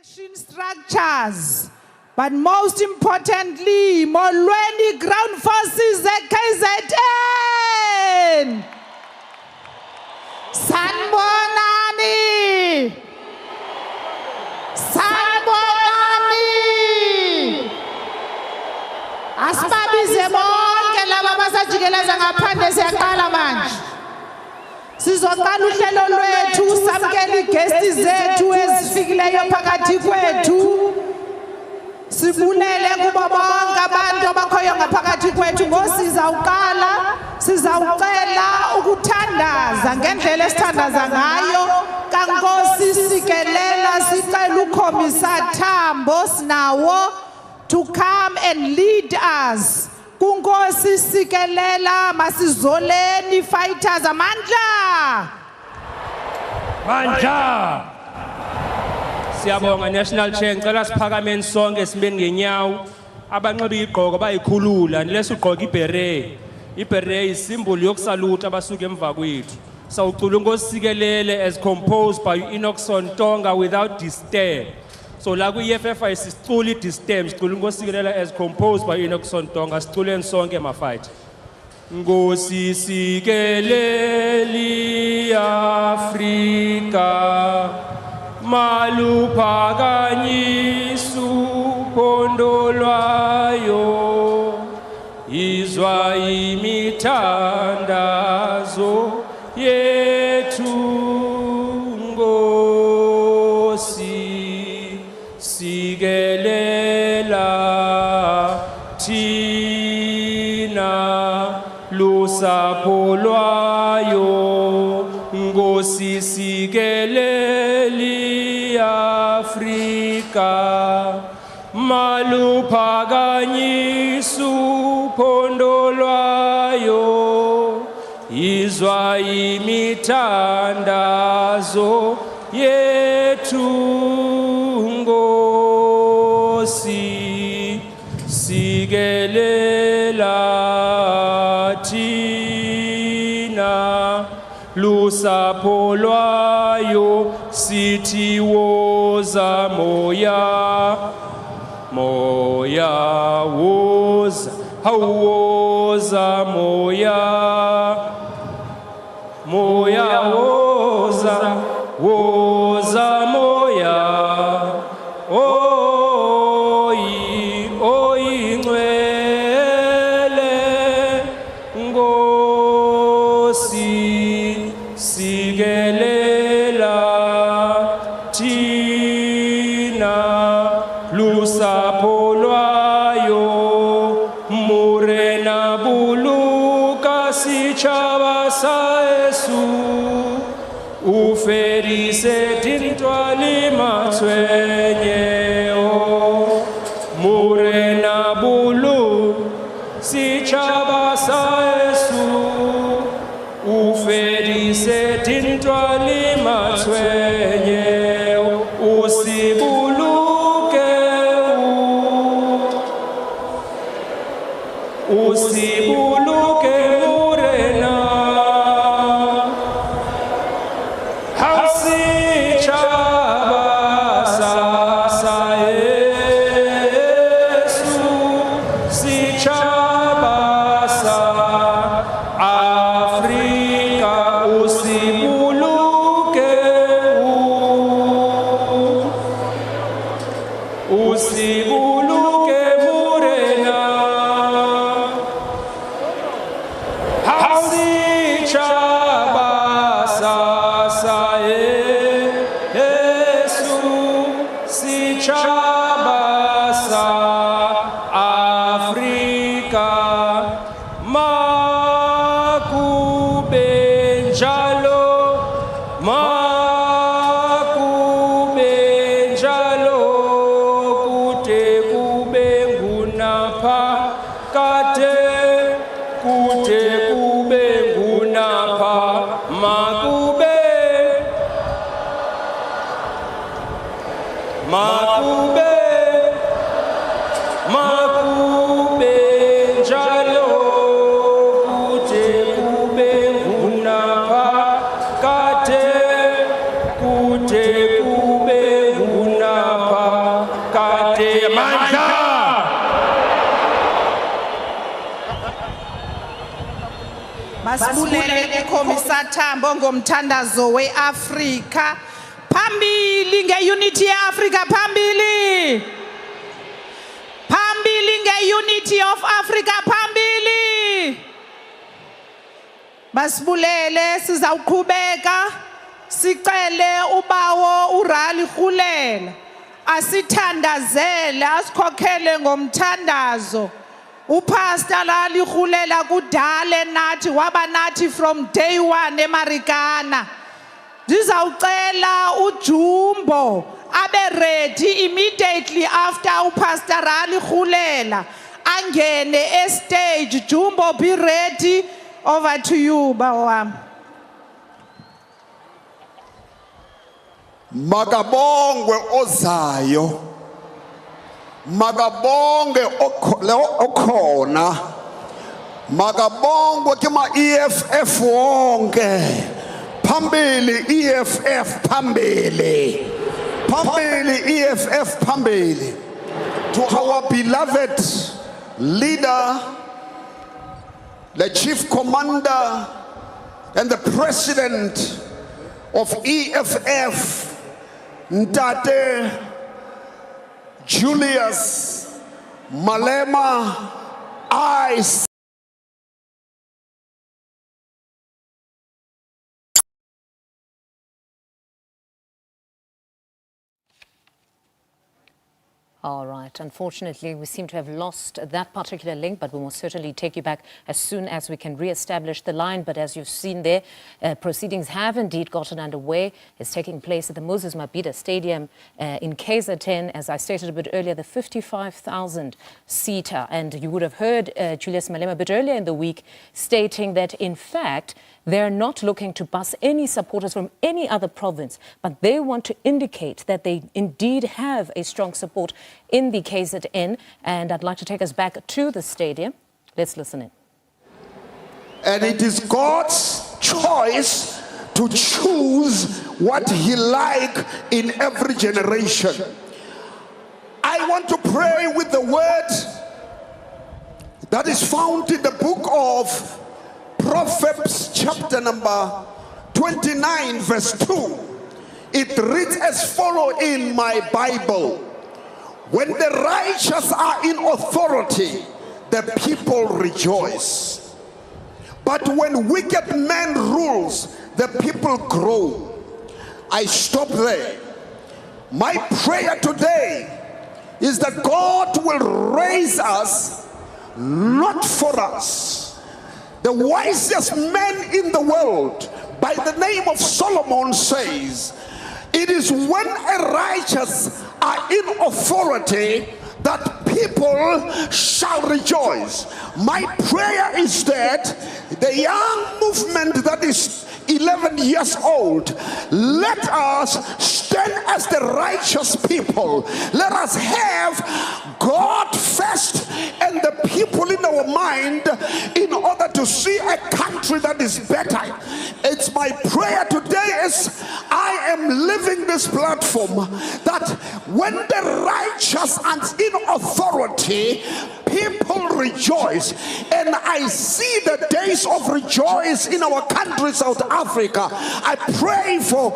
election structures, but most importantly, molweni ground forces KZN. Sanibonani. Sanibonani. Asibabize bonke laba basajikeleza ngaphandle siyaqala manje. Sizoqala uhlelo lwethu samkela igesti zethu ezifikileyo phakathi kwethu. Sibulele kubo bonke abantu abakhoyo ngaphakathi kwethu ngosiza uqala. Sizawucela ukuthandaza ngendlela esithandaza ngayo kaNkosi sikelela sicela uKhomisar Tambo sinawo to come and lead us. Kunkosi sikelela masizoleni fighters amandla. Mandla. Siyabonga National Chair ngicela siphakameni sonke sibeni ngenyawo abanxiba igqoko bayikhulula nilesi ugqoka iberet. Iberet isimboli yokusaluta abasuka emva kwethu. Sawucula Nkosi sikelele as composed by Enoch Sontonga without disturb. So la ku EFF isicula disturb sicula Nkosi sikelele as composed by Enoch Sontonga siculeni sonke ma fight. Nkosi sikeleli Afrika maluphakanyisu phondo lwayo izwa imithandazo yethu Nkosi sikelela thina lusapho lwayo Nkosi sikeleli Afrika maluphakanyisu phondo lwayo izwa imithandazo yethu Nkosi sikelela thina lusapho lwayo sithi woza moya moya woza hawoza moya moya woza woza moya oyi oyi ngcwele Nkosi sikelela thina lusapho lwayo murena buluka sichaba saesu uferise tintwali matswenyeo murena bulu sichaba saesu uferise tintwali matswenyeo usibuluke murena hausichaba sasa Yesu sichaba sa Afrika usibuluke usibuluke murena hausichaba sasa Yesu sichaba sa Afrika makube njalo kute kube ngunapha kate kute kube ngunapha makube njalo kute kube ngunapha kate kute kube ngunapha Masibulele eKhombisa Thambo ngomthandazo weAfrika. Phambili ngeunity yeAfrika phambili. Phambili ngeunity of Africa phambili. Masibulele sizawuqhubeka sicele ubawo uRali Khulela asithandazele asikhokhele ngomthandazo. Upastor Rali Khulela kudale nathi waba nathi from day one eMarikana. Ndizawucela uJumbo abe ready immediately after uPastor Rali Khulela angene stage. Jumbo, be ready. Over to you, Bawam. Makabongwe ozayo, makabongwe okhona, makabongwe kima EFF wonke, phambili EFF phambili, phambili EFF phambili. To our beloved leader, the chief commander and the president of EFF, Ntate Julius Malema, I All right. Unfortunately, we seem to have lost that particular link, but we will certainly take you back as soon as we can re-establish the line. But as you've seen there, proceedings have indeed gotten underway. It's taking place at the Moses Mabhida Stadium in KZN, as I stated a bit earlier, the 55,000-seater. And you would have heard Julius Malema a bit earlier in the week stating that, in fact, they're not looking to bus any supporters from any other province, but they want to indicate that they indeed have a strong support in the KZN. And I'd like to take us back to the stadium. Let's listen in. And it is God's choice to choose what He like in every generation. I want to pray with the word that is found in the book of Proverbs chapter number 29 verse 2. It reads as follows in my Bible: when the righteous are in authority, the people rejoice. But when wicked men rules, the people grow. I stop there. My prayer today is that God will raise us, not for us. The wisest man in the world, by the name of Solomon, says, it is when a righteous are in authority that people shall rejoice. My prayer is that the young movement that is 11 years old, let us stand as the righteous people. Let us have God first and the people in our mind in order to see a country that is better. It's my prayer today as I am living this platform that when the righteous are in authority, people rejoice. And I see the days of rejoice in our country, South Africa. I pray for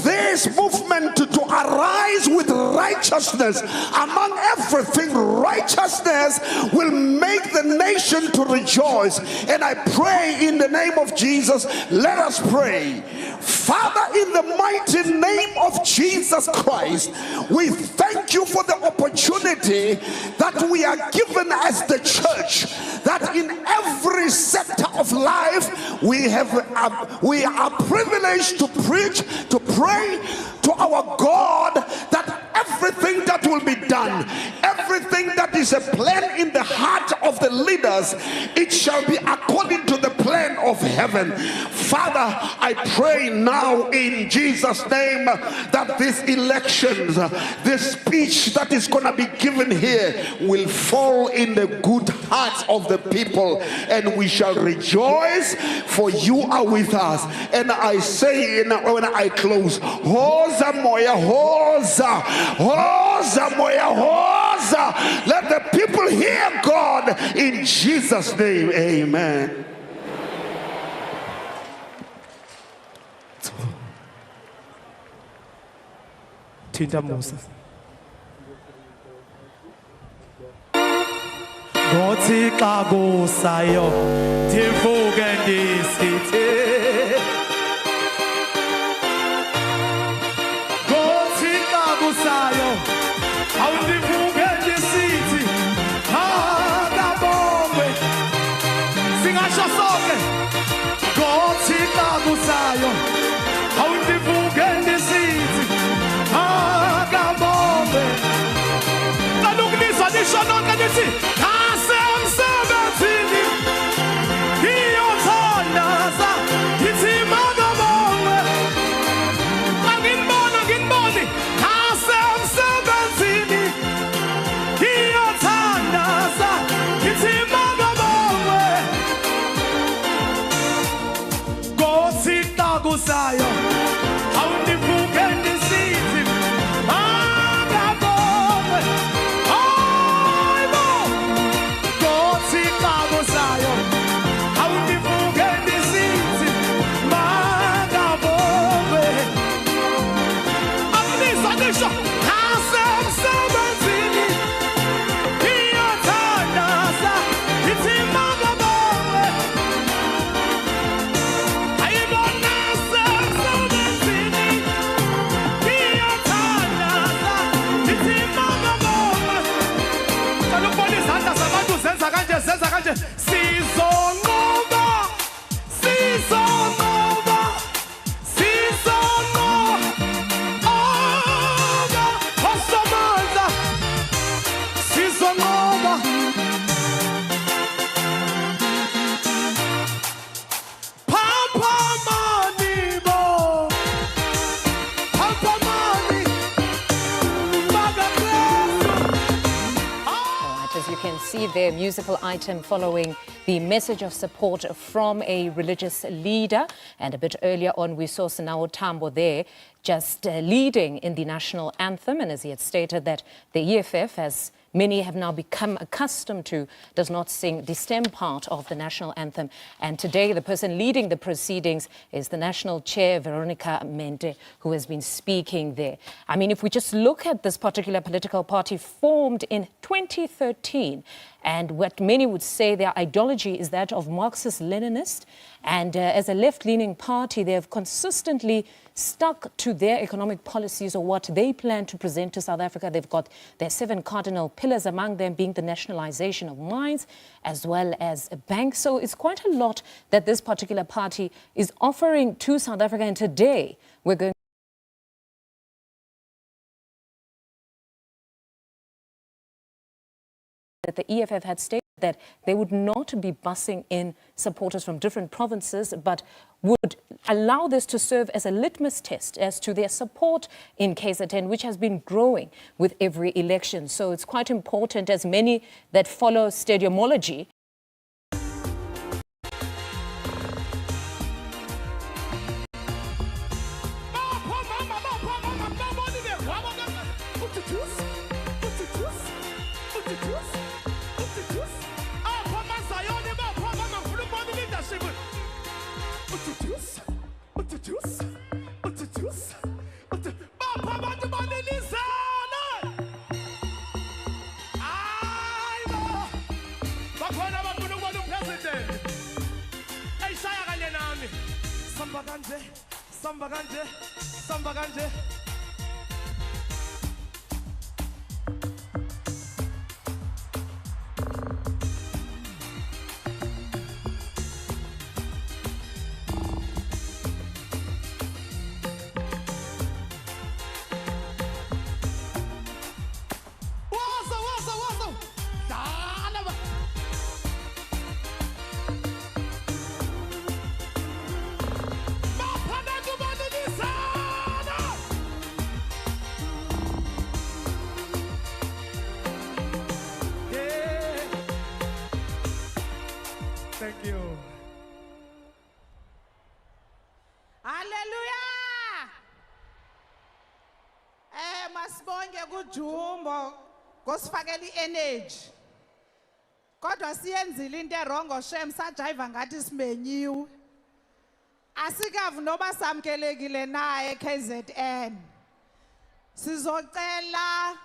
this movement to arise with righteousness. Among everything, righteousness will make the nation to rejoice. And I pray in the name of Jesus, let us pray. Father, in the mighty name of Jesus Christ, we thank you for the opportunity that we are given as the church, that in every sector of life we are privileged to preach, to pray to our God, that everything that will be done, everything that is a plan in the heart of the leaders, it shall be according to the plan of heaven. Father, I pray now in Jesus' name that these elections, this speech that is going to be given here will fall in the good hearts of the people, and we shall rejoice, for you are with us. And I say when I close, Hoza moya hoza, hoza moya hoza. Let the people hear God in Jesus' name. Amen. ngokuthinta Musa. Ngothi xa kusayo ndivuke ndisithi Ngothi xa kusayo awundivuke ndisithi akabongwe singasho sonke Ngothi xa kusayo awundivuke ndisithi akabongwe Kalungisa nisho nonke nithi Sayo, awundivuke ndisithi akabongwe hayibo Nkosi xa kusayo awundivuke ndisithi makabongwe Akulisa nisho nasemsebenzini iyothandaza ithi makabongwe ayibona Senza kanje sizonqoba osomandla sizonqoba phampamani bo phampamani As you can see there, musical item following the message of support from a religious leader. And a bit earlier on, we saw Sanao Tambo there just leading in the national anthem. And as he had stated that the EFF, as many have now become accustomed to, does not sing the stem part of the national anthem. And today, the person leading the proceedings is the national chair, Veronica Mente, who has been speaking there. I mean, if we just look at this particular political party formed in 2013, and what many would say their ideology is that of Marxist-Leninist, and as a left-leaning party, they have consistently stuck to their economic policies or what they plan to present to South Africa. They've got their 7 cardinal pillars, among them being the nationalization of mines as well as banks. So it's quite a lot that this particular party is offering to South Africa. And today, we're going that the EFF had stated that they would not be busing in supporters from different provinces, but would allow this to serve as a litmus test as to their support in KZN, which has been growing with every election. So it's quite important, as many that follow stadiumology Samba kanje. Thank you. Hallelujah. Masibonge kuJumbo ngosifakela energy. Kodwa siyenzile into erongo shem sajiva ngathi simenyiwe. Asikavu noba samkelekile na eKZN. Sizocela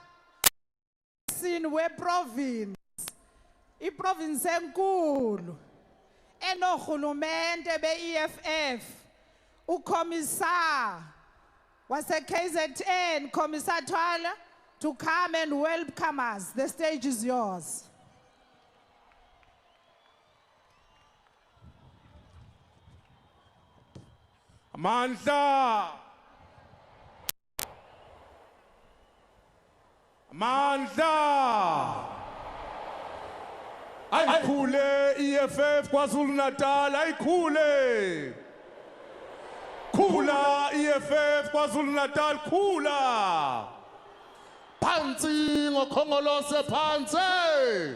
sin we province. I-province enkulu enohulumente be-EFF, ukommissar wase-KZN, Commissar Twala, to come and welcome us. The stage is yours. Mandla ayikhule EFF KwaZulu Natal ayikhule khula EFF KwaZulu Natal khula phansi ngokhongolose phansi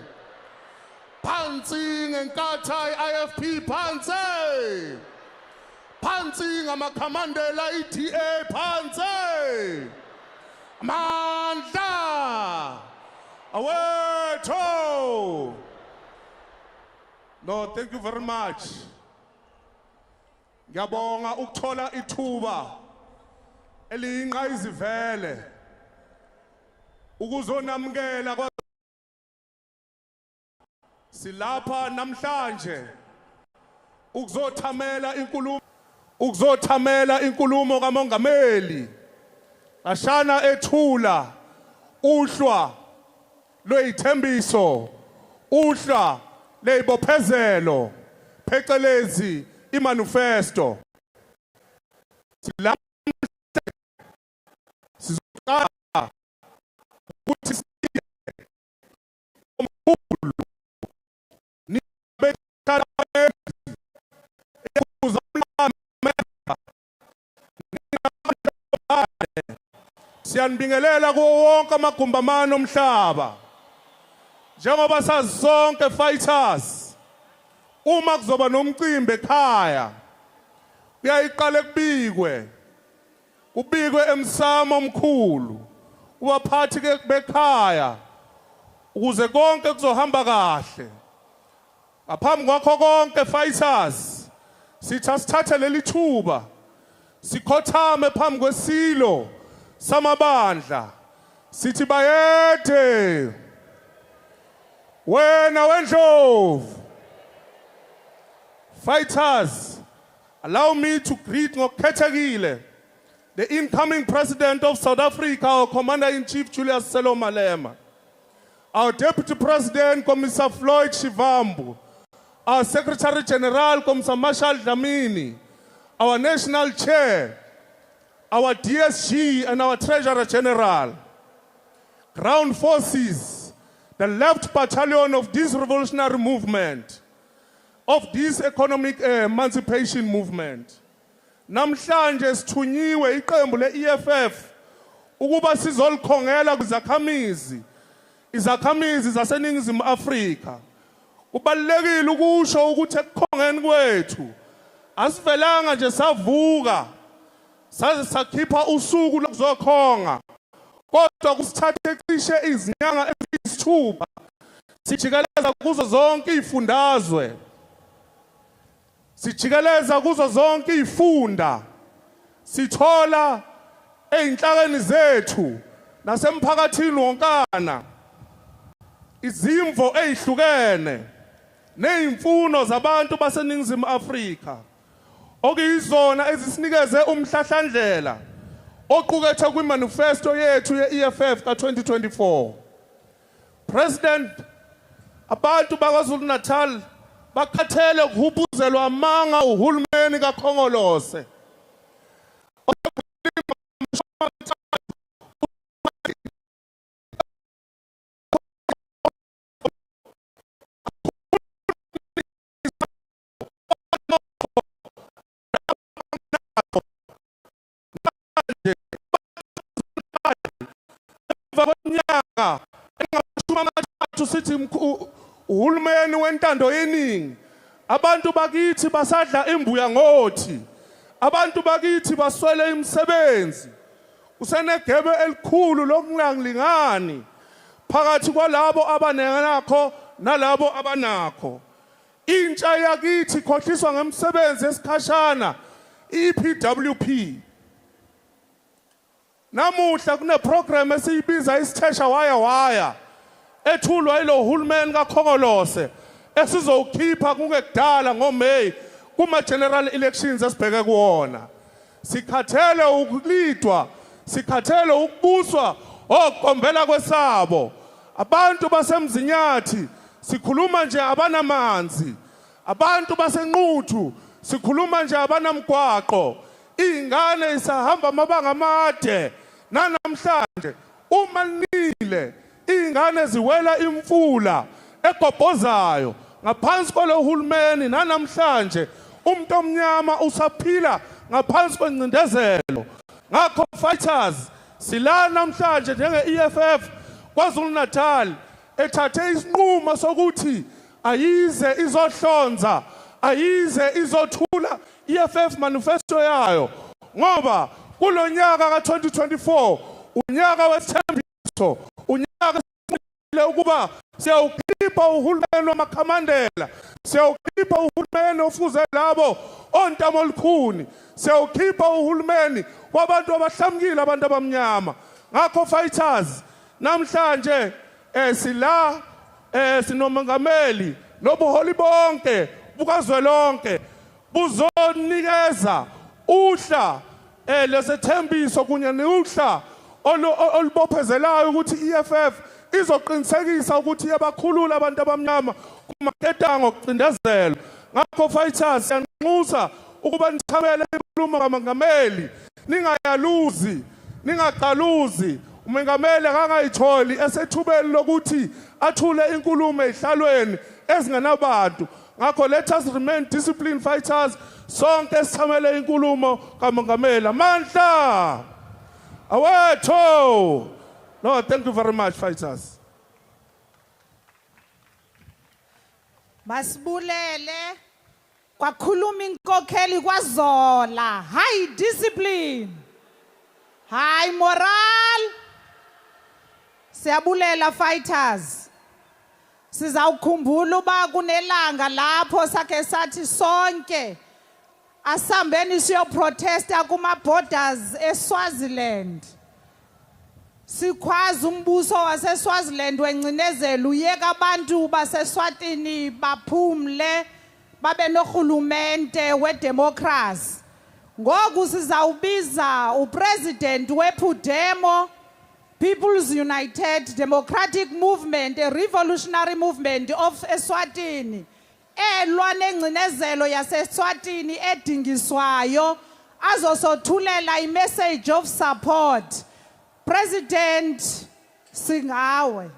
phansi ngenkatha IFP phansi phansi ngamakhamandela iDA phansi Mandla awetho. No, thank you very much. Ngiyabonga ukuthola ithuba eliyinqa izivele ukuzonamukela silapha namhlanje ukuzothamela inkulumo kamongameli ashana ethula uhlwa lweyithembiso uhlwa leyibophezelo phecelezi imanifesto sizoqala ukuthi omkhulu siyanibingelela kuwo wonke amagumbamano omhlaba njengoba sazi sonke fighters uma kuzoba nomcimbi ekhaya kuyayiqala kubikwe emsamo omkhulu ubaphathi bekhaya ukuze konke kuzohamba kahle ngaphambi kwakho konke fighters sithathe leli thuba sikhothame phambi kwesilo samabandla sithi bayethe wena wendlovu. Fighters, allow me to greet ngokukhethekile the incoming president of South Africa, our Commander-in-Chief Julius Selo Malema, our Deputy President, Commissar Floyd Shivambu, our Secretary General, Commissar Marshall Dlamini, our National Chair, our DSG and our Treasurer General, Ground Forces, the left battalion of this revolutionary movement, of this economic emancipation movement. Namhlanje sithunyiwe iqembu le-EFF ukuba sizolikhongela izakhamizi zaseNingizimu Afrika. Kubalulekile ukusho ukuthi ekukhongeni kwethu asivelanga nje savuka saze sakhipha usuku lokuzokhonga kodwa kusithathe cishe izinyanga eziyisithupha sijikeleza kuzo zonke izifundazwe sijikeleza kuzo zonke izifunda sithola einhlakeni zethu nasemphakathini wonkana izimvo ezihlukene nezimfuno zabantu baseNingizimu Afrika okuyizona ezisinikeze umhlahlandlela oqukethe kwimanifesto yethu ye-EFF ka-2024. President, abantu bakwaZulu Natal bakhathele ukuhubuzelwa amanga uhulumeni kakhongolose. Sithi uhulumeni wentando yeningi abantu bakithi basadla imbuya ngothi abantu bakithi baswele imisebenzi usenegebe elikhulu lokungalingani phakathi kwalabo abanenakho nalabo abanakho intsha yakithi khohliswa ngemisebenzi esikhashana EPWP namuhla kune program esiyibiza isithesha waya ethulwa yilo hulumeni kaKhongolose esizowukhipha kungekudala ngoMay kuma general elections esibheke kuona. Sikhathele ukulidwa, sikhathele ukubuswa oqombela kwesabo. Abantu basemzinyathi sikhuluma nje abanamanzi, abantu basenquthu sikhuluma nje abanamgwaqo. Ingane isahamba amabanga amade nanamhlanje uma nile ingane ziwela imfula egobhozayo ngaphansi kolohulumeni nanamhlanje umuntu omnyama usaphila ngaphansi kwencindezelo. Ngakho fighters sila namhlanje njenge EFF KwaZulu Natal ethathe isinqumo sokuthi ayize izohlonza, ayize izothula EFF manifesto yayo ngoba kulonyaka ka2024 unyaka wesithembiso, unyaka ukuba siyawukhipha uhulumeni wamakhamandela, siyawukhipha uhulumeni ofuze labo ontamo olukhuni, siyawukhipha uhulumeni wabantu abahlamukile, abantu abamnyama. Ngakho fighters namhlanje sila sinomongameli nobuholi bonke bukazwelonke buzonikeza uhla lesethembiso kunye neuhla olubophezelayo ukuthi EFF izoqinisekisa ukuthi yabakhulula abantu abamnyama kumaketanga okucindezelo. Ngakho fighters siyanxusa ukuba nithamele inkulumo kamongameli, ningayaluzi, ningaqaluzi. Umongameli akangayitholi esethubeli lokuthi athule inkulumo ehlalweni ezingenabantu. Ngakho let us remain disciplined fighters, sonke sithamele inkulumo kamongameli. Amandla awethu. No, thank you very much, fighters. Masibulele kwakhuluma inkokheli kwaZola. High discipline, high moral. Siyabulela fighters. Sizawukhumbula uba kunelanga lapho sakhe sathi sonke asambeni siyoprotesta kuma borders eSwaziland. Sikhwaza umbuso waseSwaziland wencinezelo uyeka abantu baseSwatini baphumle babe nohulumente wedemocracy. Ngoku sizawubiza upresident wePhudemo People's United Democratic Movement, a revolutionary movement of Eswatini. Elwa nengcinezelo yaseSwatini edingiswayo azosothulela i-message of support. President Singawe.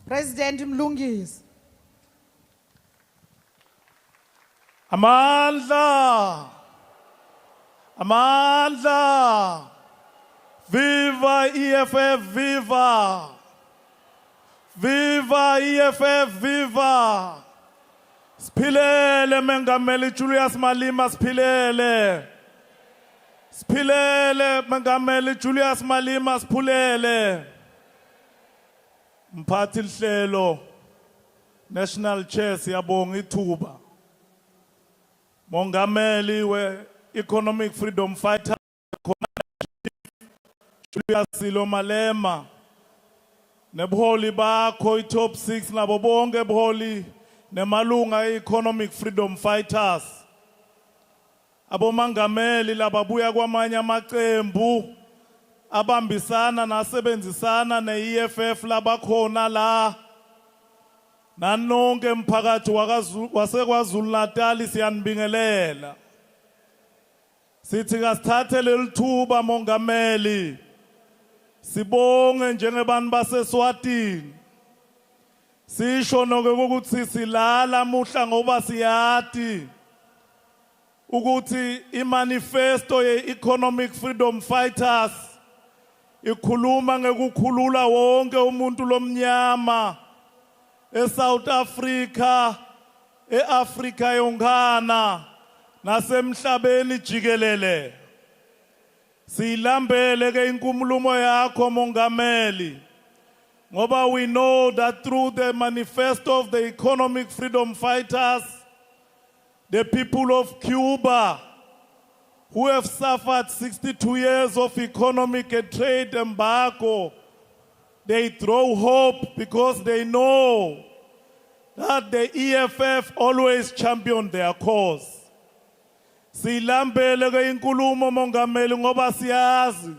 President Mlungisi. Amandla. Amandla. Viva EFF, viva. Viva EFF, viva. Siphilele Mengameli Julius Malema, siphilele. Siphilele Mengameli Julius Malema, siphulele. Mphathi lihlelo National Chair siyabonga ithuba. Mongameli we Economic Freedom Fighter Julius Malema. Nebuholi bakho top 6 nabo bonke buholi nemalunga Economic Freedom Fighters. Abomangameli lababuya kwamanye amaqembu abambisana nasebenzisana ne-EFF labakhona la. Nanonke mphakathi waseKwaZulu Natal siyanibingelela. Sithi kasithathe lelithuba mongameli. Sibonge njengebantu baseSwatini. Sisho noke ukuthi silala muhla ngoba siyati ukuthi imanifesto ye-Economic Freedom Fighters ikhuluma ngekukhulula wonke umuntu lomnyama eSouth Africa, eAfrika yonkhana nasemhlabeni jikelele. Silambele ke inkulumo yakho mongameli. Ngoba we know that through the manifesto of the Economic Freedom Fighters, the people of Cuba, who have suffered 62 years of economic and trade embargo, they throw hope because they know that the EFF always championed their cause. Silambele ke inkulumo mongameli ngoba siyazi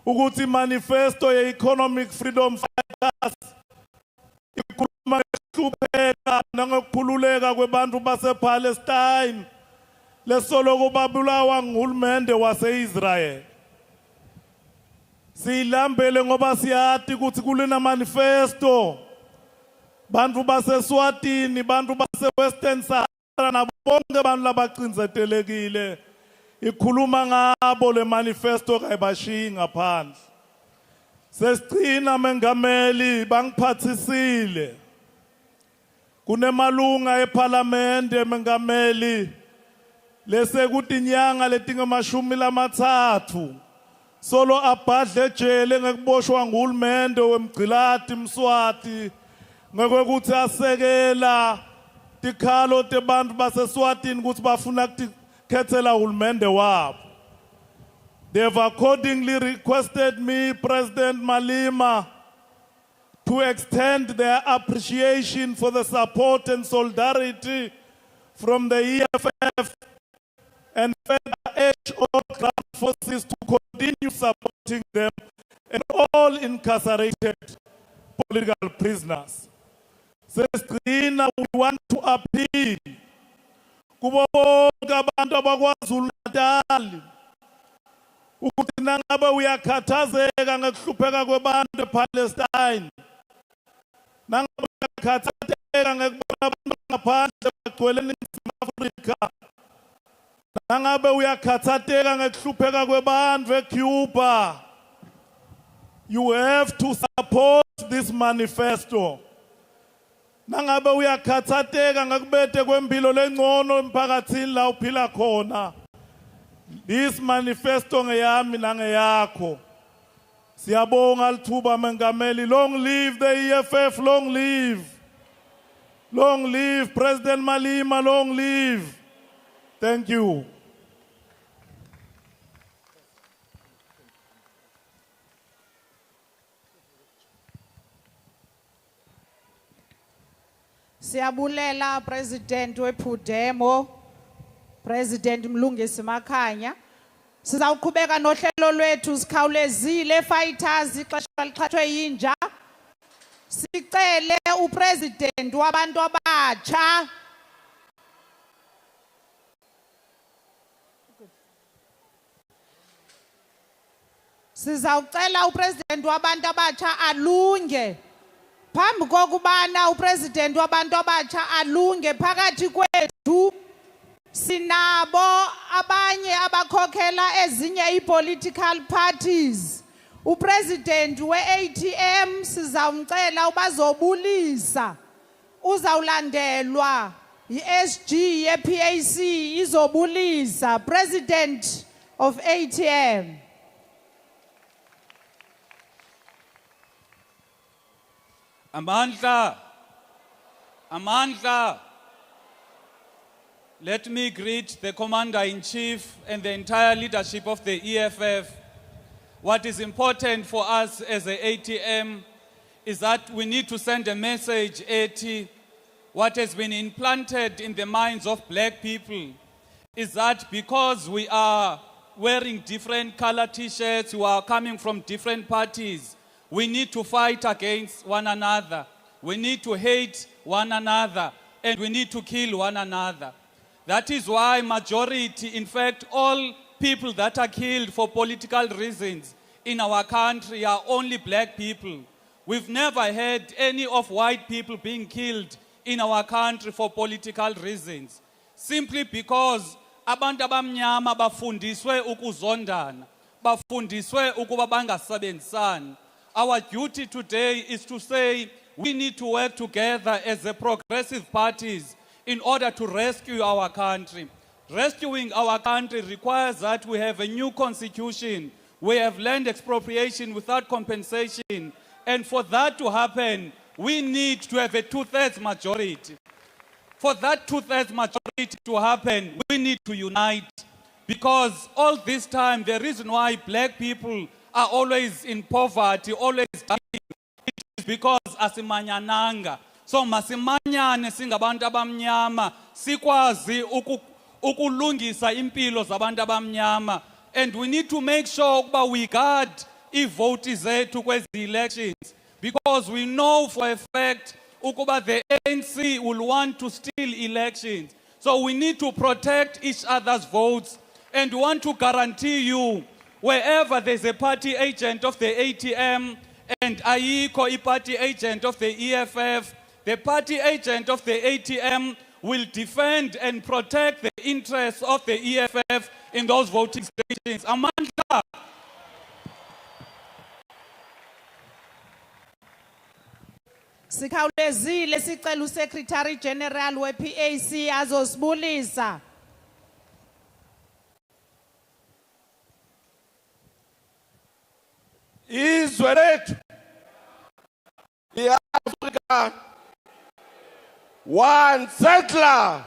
ukuthi manifesto ye economic freedom fighters ikhuluma ngekupheka nangokukhululeka kwebantu basePalestine lesoloko babulawa nguhulumende wase-Israel. Silambele ngoba siyathi ukuthi kulena manifesto bantu baseSwatini, bantu base-Western Sahara nabo bonke abantu labaqinzetelekile ikhuluma ngabo le manifesto kayibashiyi ngaphandle. Sesicina mengameli bangiphathisile. Kunemalunga eParliamente mengameli lesekuthi inyanga letingamashumi lamathathu solo abhadle ejele ngekuboshwa nguhulumende wemgcilati Mswati ngekuthi asekela tikhalo tebantu baseSwatini ukuthi bafuna ukukhethela uhulumende wabo. They have accordingly requested me, President Malema, to extend their appreciation for the support and solidarity from the EFF and further urge all ground forces to continue supporting them and all incarcerated political prisoners. Sesicina, we want to appeal kubo bonke abantu abakwaZulu Natal ukuthi nangabe uyakhathazeka ngekuhlupheka kwebantu ePalestine, nangabe uyakhathazeka ngekubona abantu ngaphandle bagcwele eNingizimu Afrika, nangabe uyakhathazeka ngekuhlupheka kwebantu eCuba, you have to support this manifesto. Nangabe uyakhathazeka ngakubethe kwempilo lengcono emphakathini la uphila khona, this manifesto ngeyami nangeyakho. Siyabonga lithuba mengameli. Long live the EFF, long live. Long live President Malema, long live. Thank you. Siyabulela President wePhudemo, President Mlungisi Makhanya. Sizawuqhubeka nohlelo lwethu sikhawulezile fighters ixesha liqhathwe yinja. Sicele uPresident wabantu abatsha Sizawucela uPresident wabantu abatsha alunge. Phambi kokubana uPresident wabantu abatsha alunge phakathi kwethu sinabo abanye abakhokhela ezinye ipolitical parties. UPresident weATM sizawumcela ubazobulisa. Uzawulandelwa iSG yePAC izobulisa. President of ATM. Amandla. Let me greet the Commander-in-Chief and the entire leadership of the EFF. What is important for us as the ATM is that we need to send a message, what has been implanted in the minds of black people is that because we are wearing different color t-shirts, we are coming from different parties, we need to fight against one another. We need to hate one another, and we need to kill one another. That is why majority, in fact, all people that are killed for political reasons in our country are only black people. We've never had any of white people being killed in our country for political reasons. Simply because abantu abamnyama bafundiswe ukuzondana, bafundiswe ukuba bangasebenzisani. Our duty today is to say we need to work together as the progressive parties in order to rescue our country. Rescuing our country requires that we have a new constitution. We have land expropriation without compensation. And for that to happen, we need to have a two-thirds majority. For that two-thirds majority to happen, we need to unite. Because all this time, the reason why black people are always in poverty, always dying, it is because asimanyananga. So masimanyane singabantu abamnyama, sikwazi ukulungisa impilo zabantu abamnyama. And we need to make sure that we guard vote zethu kwezi elections. Because we know for a fact that the ANC will want to steal elections. So we need to protect each other's votes. And we want to guarantee you, wherever there's a party agent of the ATM and ayikho party agent of the EFF, the party agent of the ATM will defend and protect the interests of the EFF in those voting stations. Amandla. Sikhawulezile sicela uSecretary General we-PAC azosibulisa. Izwe lethu iAfrika, one settler,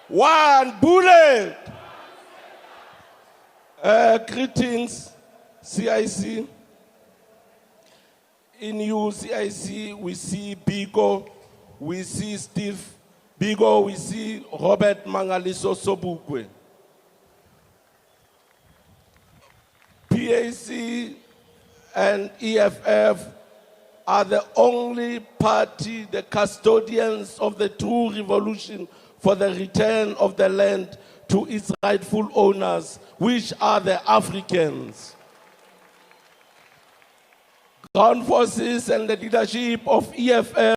one bullet. Greetings, CIC. In you, CIC, we see Bigo, we see Steve Bigo, we see Robert Mangaliso Sobukwe. PAC and EFF are the only party, the custodians of the true revolution for the return of the land to its rightful owners, which are the Africans. Ground forces and the leadership of EFF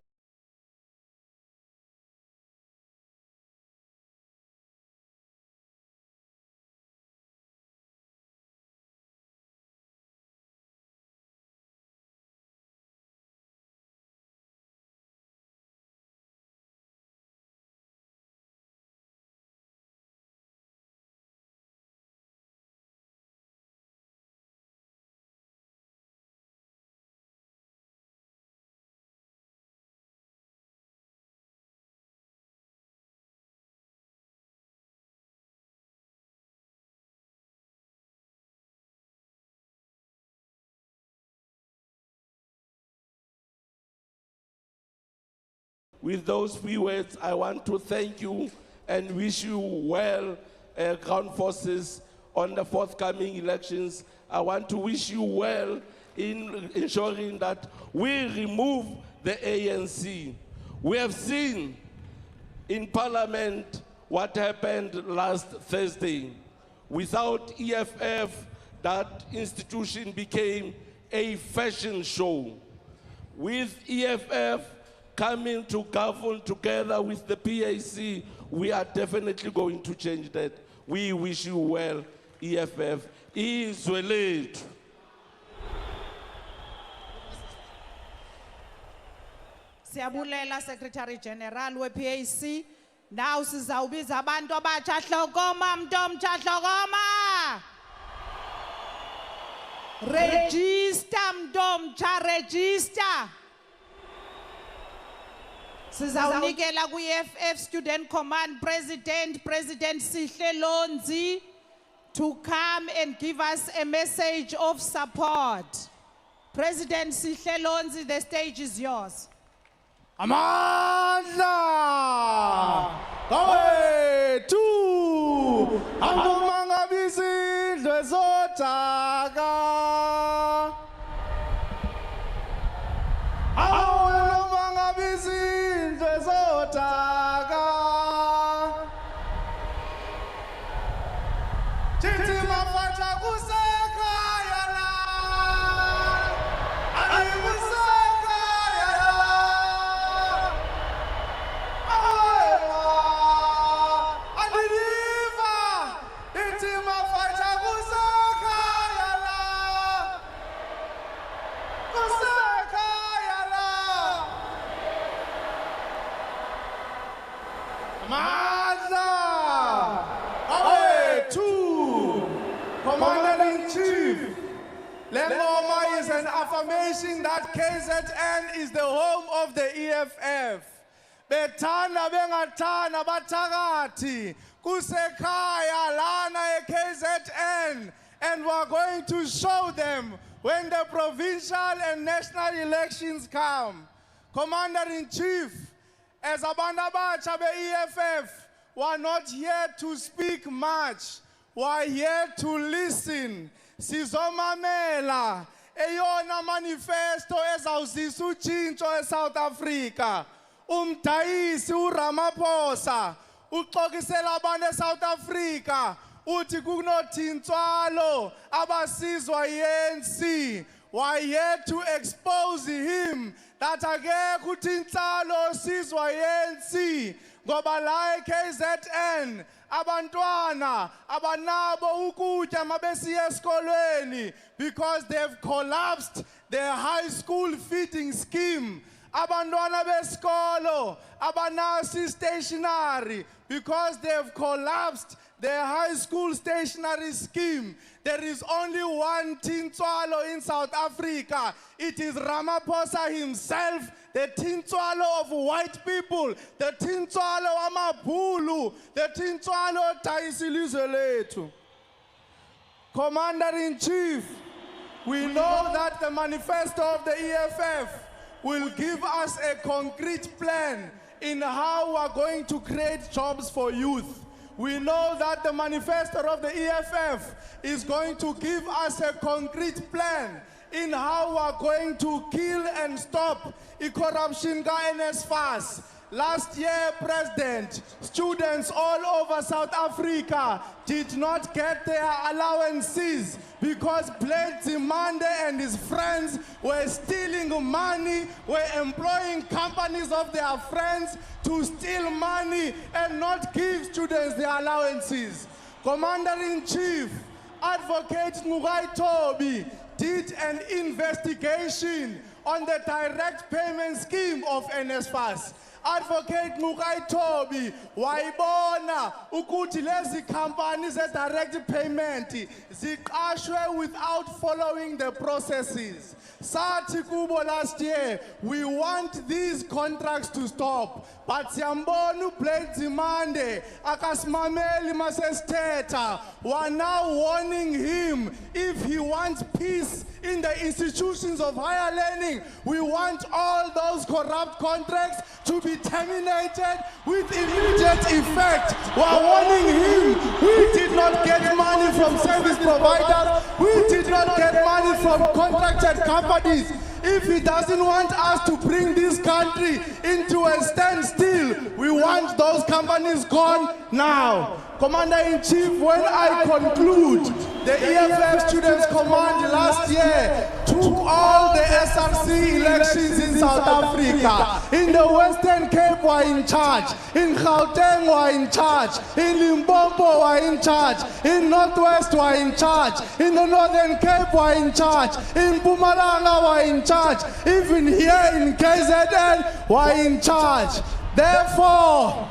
With those few words, I want to thank you and wish you well, ground forces, on the forthcoming elections. I want to wish you well in ensuring that we remove the ANC. We have seen in Parliament what happened last Thursday. Without EFF, that institution became a fashion show. With EFF coming to govern together with the PAC, we are definitely going to change that. We wish you well, EFF. Izwe lethu. Siyabulela Secretary General we-PAC. Now sizawubiza abantu abatsha hlokoma, mntomtsha hlokoma. Register mntomtsha, register. Sizawunikela ku-EFF Student Command President Sihle Lonzi, to come and give us a message of support. President Sihle Lonzi, the stage is yours. Amandla! Kawethu! Angumangabisi izindwe zodaka! Angumangabisi izindwe zodaka! Chithi mafata kusekhaya la! Kusekhaya la! Commander-in-Chief, Lengoma is an affirmation that KZN is the home of the EFF. bethanda bengathanda bathakathi kusekhaya lana eKZN, and we're going to show them when the provincial and national elections come. Commander-in-Chief, as abantu abatsha be-EFF, we're not here to speak much. We're here to listen. Sizomamela eyona manifesto ezawuzisa utshintsho eSouth Africa. Umdayisi uRamaphosa uxokisela abantu eSouth Africa uthi kunothintswalo abasizwa yi-ANC. We're here to expose him that akekho uthintswalo osizwa yi-ANC ngoba la eKZN abantwana abanabo ukutya mabesiya esikolweni because they've collapsed their high school feeding scheme. Abantwana besikolo abanasi stationery because they've collapsed their high school stationery scheme. There is only one Tintswalo in South Africa. It is Ramaphosa himself, the Tintswalo of white people, the Tintswalo amabhulu, the Tintswalo tayisilizwe lethu. Commander-in-Chief, we know that the manifesto of the EFF will give us a concrete plan in how we're going to create jobs for youth. We know that the manifesto of the EFF is going to give us a concrete plan in how we're going to kill and stop corruption ka NSFAS. Last year, President, students all over South Africa did not get their allowances because Blade Zimande and his friends were stealing money, were employing companies of their friends to steal money and not give students their allowances. Commander-in-Chief, Advocate Ngugai Tobi did an investigation on the direct payment scheme of NSFAS. Advocate Ngugai Tobi wayibona ukuthi lezi companies direct payment ziqashwe without following the processes. Sathi kubo last year, we want these contracts to stop. But siyambona uBlade Zimande akasimameli masesithetha. We're now warning him if he wants peace in the institutions of higher learning. We want all those corrupt contracts to be terminated with immediate effect. We're warning him. We did not get money from service providers. We did not get money from contracted companies. If he doesn't want us to bring this country into a standstill, we want those companies gone now. Commander-in-Chief, when I conclude, the EFF Students Command last year took all the SRC elections in South Africa. In the Western Cape were in charge, in Gauteng were in charge, in Limpopo were in charge, in Northwest were in charge, in the Northern Cape were in charge, in Mpumalanga were in charge, even here in KZN were in charge. Therefore,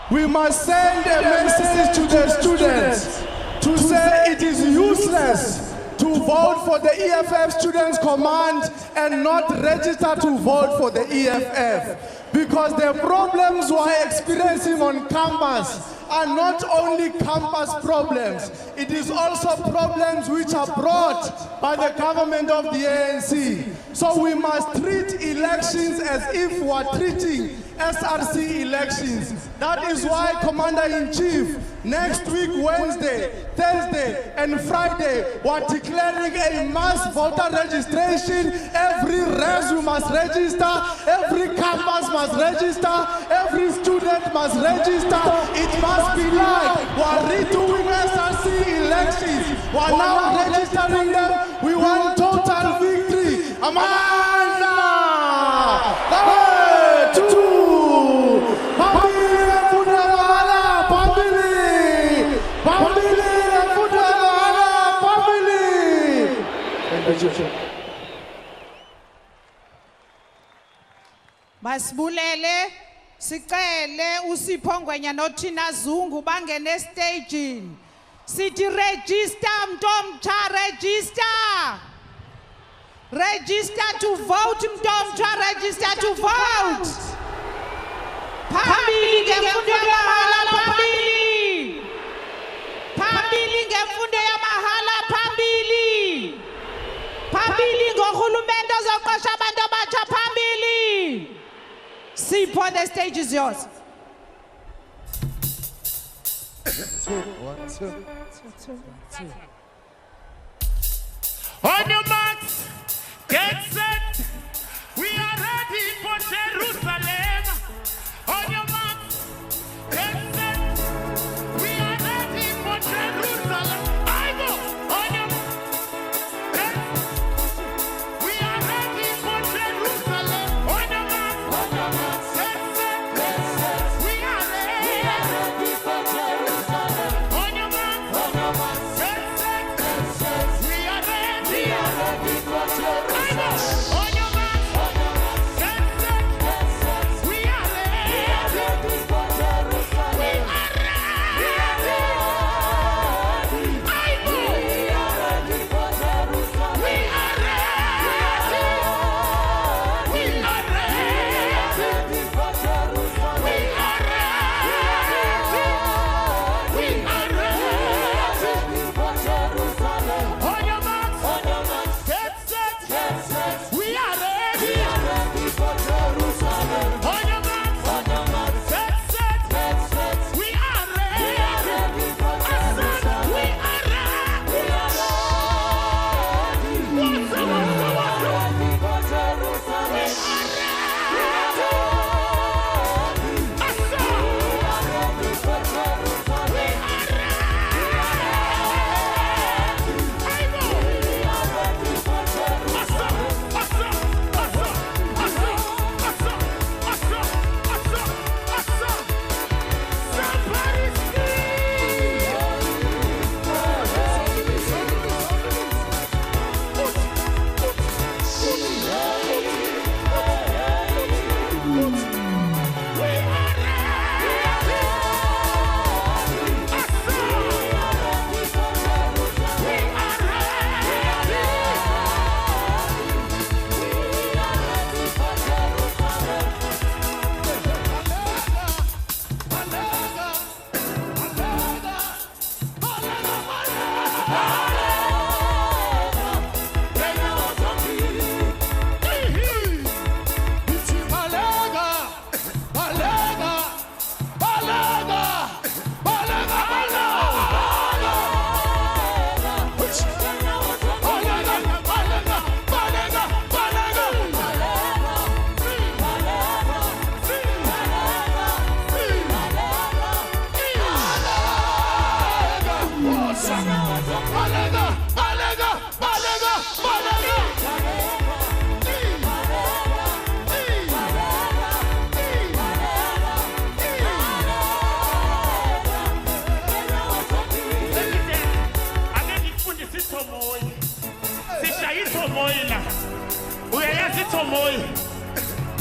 we must send a message to the students to say it is useless to vote for the EFF Students Command and not register to vote for the EFF. Because the problems we're experiencing on campus are not only campus problems, it is also problems which are brought by the government of the ANC. So we must treat elections as if we're treating SRC elections. That is why, Commander-in-Chief, next week, Wednesday, Thursday, and Friday, we're declaring a mass voter registration. Every resume must register, every campus must register, every student must register. It must be like we're redoing SRC elections. We're now registering them. We want total victory. Amanda! Masibulele sicele uSipho Ngwenya noThina Zungu bangene estaging. Sithi register mntomtsha, register. Register to vote mntomtsha, register to vote. Phambili ngemfundo yamahala phambili. Phambili ngemfundo yamahala phambili. Phambili ngohulumende ozoqasha abantu abatsha phambili. Sipho, the stage is yours. On your marks, get set. We are ready for Jerusalem. On your marks, get set. We are ready for Jerusalem. I go. On your get. We are ready for Jerusalem. On your marks, get set. We are ready for Jerusalem. On your marks, get set. We are ready for Jerusalem. On your marks, get set. We are ready for Jerusalem. We are ready. I go. We are ready for Jerusalem. We are ready. We are ready for Jerusalem. We are ready. We are ready for Jerusalem. On your marks, get set. We are ready for Jerusalem. On your marks, get set. We are ready for Jerusalem. We are ready. What's the ready for Jerusalem? We are ready. We are ready for Jerusalem. We are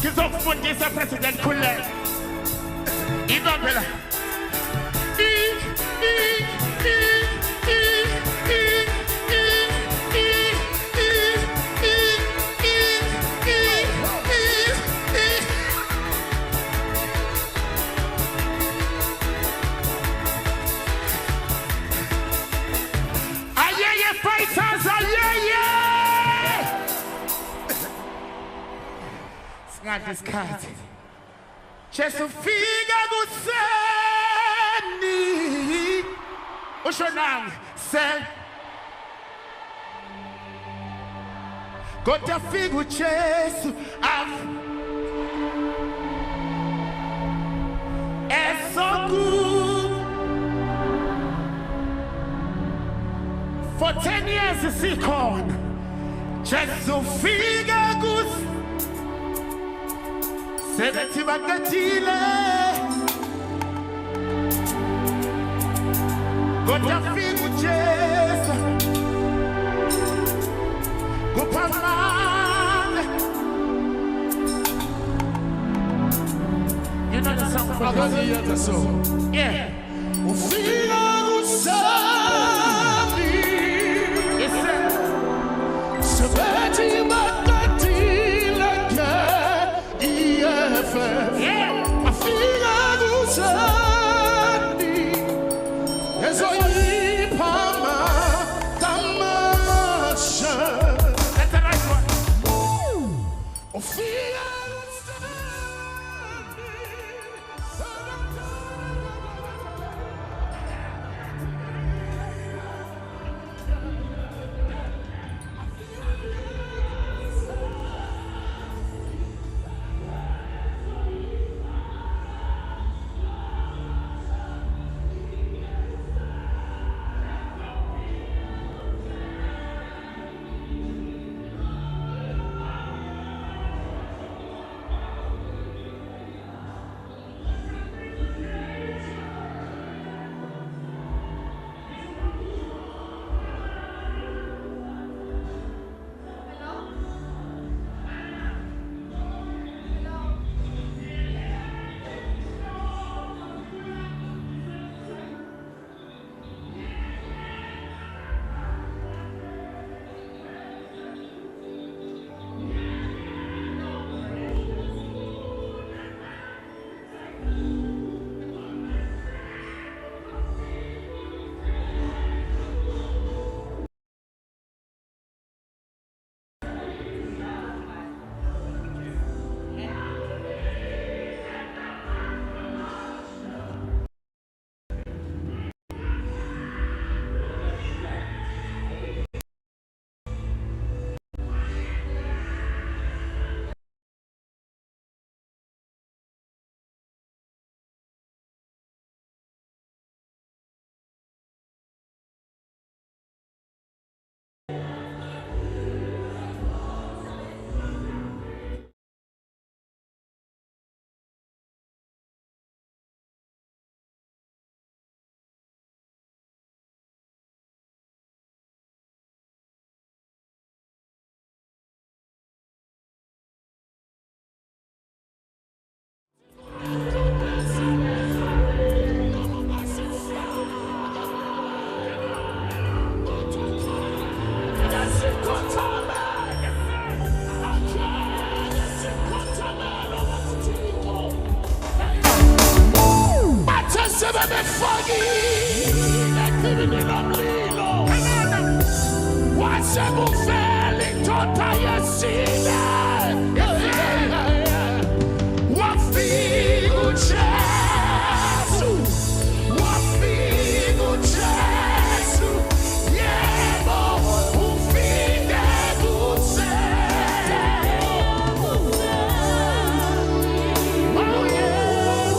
ngizokufundisa President Khule ibaphela ayeye fighters ayeye singadiscuss Jesu fika kuseni usho nami se kodwa fika uJesu for 10 years sikhona Jesu fika kuseni sebethi baqedile kodwa fika uJesu kuphamane. You know the song from the song? Yeah. Ufika kuseni sebethi baqedile ke EFF. Yeah. Ufika Ufeli tota yesile. Wafika uJesu. Wafika uJesu. Yebo ufike kuse. Oh yeah.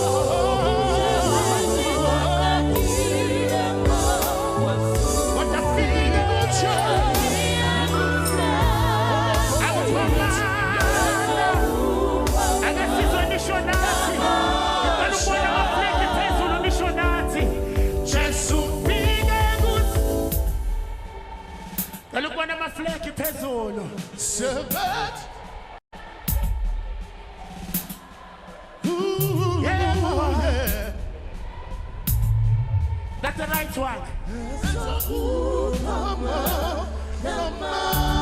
What the feel uJesu. That's the right one.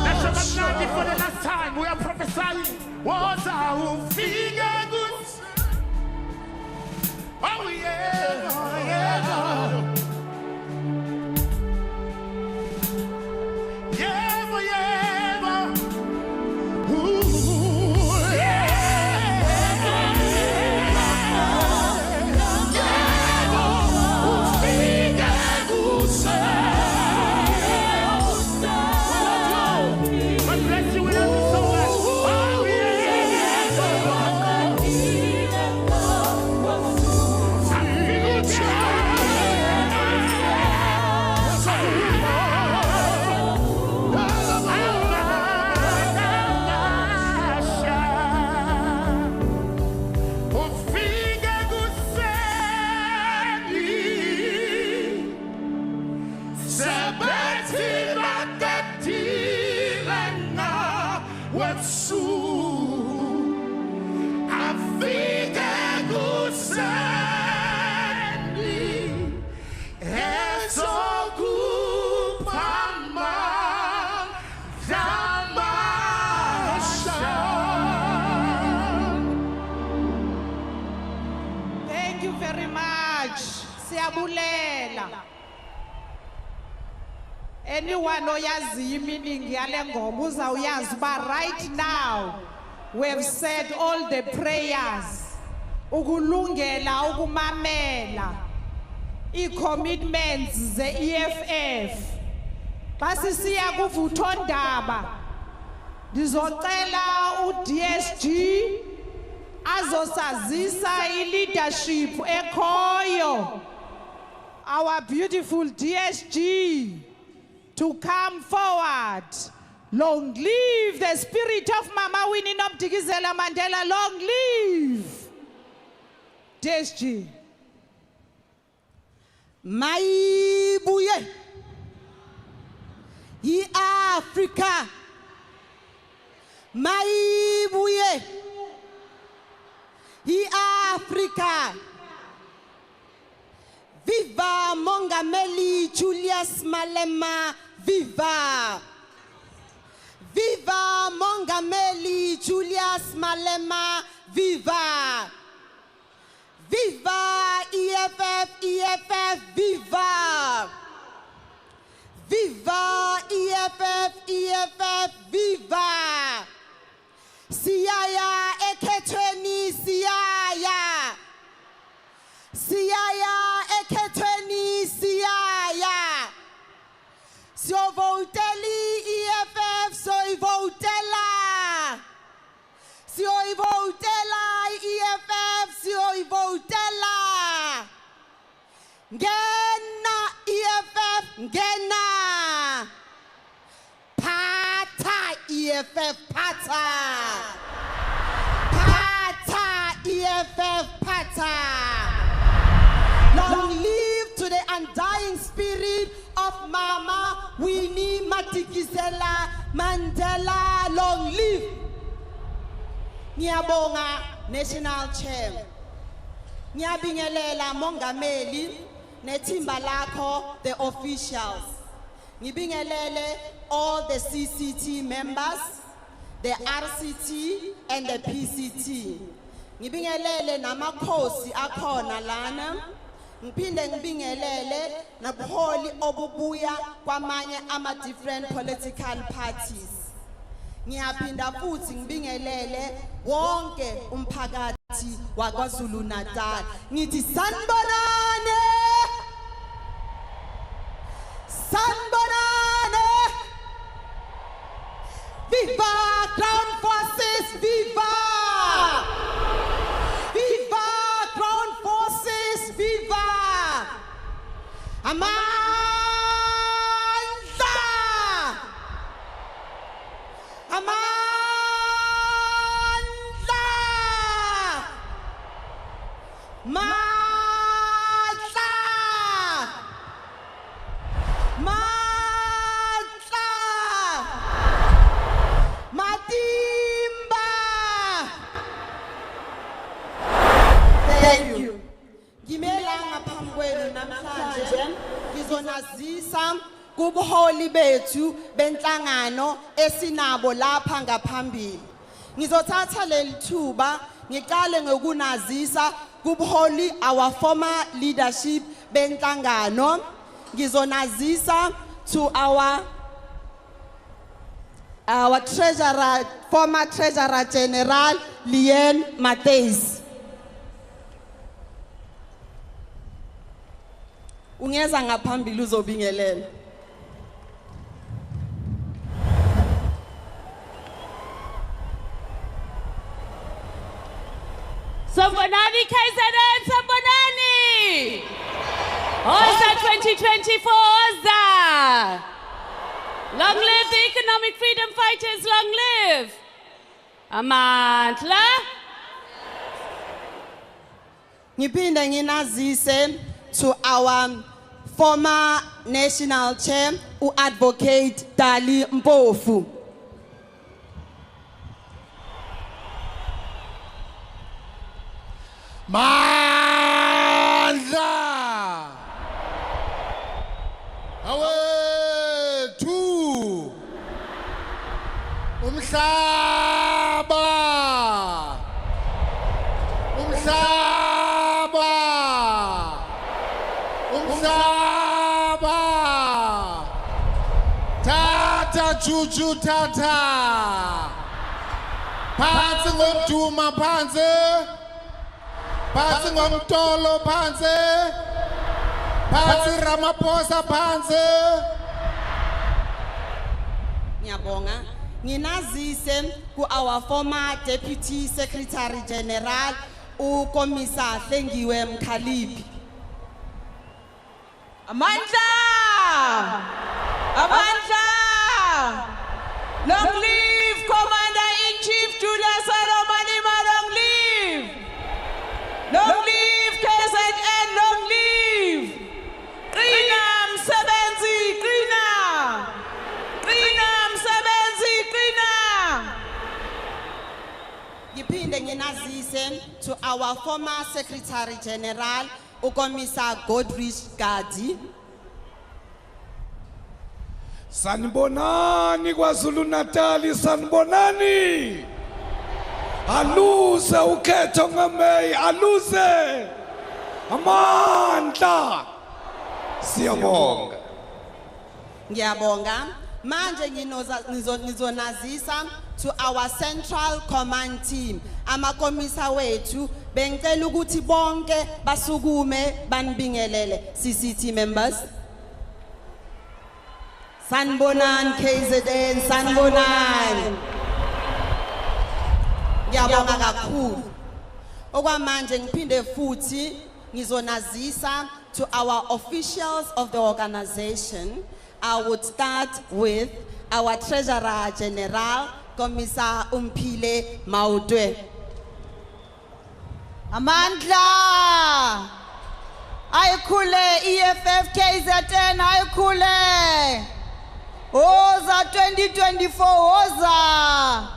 Let's show McNally for the last time. We are prophesying. Was our figure good? Oh yeah, oh yeah. Yeah, yeah. Ooh, yeah. Thank you very much. Siyabulela. Anyone oyaziyo meaning yale ngoma uzawuyazi ba right now we have said all the prayers ukulungela ukumamela i-commitments ze-EFF. Basi siya kuvuthondaba ndizocela uDSG azosazisa i-leadership ekhoyo, our beautiful DSG, to come forward. Long live the spirit of Mama Winnie Nomdikizela Mandela. Long live DSG. Mayibuye i-Africa, mayibuye i-Africa. Viva Mongameli Julius Malema, viva. Viva Mongameli Julius Malema, viva. Viva EFF, EFF, viva. Viva EFF, EFF, viva. Siyaya ekhethweni siyaya. Siyaya ekhethweni siyaya. Siyovotela EFF, soyivotela. Siyoyivotela EFF, siyoyivotela. Ngena EFF, ngena. Phatha EFF, phatha. Phatha EFF, phatha. Long live to the undying spirit of Mama Winnie Madikizela Mandela. Long live. Ngiyabonga National Chair. Ngiyabingelela Mongameli nethimba lakho, the officials. Ngibingelele all the CCT members, the RCT and the PCT. Ngibingelele namakhosi akhona lana, Ngiphinde ngibingelele nabuholi obubuya kwamanye ama-different political parties. Ngiyaphinda futhi ngibingelele wonke umphakathi waKwaZulu Natal. Ngithi sanibonane. Sanibonane. Viva Ground Forces, viva! Viva Ground Forces, viva! Amandla! Amandla! Matla! Matla! Matimba! Thank you. Ngimelanga phambi kwenu namhlanje ngizonazisa kubuholi bethu benhlangano esinabo lapha ngaphambili. Ngizothatha leli thuba ngiqale ngokunazisa kubuholi our former leadership benhlangano. Ngizonazisa to our treasurer, former treasurer general Lien Matthys. Ungeza ngaphambili uzobingelela. Sambonani KZN, Sambonani! Oza 2024, Oza! Long live the economic freedom fighters, long live! Amandla? Ngiphinde nginazise to our former national chair, advocate Dali Mpofu. Mandla! Awethu! Umhlaba! Umhlaba! Umhlaba! Tata Juju Tata! Phansi ngomduma phansi! Phansi ngomtolo phansi! Phansi Ramaphosa phansi! Ngiyabonga. Nginazise ku our former deputy secretary general uKomisa Hlengiwe Mkhaliphi. Amandla! Amandla! Long live Commander-in-Chief Julius Malema, long live! Long live KZN, long live! Qina msebenzi, qina! Qina msebenzi, qina! Ngiphinde nginazise to our former secretary general uKomisa Godrich Gadi. Sanibonani KwaZulu Natal, sanibonani. Aluze ukhetho ngamei, aluze. Amandla. Siyabonga. Ngiyabonga. Manje ngizonazisa to our central command team. Amakomisa wethu bengicela ukuthi bonke basukume banibingelele. CCT members. Sanibonani KZN, sanibonani. Ngiyabonga kakhulu. Okwamanje ngiphinde futhi ngizonazisa to our officials of the organization. I would start with our Treasurer General, Commissar Umpile Maudwe. Amandla! Aykhule EFF KZN, aykhule! Oza 2024, Oza!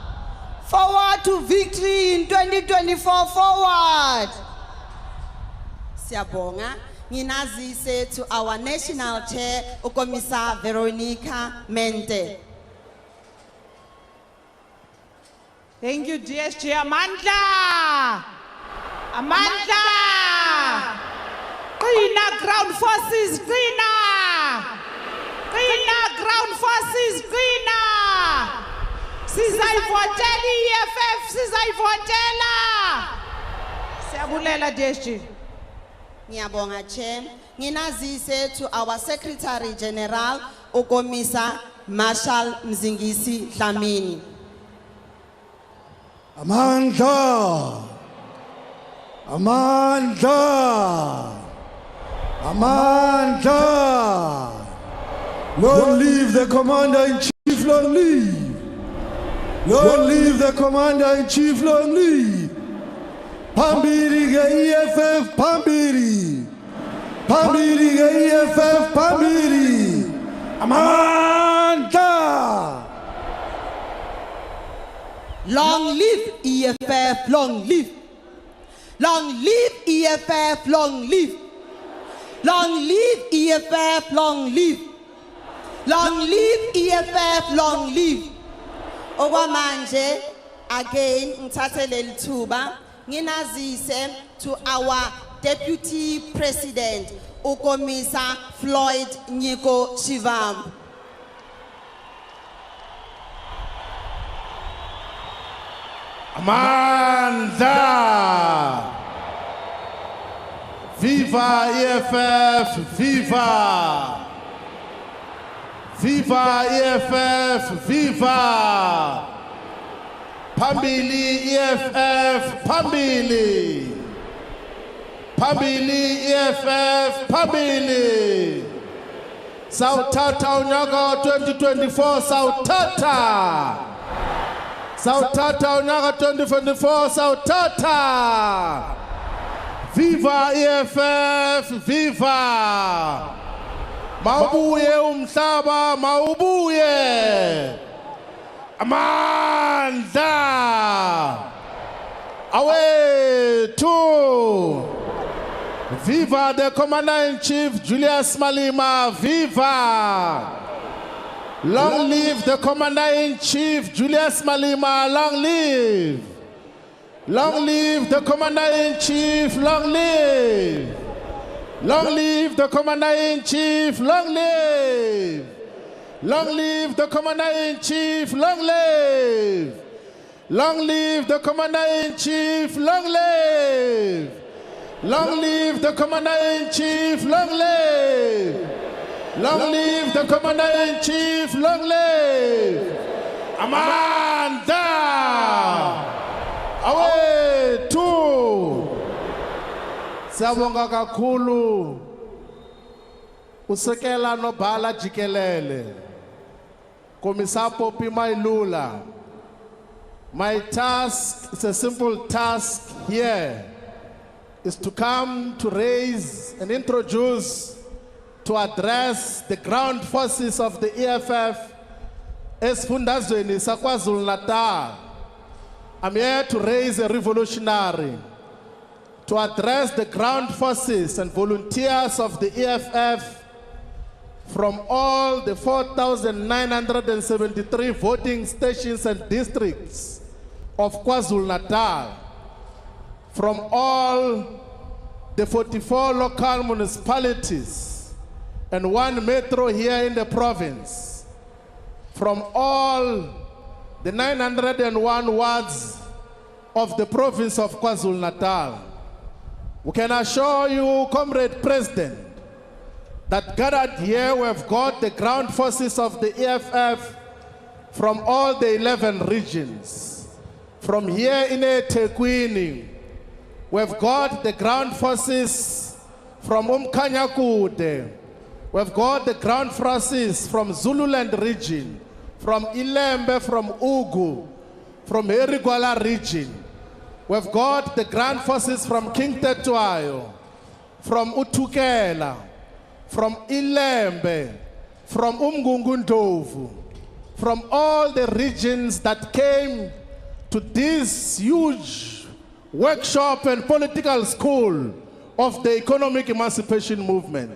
Forward to victory in 2024, forward! Siyabonga. Nginazise to our national chair, Ukomisa Veronica Mente. Thank you, DSG. Amandla! Amandla! Qina ground forces, qina! Qina ground forces, qina! Sizayivotela EFF, sizayivotela! Siyabulela DSG. Ngiyabonga Chair. Nginazise to our Secretary General Ukomisa Marshal Mzingisi Dlamini. Amandla! Amandla! Amandla! Long live the Commander-in-Chief, long live! Long live the Commander-in-Chief, long live! Pambiri ga EFF, Pambiri! Pambiri ga EFF, Pambiri! Amandla! Long live EFF, long live! Long live EFF, long live! Long live EFF, long live! Long live EFF, long live! Okwamanje, again, ngithathe leli thuba, nginazise to our Deputy President, Ukomisa Floyd Nyiko Shivam. Amandla! Viva EFF, viva! Viva EFF, viva! Phambili EFF, phambili! Phambili EFF, phambili! Sawuthatha unyaka 2024, sawuthatha! Sawuthatha unyaka 2024, sawuthatha! Viva EFF, viva! Mawubuye umhlaba, mawubuye! Amandla! Awethu! Viva the Commander-in-Chief Julius Malema, viva! Long live the Commander-in-Chief Julius Malema, long live! Long live the Commander-in-Chief, long live! Long live the Commander-in-Chief, long live! Long live the Commander-in-Chief, long live! Long live the Commander-in-Chief, long live! Long live the Commander-in-Chief, long live! Long live the Commander-in-Chief, long live! Amandla! Awethu! Siyabonga kakhulu usekela nobhala jikelele Komisa Popi Mailula. My task is a simple task here, is to come to raise and introduce, to address the ground forces of the EFF esifundazweni saKwaZulu Natal. I'm here to raise a revolutionary, to address the ground forces and volunteers of the EFF from all the 4,973 voting stations and districts of KwaZulu Natal, from all the 44 local municipalities and 1 metro here in the province, from all the 901 wards of the province of KwaZulu Natal. We can assure you, Comrade President, that gathered here we have got the ground forces of the EFF from all the 11 regions. From here in eThekwini, we've got the ground forces from Umkhanyakude. We've got the ground forces from Zululand region, from Ilembe, from Ugu, from Herigwala region. We've got the ground forces from King Tetwayo, from Utukela, from Ilembe, from Umgungundovu, from all the regions that came to this huge workshop and political school of the economic emancipation movement,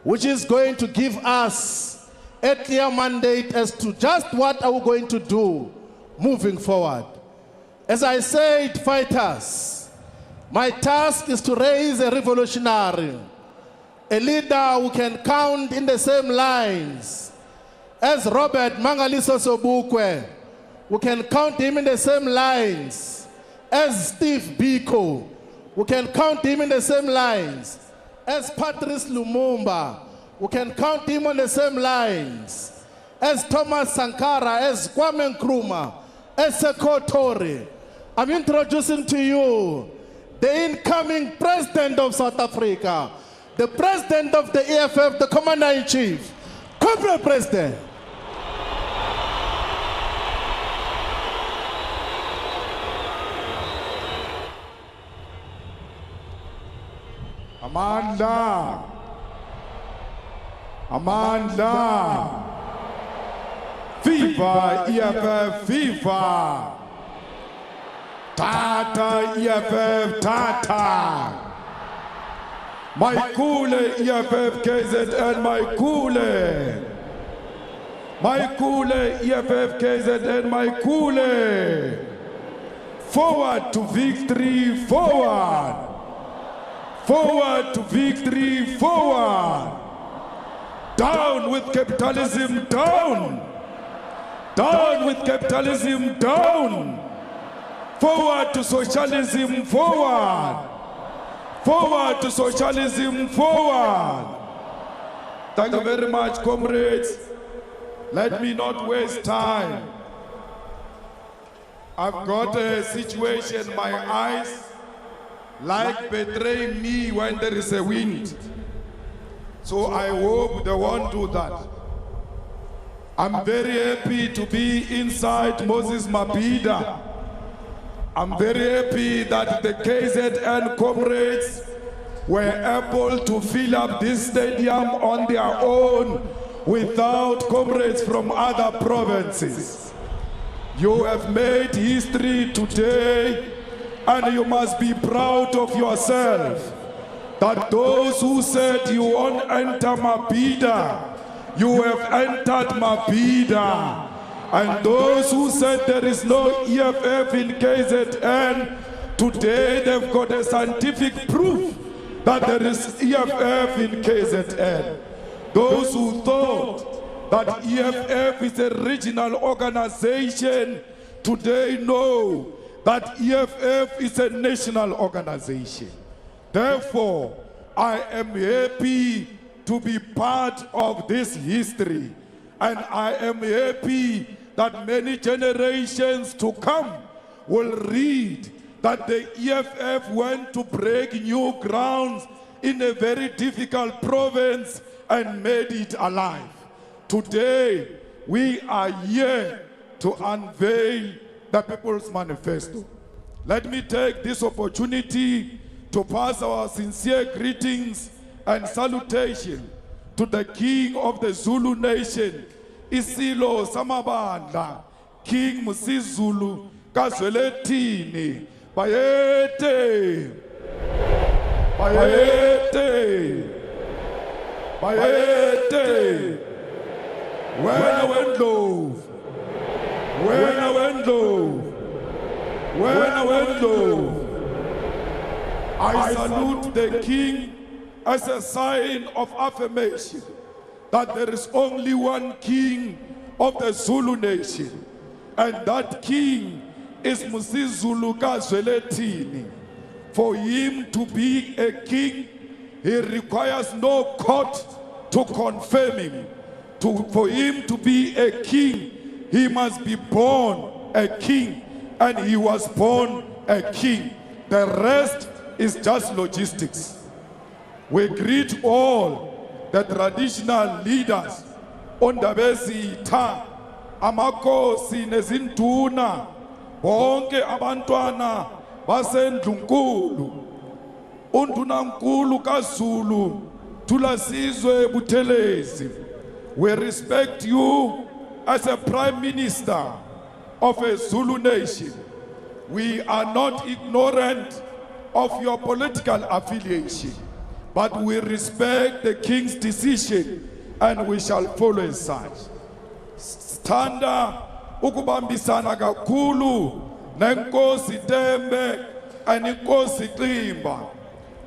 which is going to give us a clear mandate as to just what are we going to do moving forward. As I said, fighters, my task is to raise a revolutionary, a leader who can count in the same lines as Robert Mangaliso Sobukwe, who can count him in the same lines as Steve Biko, who can count him in the same lines as Patrice Lumumba, who can count him on the same lines as Thomas Sankara, as Kwame Nkrumah, as Sekou Toure. I'm introducing to you the incoming president of South Africa, the president of the EFF, the commander-in-chief, corporate president. Amandla. Amandla. Viva EFF, viva. Tata EFF, Tata. Maikule EFF KZN, Maikule. Maikule EFF KZN, Maikule. Forward to victory, forward. Forward to victory, forward. Down with capitalism, down. Down with capitalism, down. Forward to socialism, forward. Forward to socialism, forward. Thank you very much, comrades. Let me not waste time. I've got a situation, my eyes like betraying me when there is a wind. So I hope they won't do that. I'm very happy to be inside Moses Mabhida. I'm very happy that the KZN comrades were able to fill up this stadium on their own without comrades from other provinces. You have made history today, and you must be proud of yourself that those who said you won't enter Mabhida, you have entered Mabhida. And those who said there is no EFF in KZN, today they've got a scientific proof that there is EFF in KZN. Those who thought that EFF is a regional organization, today know that EFF is a national organization. Therefore, I am happy to be part of this history. And I am happy that many generations to come will read that the EFF went to break new grounds in a very difficult province and made it alive. Today, we are here to unveil the People's Manifesto. Let me take this opportunity to pass our sincere greetings and salutation to the King of the Zulu Nation, Isilo Samabandla, King Musizulu Kazweletini, Bayete, Bayete, Bayete, when I went low, when I went low, when I went low, I salute the King as a sign of affirmation that there is only one King of the Zulu Nation, and that King is Musizulu Kazweletini. For him to be a king, he requires no court to confirm him. For him to be a king, he must be born a king, and he was born a king. The rest is just logistics. We greet all the traditional leaders, Ondabesi Ta, Amakosi Nezintuna, bonke abantwana basendlunkulu, undunankulu kaZulu, tulasizwe Buthelezi. We respect you as a Prime Minister of a Zulu nation. We are not ignorant of your political affiliation, but we respect the King's decision and we shall follow as such. Standa ukubambisana kakhulu nenkosi Tembe and inkosi Ximba.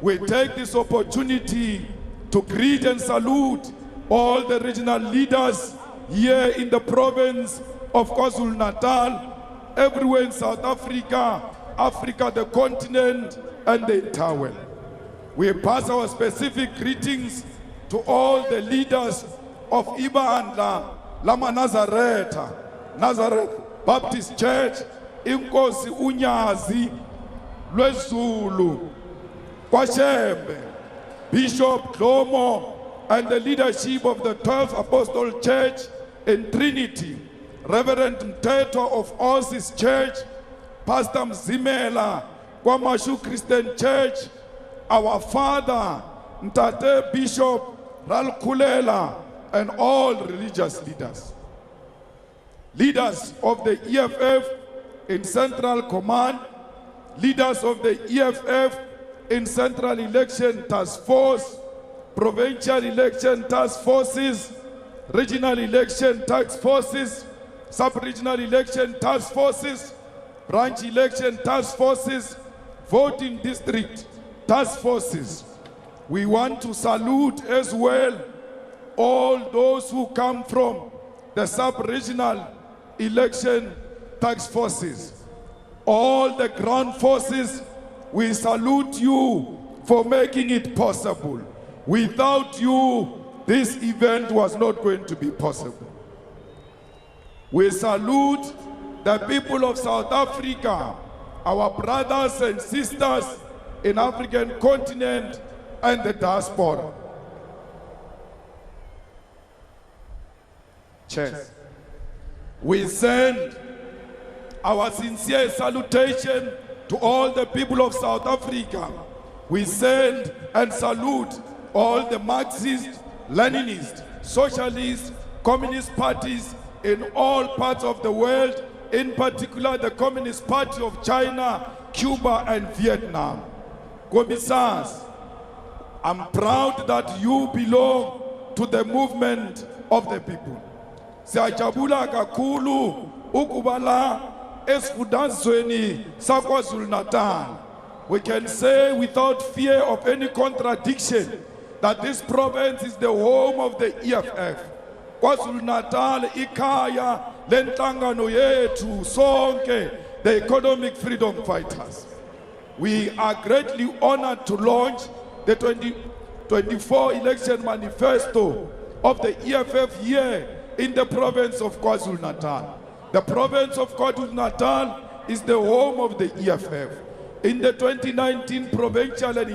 We take this opportunity to greet and salute all the regional leaders here in the province of KwaZulu-Natal, everywhere in South Africa, Africa, the continent, and the entire world. We pass our specific greetings to all the leaders of Ibandla, Lama Nazareth Baptist Church, Inkosi Unyazi, Lwezulu, Kwashembe, Bishop Dlomo, and the leadership of the 12th Apostolic Church in Trinity, Reverend Mteto of Osis Church, Pastor Mzimela, Kwamashu Christian Church, our father, Mtate Bishop Ralkulela, and all religious leaders. Leaders of the EFF in Central Command, leaders of the EFF in Central Election Task Force, Provincial Election Task Forces, Regional Election Task Forces, Sub-Regional Election Task Forces, Branch Election Task Forces, Voting District Task Forces. We want to salute as well all those who come from the Sub-Regional Election Task Forces. All the ground forces, we salute you for making it possible. Without you, this event was not going to be possible. We salute the people of South Africa, our brothers and sisters in African continent and the diaspora. Chairs, we send our sincere salutation to all the people of South Africa. We send and salute all the Marxist, Leninist, Socialist, Communist parties in all parts of the world, in particular the Communist Party of China, Cuba, and Vietnam. Commissars, I'm proud that you belong to the movement of the people. Siyajabula kakhulu ukubala esifundazweni saKwaZulu-Natal. We can say without fear of any contradiction that this province is the home of the EFF. KwaZulu-Natal ikaya lenhlangano yethu sonke, the economic freedom fighters. We are greatly honored to launch the 2024 Election Manifesto of the EFF here in the province of KwaZulu-Natal. The province of KwaZulu-Natal is the home of the EFF. In the 2019 provincial and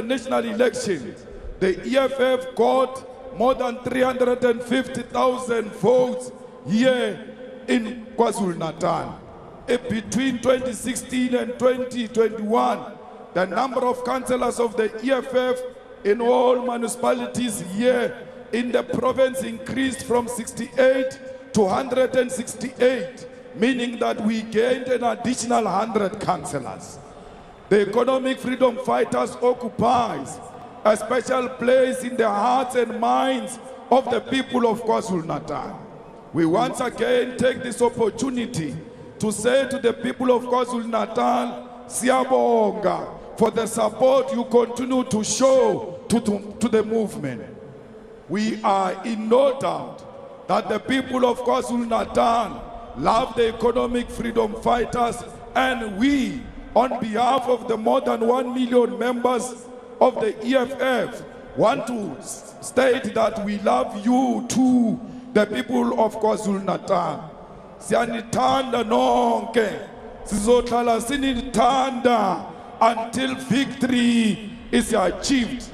national elections, the EFF got more than 350,000 votes here in KwaZulu-Natal. Between 2016 and 2021, the number of councillors of the EFF in all municipalities here in the province increased from 68 to 168, meaning that we gained an additional 100 councillors. The economic freedom fighters occupies a special place in the hearts and minds of the people of KwaZulu-Natal. We once again take this opportunity to say to the people of KwaZulu-Natal, Siyabonga for the support you continue to show to the movement. We are in no doubt that the people of KwaZulu-Natal love the economic freedom fighters, and we, on behalf of the more than 1 million members of the EFF, want to state that we love you too, the people of KwaZulu-Natal. Siyanithanda nonke, sizohlala sinithanda until victory is achieved.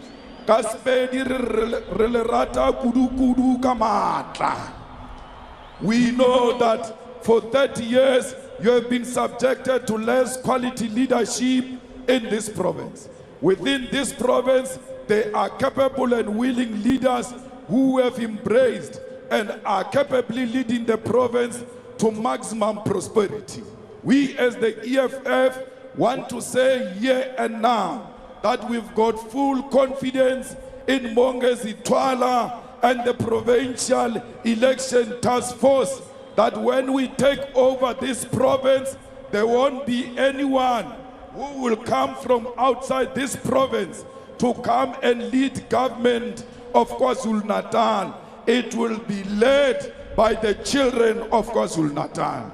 We know that for 30 years you have been subjected to less quality leadership in this province. Within this province, there are capable and willing leaders who have embraced and are capably leading the province to maximum prosperity. We as the EFF want to say here and now that we've got full confidence in Mongezi Twala and the Provincial Election Task Force that when we take over this province, there won't be anyone who will come from outside this province to come and lead government of KwaZulu-Natal, it will be led by the children of KwaZulu-Natal.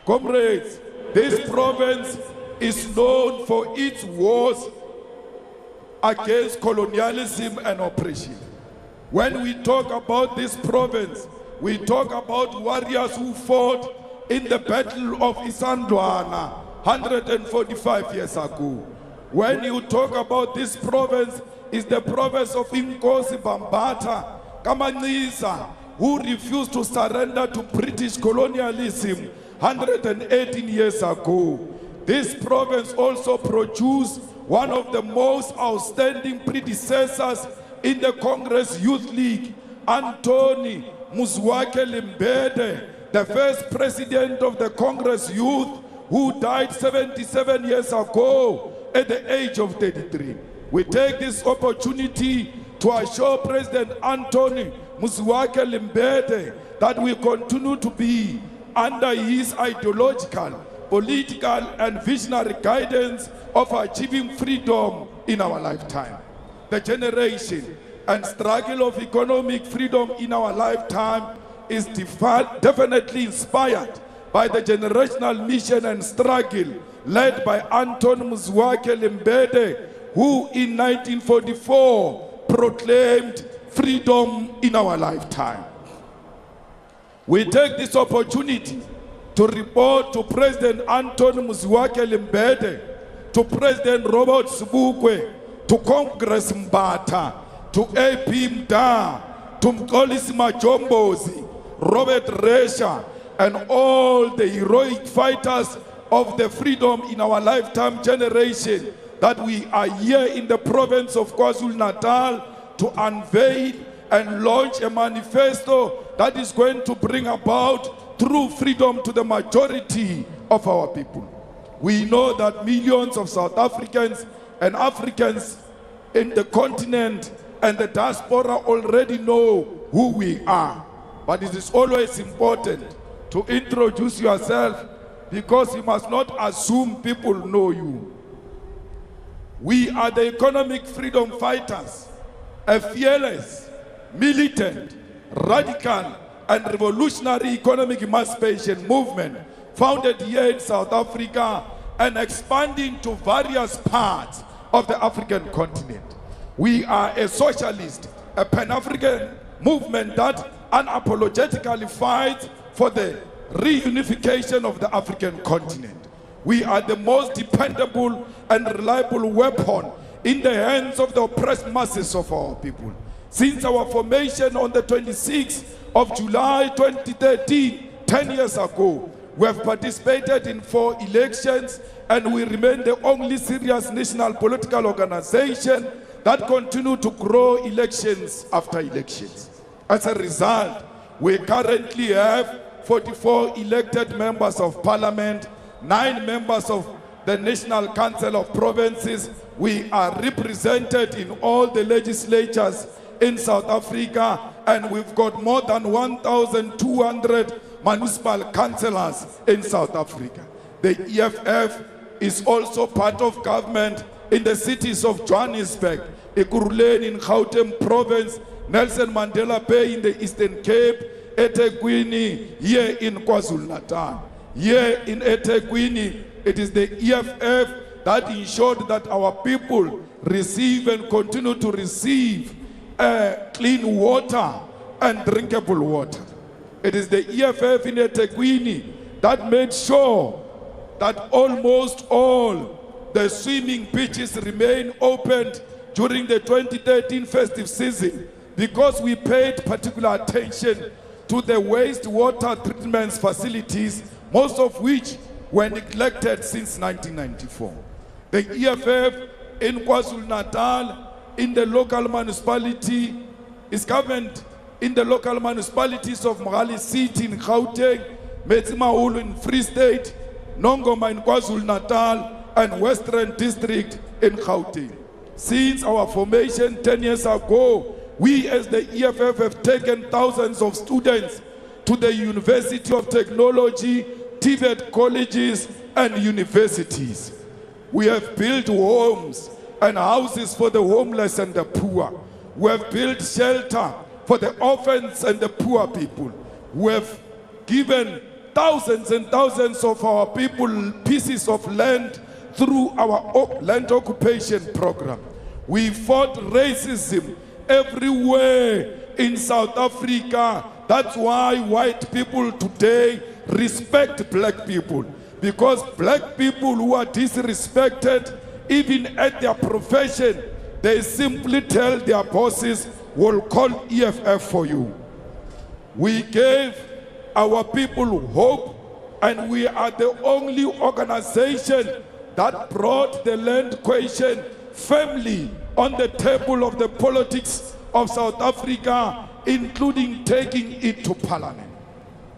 Comrades, this province is known for its wars against colonialism and oppression. When we talk about this province, we talk about warriors who fought in the Battle of Isandlwana 145 years ago. When you talk about this province, it's the province of Inkosi Bambata Kamanisa, who refused to surrender to British colonialism 118 years ago. This province also produced one of the most outstanding predecessors in the Congress Youth League, Anthony Muzwake Limbede, the first president of the Congress Youth, who died 77 years ago at the age of 33. We take this opportunity to assure President Anthony Muzwake Limbede that we continue to be under his ideological, political, and visionary guidance of achieving freedom in our lifetime. The generation and struggle of economic freedom in our lifetime is definitely inspired by the generational mission and struggle led by Anton Muzwake Limbede, who in 1944 proclaimed freedom in our lifetime. We take this opportunity to report to President Anton Muzwake Limbede, to President Robert Sobukwe, to Congress Mbata, to AP Mda, to Mkolisi Majombozi, Robert Resha, and all the heroic fighters of the freedom in our lifetime generation, that we are here in the province of KwaZulu-Natal to unveil and launch a manifesto that is going to bring about true freedom to the majority of our people. We know that millions of South Africans and Africans in the continent and the diaspora already know who we are. But it is always important to introduce yourself, because you must not assume people know you. We are the economic freedom fighters, a fearless, militant, radical, and revolutionary economic emancipation movement founded here in South Africa and expanding to various parts of the African continent. We are a socialist, a Pan-African movement that unapologetically fights for the reunification of the African continent. We are the most dependable and reliable weapon in the hands of the oppressed masses of our people. Since our formation on the 26th of July 2013, 10 years ago, we have participated in 4 elections, and we remain the only serious national political organization that continue to grow elections after elections. As a result, we currently have 44 elected members of parliament, 9 members of the National Council of Provinces. We are represented in all the legislatures in South Africa, and we've got more than 1,200 municipal councillors in South Africa. The EFF is also part of government in the cities of Johannesburg, Ekurhuleni in Gauteng Province, Nelson Mandela Bay in the Eastern Cape, eThekwini here in KwaZulu-Natal. Here in eThekwini, it is the EFF that ensured that our people receive and continue to receive clean water and drinkable water. It is the EFF in eThekwini that made sure that almost all the swimming beaches remain opened during the 2013 festive season, because we paid particular attention to the wastewater treatment facilities, most of which were neglected since 1994. The EFF in KwaZulu-Natal, in the local municipality, is governed in the local municipalities of Mohali City in Gauteng, Metsimaholo in Free State, Nongoma in KwaZulu-Natal, and Western District in Gauteng. Since our formation 10 years ago, we as the EFF have taken thousands of students to the University of Technology, TVET colleges, and universities. We have built homes and houses for the homeless and the poor. We have built shelter for the orphans and the poor people. We have given thousands and thousands of our people pieces of land through our land occupation program. We fought racism everywhere in South Africa. That's why white people today respect black people, because black people who are disrespected, even at their profession, they simply tell their bosses, we'll call EFF for you. We gave our people hope, and we are the only organization that brought the land question firmly on the table of the politics of South Africa, including taking it to Parliament.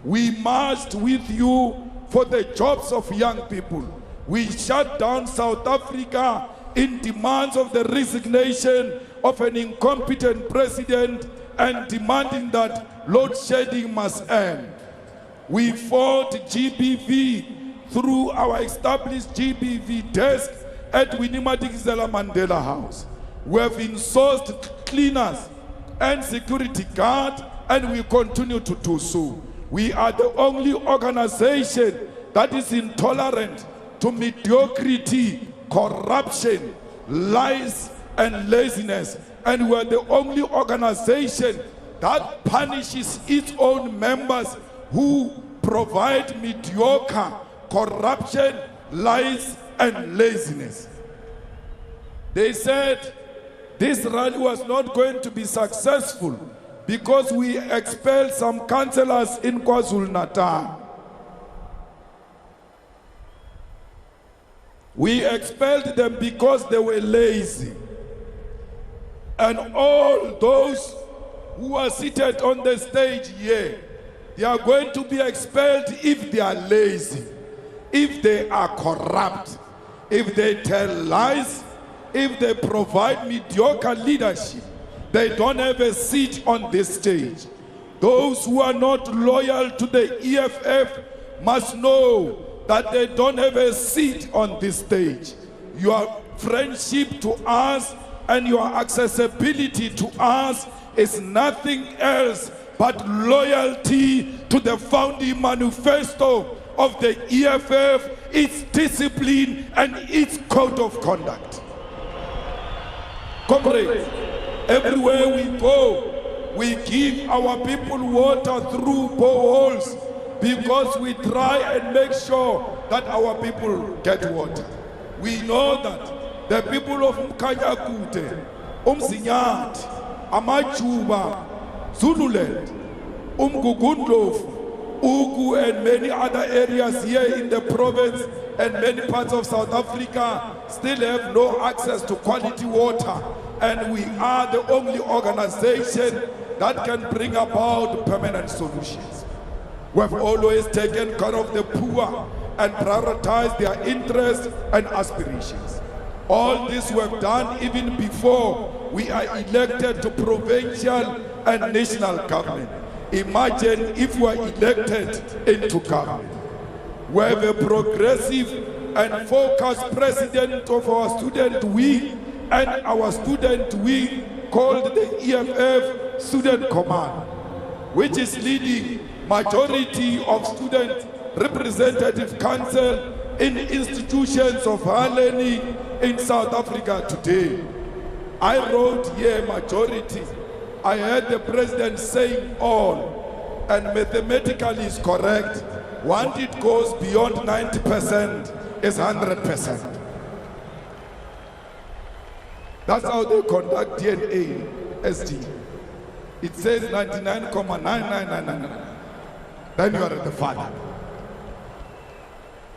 We marched with you for the jobs of young people. We shut down South Africa in demands of the resignation of an incompetent president and demanding that load shedding must end. We fought GBV through our established GBV desk at Winnie Madikizela Mandela House. We have insourced cleaners and security guard, and we continue to do so. We are the only organization that is intolerant to mediocrity, corruption, lies, and laziness. And we are the only organization that punishes its own members who provide mediocre corruption, lies, and laziness. They said this rally was not going to be successful because we expelled some councillors in KwaZulu-Natal. We expelled them because they were lazy. And all those who are seated on the stage here, they are going to be expelled if they are lazy, if they are corrupt, if they tell lies, if they provide mediocre leadership. They don't have a seat on this stage. Those who are not loyal to the EFF must know that they don't have a seat on this stage. Your friendship to us and your accessibility to us is nothing else but loyalty to the founding manifesto of the EFF, its discipline and its code of conduct. Comrades, everywhere we go, we give our people water through boreholes because we try and make sure that our people get water. We know that the people of Mkanyakute, Umzinyathi, Amajuba, Zululand, Umgugundlovu, Ugu, and many other areas here in the province and many parts of South Africa still have no access to quality water. And we are the only organization that can bring about permanent solutions. We have always taken care of the poor and prioritized their interests and aspirations. All this we have done even before we are elected to provincial and national government. Imagine if we are elected into government. We have a progressive and focused president of our student wing and our student wing called the EFF Student Command, which is leading majority of student representative council in institutions of higher learning in South Africa today. I wrote here majority. I heard the president saying all, and mathematically is correct. Once it goes beyond 90%, it's 100%. That's how they conduct DNA, ST. It says 99.9999. Then you are the father.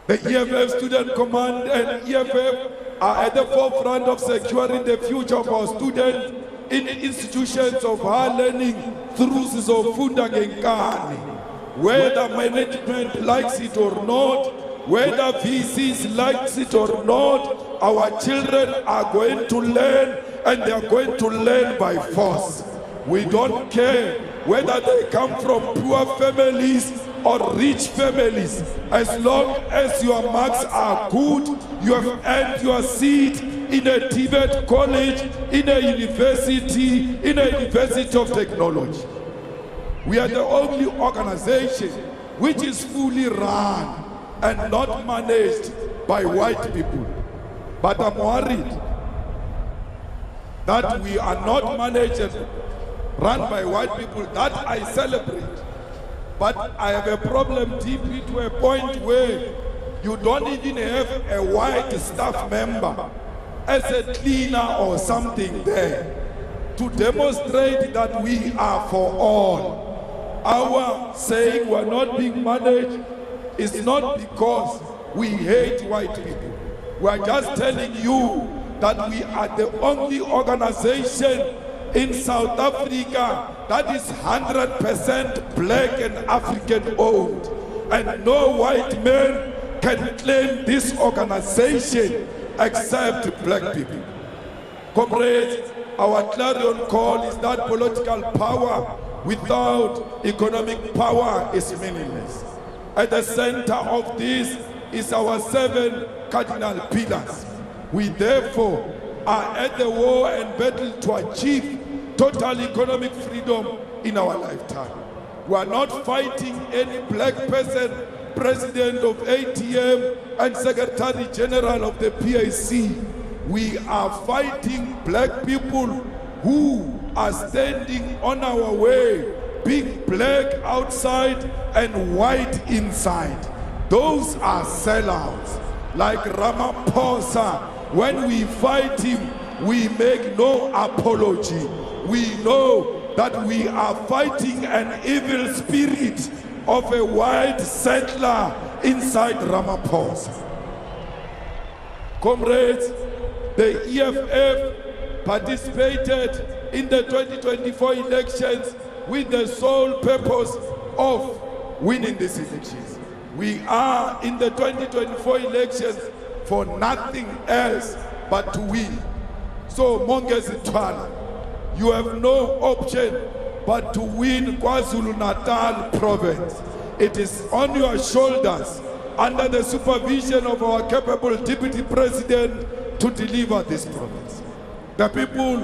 The EFF Student Command and EFF are at the forefront of securing the future of our students in institutions of higher learning through Sizofunda Ngenkani. Whether management likes it or not, whether VCs likes it or not, our children are going to learn, and they are going to learn by force. We don't care whether they come from poor families or rich families. As long as your marks are good, you have earned your seat in a Tibet college, in a university of technology. We are the only organization which is fully run and not managed by white people. But I'm worried that we are not managed and run by white people. That I celebrate. But I have a problem deeply to a point where you don't even have a white staff member as a cleaner or something there to demonstrate that we are for all. Our saying we're not being managed is not because we hate white people. We're just telling you that we are the only organization in South Africa that is 100% black and African owned. And no white man can claim this organization except black people. Comrades, our clarion call is that political power without economic power is meaningless. At the center of this is our 7 cardinal pillars. We therefore are at the war and battle to achieve total economic freedom in our lifetime. We are not fighting any black person, president of ATM and secretary general of the PAC. We are fighting black people who are standing on our way, being black outside and white inside. Those are sellouts. Like Ramaphosa, when we fight him, we make no apology. We know that we are fighting an evil spirit of a white settler inside Ramaphosa. Comrades, the EFF participated in the 2024 elections with the sole purpose of winning these elections. We are in the 2024 elections for nothing else but to win. So Mongezi Twala, you have no option but to win KwaZulu-Natal province. It is on your shoulders, under the supervision of our capable deputy president, to deliver this province. The people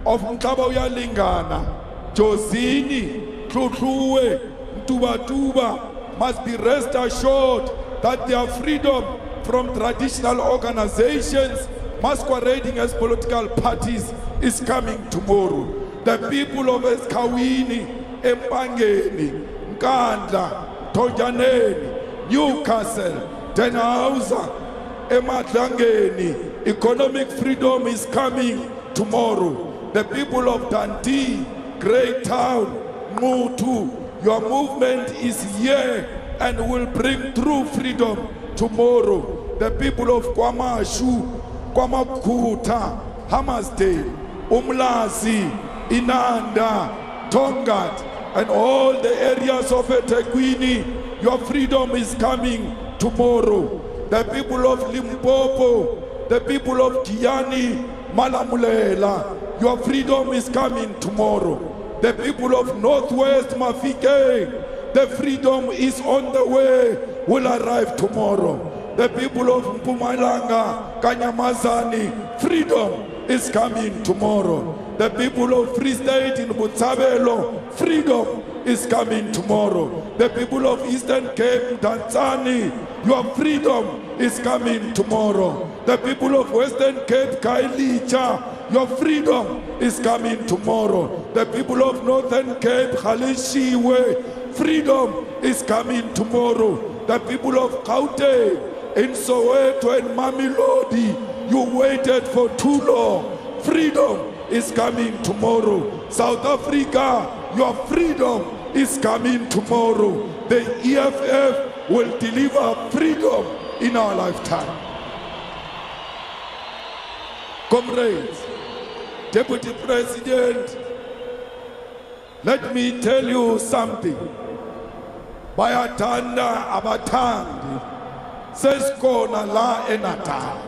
of Mkabauya Lingana, Josini, Tlutluwe, Mtubatuba must be rest assured that their freedom from traditional organizations masquerading as political parties is coming tomorrow. The people of Esikawini, Empangeni, Nkandla, Tonjaneni, Newcastle, Denhauser, Emadlangeni, economic freedom is coming tomorrow. The people of Dundee, Greytown, Mutu, your movement is here and will bring true freedom tomorrow. The people of Kwamashu, Kwamakuta, Hammarsdale, Umlazi, Inanda, Tongat, and all the areas of eThekwini, your freedom is coming tomorrow. The people of Limpopo, the people of Giyani, Malamulela, your freedom is coming tomorrow. The people of Northwest Mafike, the freedom is on the way, will arrive tomorrow. The people of Mpumalanga, Kanyamazani, freedom is coming tomorrow. The people of Free State in Botshabelo, freedom is coming tomorrow. The people of Eastern Cape, Tanzania, your freedom is coming tomorrow. The people of Western Cape, Kailicha, your freedom is coming tomorrow. The people of Northern Cape, Khalishiwe, freedom is coming tomorrow. The people of Gauteng, in Soweto and Mamelodi, you waited for too long. Freedom is coming tomorrow. South Africa, your freedom is coming tomorrow. The EFF will deliver freedom in our lifetime. Comrades, Deputy President, let me tell you something. Bayathanda abathandi sesikhona la eNatal.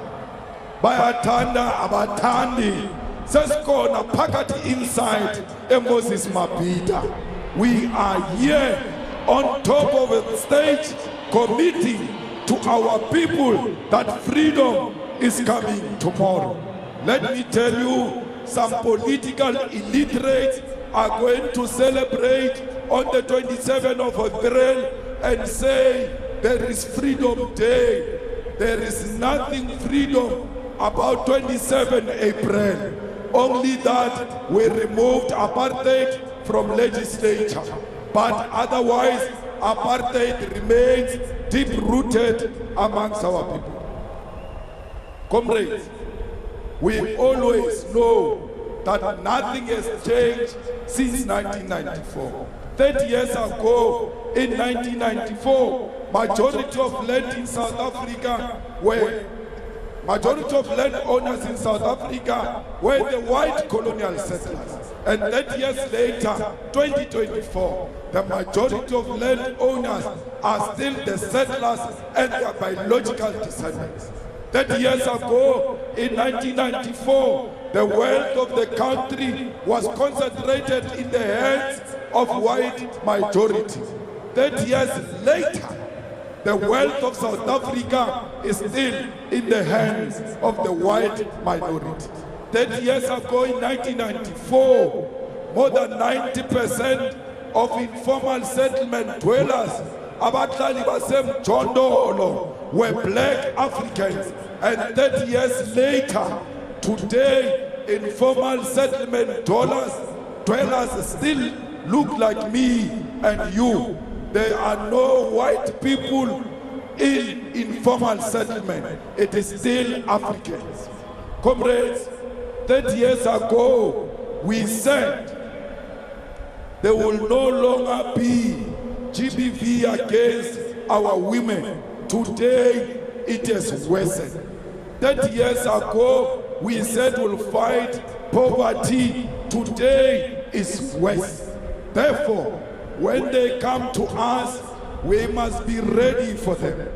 Bayathanda abathandi sesikhona phakathi inside eMoses Mabhida. We are here on top of the stage committing to our people that freedom is coming tomorrow. Let me tell you, some political illiterates are going to celebrate on the 27th of April and say there is Freedom Day. There is nothing freedom about 27 April. Only that we removed apartheid from legislature. But otherwise, apartheid remains deep-rooted amongst our people. Comrades, we always know that nothing has changed since 1994. 30 years ago, in 1994, majority of land in South Africa were landowners in South Africa were the white colonial settlers. And 30 years later, 2024, the majority of landowners are still the settlers and their biological descendants. 30 years ago, in 1994, the wealth of the country was concentrated in the hands of white majority. 30 years later, the wealth of South Africa is still in the hands of the white minority. 30 years ago, in 1994, more than 90% of informal settlement dwellers, abahlali basemjondolo, were black Africans. And 30 years later, today, informal settlement dwellers still look like me and you. There are no white people in informal settlement. It is still Africans. Comrades, 30 years ago, we said there will no longer be GBV against our women. Today, it has worsened. 30 years ago, we said we'll fight poverty. Today is worse. Therefore, when they come to us, we must be ready for them.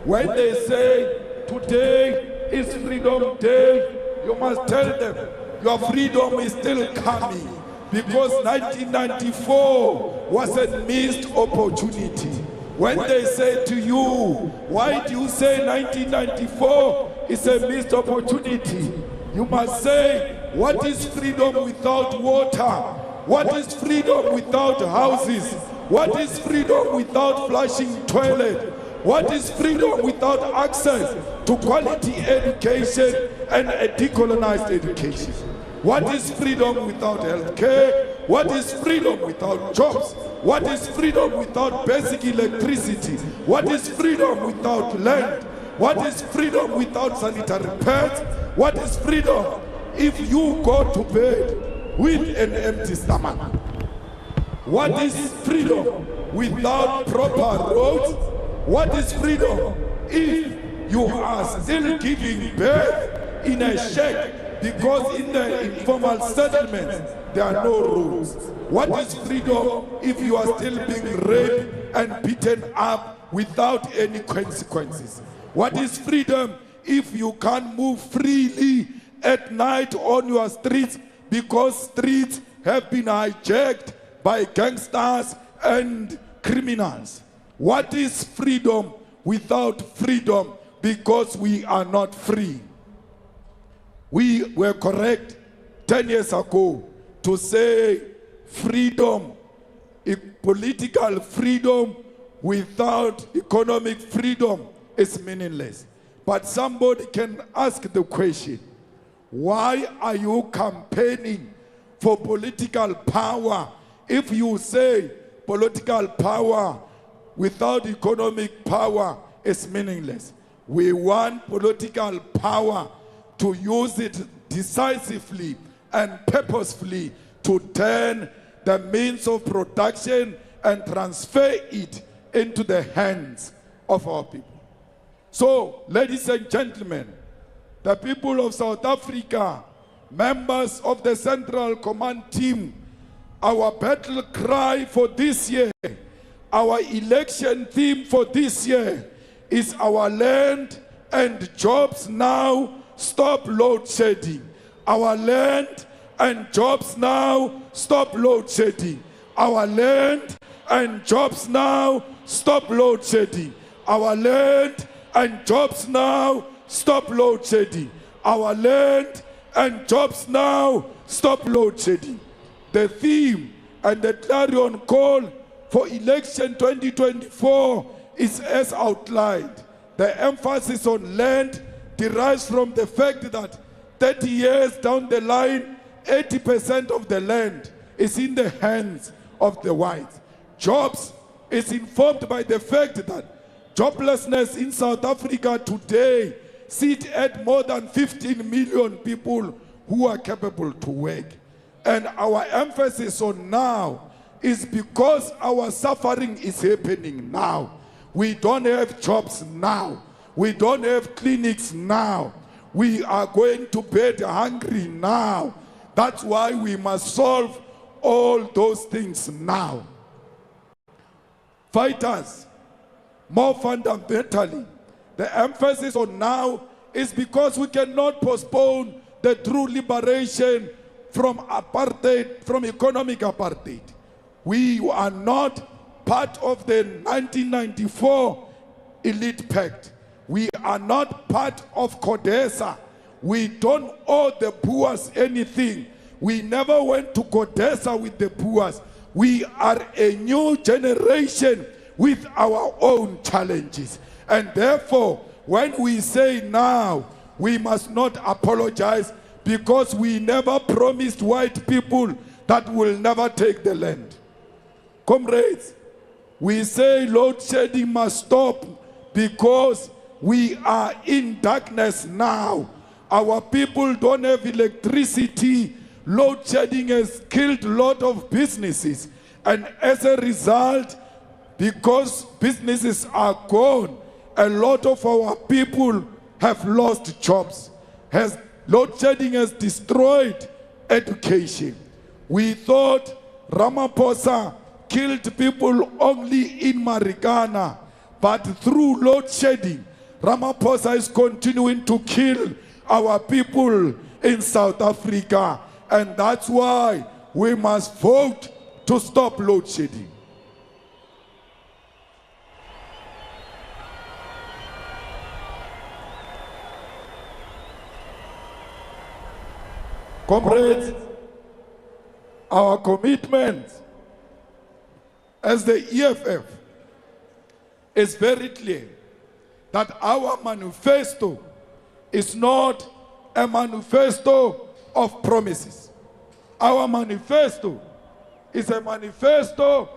When they say, today is Freedom Day, you must tell them, your freedom is still coming. Because 1994 was a missed opportunity. When they say to you, why do you say 1994 is a missed opportunity? You must say, what is freedom without water? What is freedom without houses? What is freedom without flushing toilet? What is freedom without access to quality education and a decolonized education? What is freedom without health care? What is freedom without jobs? What is freedom without basic electricity? What is freedom without land? What is freedom without sanitary pads? What is freedom if you go to bed with an empty stomach? What is freedom without proper roads? What is freedom if you are still giving birth in a shack because in the informal settlements there are no rules? What is freedom if you are still being raped and beaten up without any consequences? What is freedom if you can't move freely at night on your streets because streets have been hijacked by gangsters and criminals? What is freedom without freedom because we are not free? We were correct 10 years ago to say freedom, political freedom without economic freedom is meaningless. But somebody can ask the question, why are you campaigning for political power if you say political power without economic power is meaningless? We want political power to use it decisively and purposefully to turn the means of production and transfer it into the hands of our people. So, ladies and gentlemen, the people of South Africa, members of the Central Command Team, our battle cry for this year, our election theme for this year is our land and jobs now, stop load shedding. Our land and jobs now, stop load shedding. Our land and jobs now, stop load shedding. Our land and jobs now, stop load shedding. Our land and jobs now, stop load shedding. The theme and the clarion call for election 2024 is as outlined. The emphasis on land derives from the fact that 30 years down the line, 80% of the land is in the hands of the whites. Jobs is informed by the fact that joblessness in South Africa today sit at more than 15 million people who are capable to work. And our emphasis on now is because our suffering is happening now. We don't have jobs now. We don't have clinics now. We are going to bed hungry now. That's why we must solve all those things now. Fighters, more fundamentally, the emphasis on now is because we cannot postpone the true liberation from apartheid, from economic apartheid. We are not part of the 1994 elite pact. We are not part of CODESA. We don't owe the Boers anything. We never went to CODESA with the Boers. We are a new generation with our own challenges. And therefore, when we say now, we must not apologize because we never promised white people that will never take the land. Comrades, we say load shedding must stop because we are in darkness now. Our people don't have electricity. Load shedding has killed a lot of businesses. And as a result, because businesses are gone, a lot of our people have lost jobs. Load shedding has destroyed education. We thought Ramaphosa killed people only in Marikana, but through load shedding, Ramaphosa is continuing to kill our people in South Africa. And that's why we must vote to stop load shedding. Comrades, our commitment as the EFF is very clear that our manifesto is not a manifesto of promises. Our manifesto is a manifesto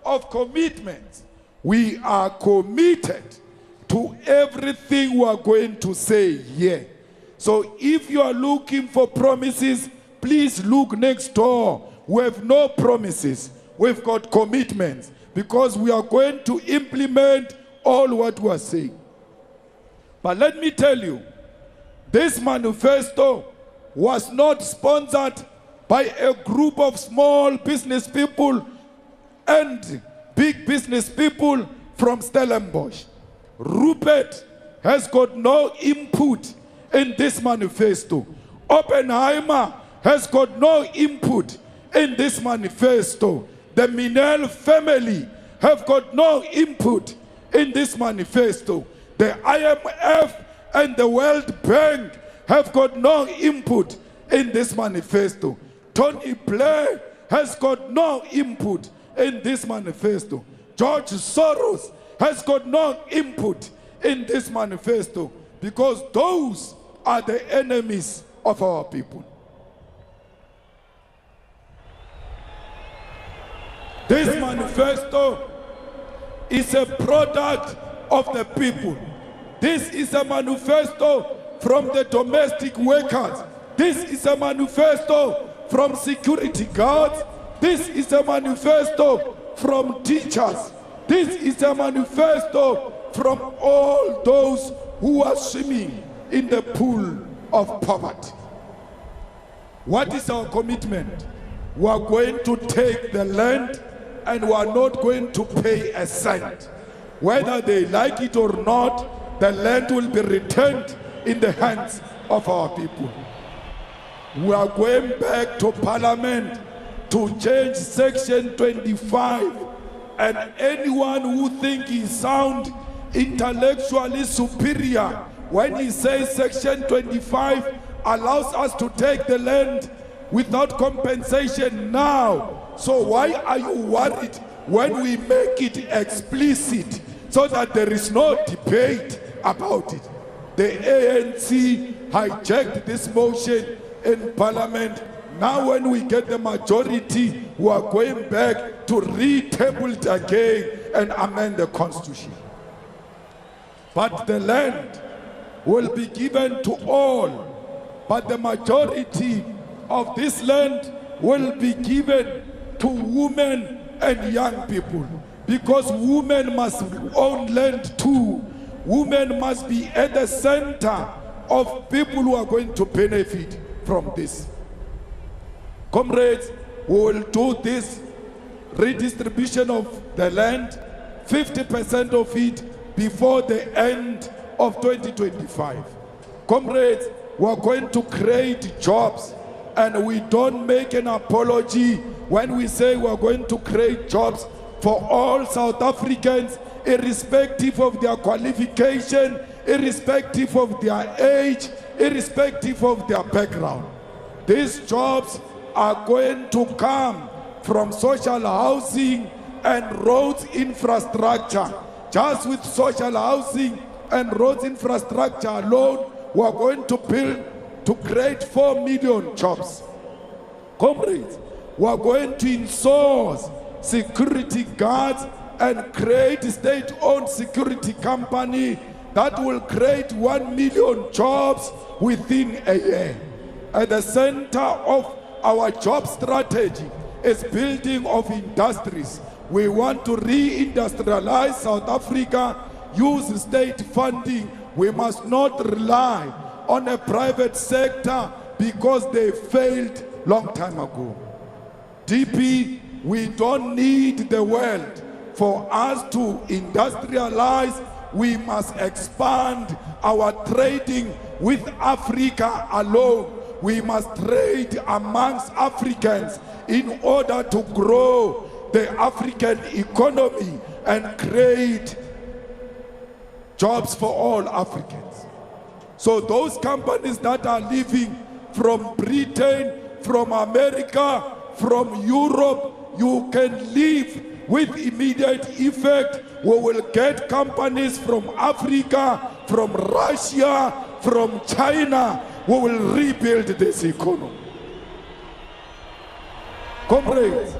of commitments. We are committed to everything we are going to say here. So if you are looking for promises, please look next door. We have no promises. We've got commitments because we are going to implement all what we are saying. But let me tell you, this manifesto was not sponsored by a group of small business people and big business people from Stellenbosch. Rupert has got no input in this manifesto. Oppenheimer has got no input in this manifesto. The Minel family have got no input in this manifesto. The IMF and the World Bank have got no input in this manifesto. Tony Blair has got no input in this manifesto. George Soros has got no input in this manifesto because those are the enemies of our people. This manifesto is a product of the people. This is a manifesto from the domestic workers. This is a manifesto from security guards. This is a manifesto from teachers. This is a manifesto from all those who are swimming in the pool of poverty. What is our commitment? We are going to take the land and we are not going to pay a cent. Whether they like it or not, the land will be returned in the hands of our people. We are going back to Parliament to change Section 25, and anyone who thinks he sounds intellectually superior when he says Section 25 allows us to take the land without compensation now. So why are you worried when we make it explicit so that there is no debate about it? The ANC hijacked this motion in Parliament. Now when we get the majority, we are going back to re-table it again and amend the Constitution. But the land will be given to all, but the majority of this land will be given to women and young people, because women must own land too. Women must be at the center of people who are going to benefit from this. Comrades, we will do this redistribution of the land, 50% of it before the end of 2025. Comrades, we are going to create jobs, and we don't make an apology when we say we are going to create jobs for all South Africans, irrespective of their qualification, irrespective of their age, irrespective of their background. These jobs are going to come from social housing and roads infrastructure. Just with social housing and roads infrastructure alone, we are going to build to create 4 million jobs. Comrades, we are going to insource security guards and create a state-owned security company that will create 1 million jobs within a year. At the center of our job strategy is building of industries. We want to re-industrialize South Africa, use state funding. We must not rely on a private sector because they failed long time ago. DP, we don't need the world for us to industrialize. We must expand our trading with Africa alone. We must trade amongst Africans in order to grow the African economy and create jobs for all Africans. So those companies that are living from Britain, from America, from Europe, you can live with immediate effect. We will get companies from Africa, from Russia, from China. We will rebuild this economy. Comrades,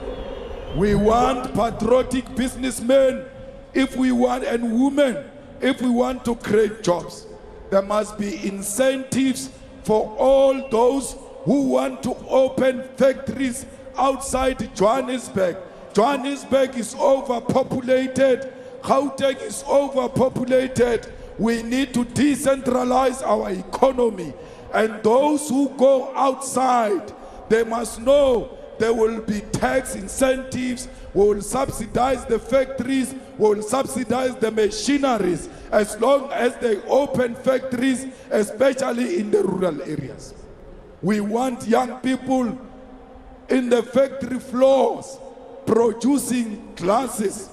we want patriotic businessmen if we want, and women if we want to create jobs. There must be incentives for all those who want to open factories outside Johannesburg. Johannesburg is overpopulated. Gauteng is overpopulated. We need to decentralize our economy. And those who go outside, they must know there will be tax incentives. We will subsidize the factories. We will subsidize the machineries as long as they open factories, especially in the rural areas. We want young people in the factory floors producing glasses,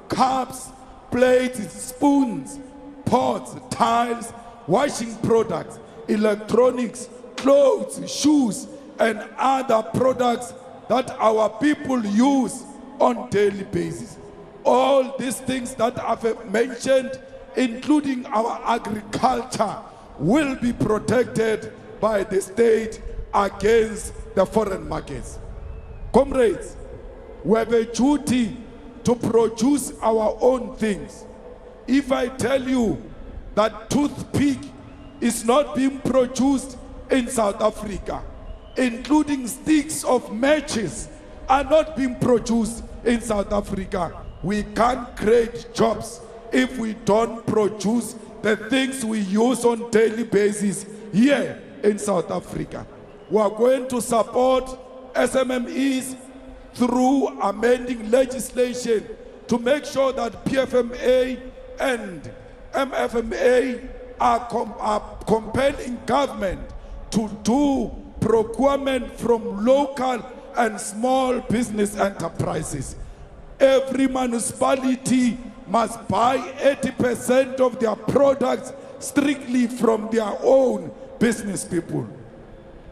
cups, plates, spoons, pots, tiles, washing products, electronics, clothes, shoes, and other products that our people use on daily basis. All these things that I've mentioned, including our agriculture, will be protected by the state against the foreign markets. Comrades, we have a duty to produce our own things. If I tell you that toothpick is not being produced in South Africa, including sticks of matches are not being produced in South Africa, we can't create jobs if we don't produce the things we use on daily basis here in South Africa. We are going to support SMMEs through amending legislation to make sure that PFMA and MFMA are compelling government to do procurement from local and small business enterprises. Every municipality must buy 80% of their products strictly from their own business people.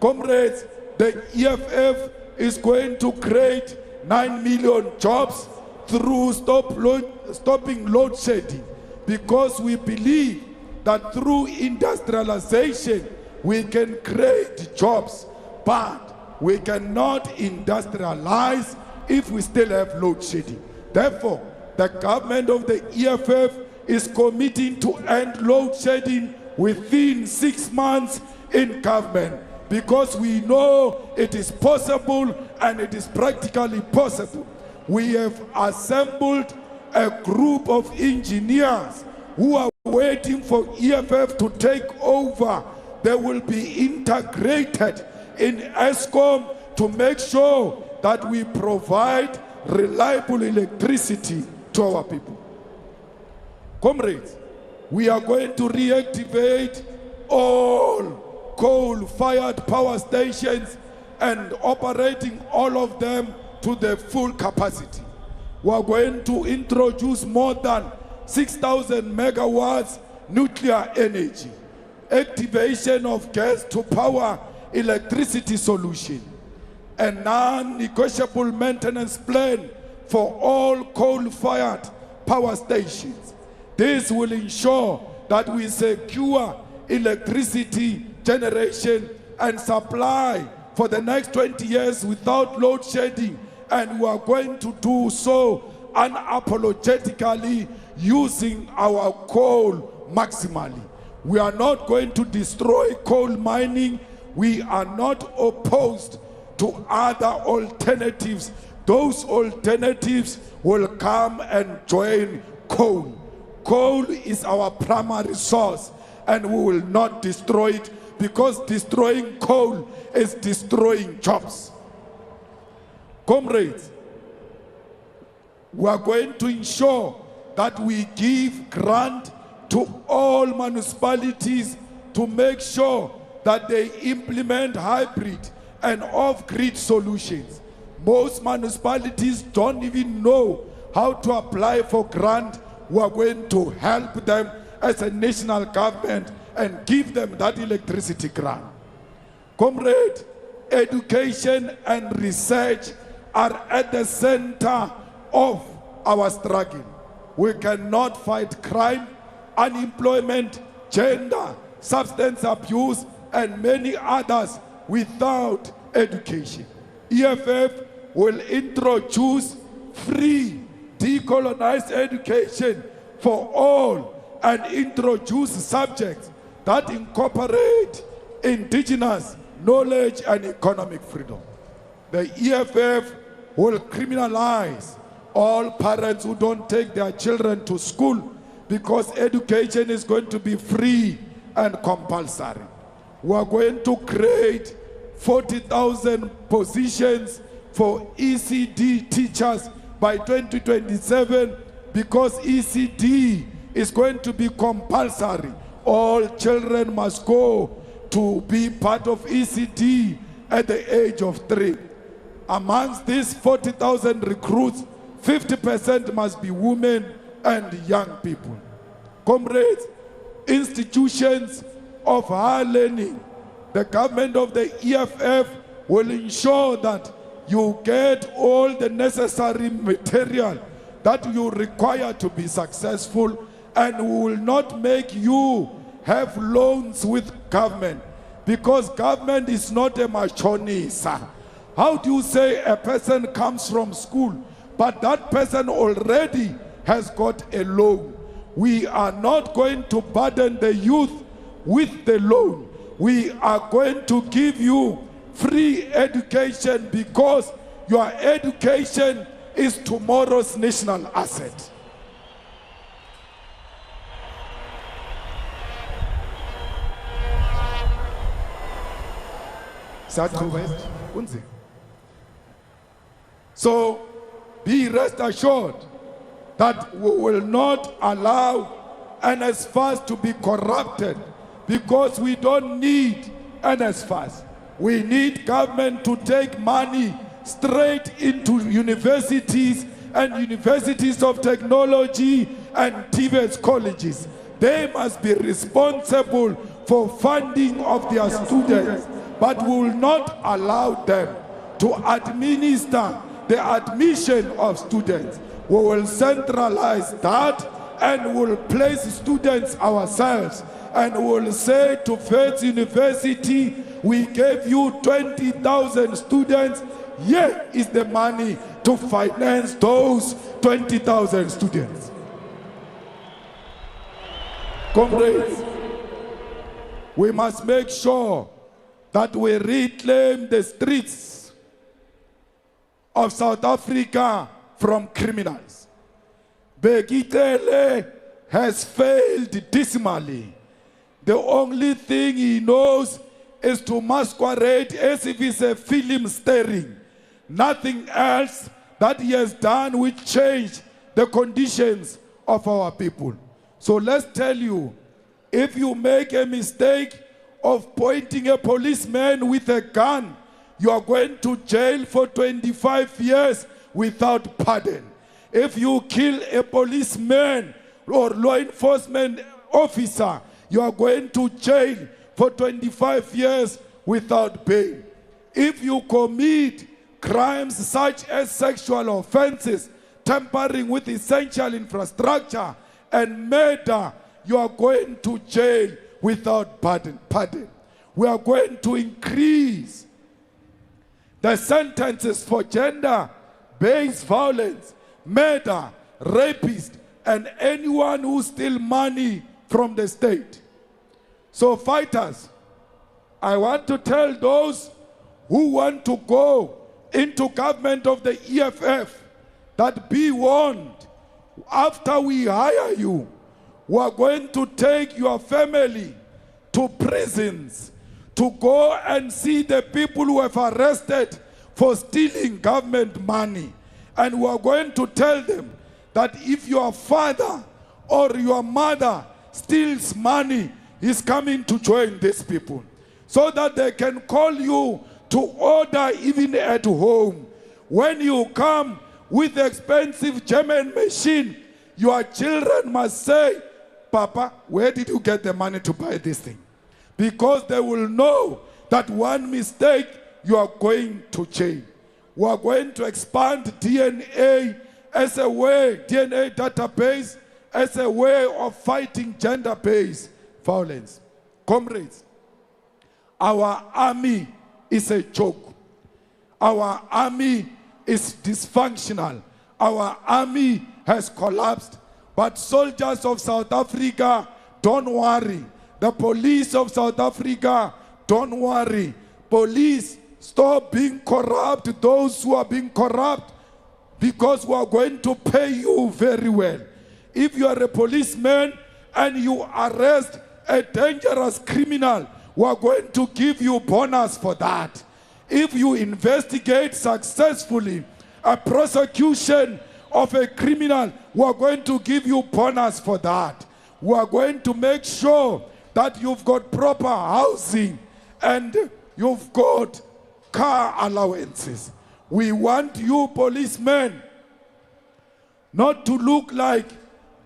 Comrades, the EFF is going to create 9 million jobs through stopping load shedding, because we believe that through industrialization we can create jobs, but we cannot industrialize if we still have load shedding. Therefore, the government of the EFF is committing to end load shedding within 6 months in government, because we know it is possible and it is practically possible. We have assembled a group of engineers who are waiting for EFF to take over. They will be integrated in ESCOM to make sure that we provide reliable electricity to our people. Comrades, we are going to reactivate all coal-fired power stations and operating all of them to the full capacity. We are going to introduce more than 6,000 megawatts nuclear energy, activation of gas to power electricity solution, a non-negotiable maintenance plan for all coal-fired power stations. This will ensure that we secure electricity generation and supply for the next 20 years without load shedding, and we are going to do so unapologetically using our coal maximally. We are not going to destroy coal mining. We are not opposed to other alternatives. Those alternatives will come and join coal. Coal is our primary source, and we will not destroy it, because destroying coal is destroying jobs. Comrades, we are going to ensure that we give grant to all municipalities to make sure that they implement hybrid and off-grid solutions. Most municipalities don't even know how to apply for grant. We are going to help them as a national government and give them that electricity grant. Comrade, education and research are at the center of our struggle. We cannot fight crime, unemployment, gender, substance abuse, and many others without education. EFF will introduce free decolonized education for all and introduce subjects that incorporate indigenous knowledge and economic freedom. The EFF will criminalize all parents who don't take their children to school, because education is going to be free and compulsory. We are going to create 40,000 positions for ECD teachers by 2027, because ECD is going to be compulsory. All children must go to be part of ECD at the age of 3. Amongst these 40,000 recruits, 50% must be women and young people. Comrades, institutions of higher learning, the government of the EFF will ensure that you get all the necessary material that you require to be successful, and we will not make you have loans with government, because government is not a machonisa. How do you say a person comes from school, but that person already has got a loan? We are not going to burden the youth with the loan. We are going to give you free education, because your education is tomorrow's national asset. So be rest assured that we will not allow NSFAS to be corrupted, because we don't need NSFAS. We need government to take money straight into universities and universities of technology and TVET colleges. They must be responsible for funding of their students. but we will not allow them to administer the admission of students. We will centralize that and will place students ourselves, and will say to Faith University, we gave you 20,000 students. Here is the money to finance those 20,000 students. Comrades, we must make sure that we reclaim the streets of South Africa from criminals. Bekitele has failed dismally. The only thing he knows is to masquerade as if it's a film starring. Nothing else that he has done will change the conditions of our people. So let's tell you, if you make a mistake of pointing a policeman with a gun, you are going to jail for 25 years without pardon. If you kill a policeman or law enforcement officer, you are going to jail for 25 years without bail. If you commit crimes such as sexual offenses, tampering with essential infrastructure, and murder, you are going to jail without pardon. We are going to increase the sentences for gender-based violence, murder, rapist, and anyone who steals money from the state. So fighters, I want to tell those who want to go into government of the EFF that be warned. After we hire you, we are going to take your family to prisons to go and see the people who have arrested for stealing government money. And we are going to tell them that if your father or your mother steals money, he's coming to join these people, so that they can call you to order even at home. When you come with expensive German machine, your children must say, Papa, where did you get the money to buy this thing? Because they will know that one mistake, you are going to jail. We are going to expand DNA as a way, DNA database, as a way of fighting gender-based violence. Comrades, our army is a joke. Our army is dysfunctional. Our army has collapsed. But soldiers of South Africa, don't worry. The police of South Africa, don't worry. Police, stop being corrupt, those who are being corrupt, because we are going to pay you very well. If you are a policeman and you arrest a dangerous criminal, we are going to give you bonus for that. If you investigate successfully a prosecution of a criminal, we are going to give you bonus for that. We are going to make sure that you've got proper housing and you've got car allowances. We want you policemen not to look like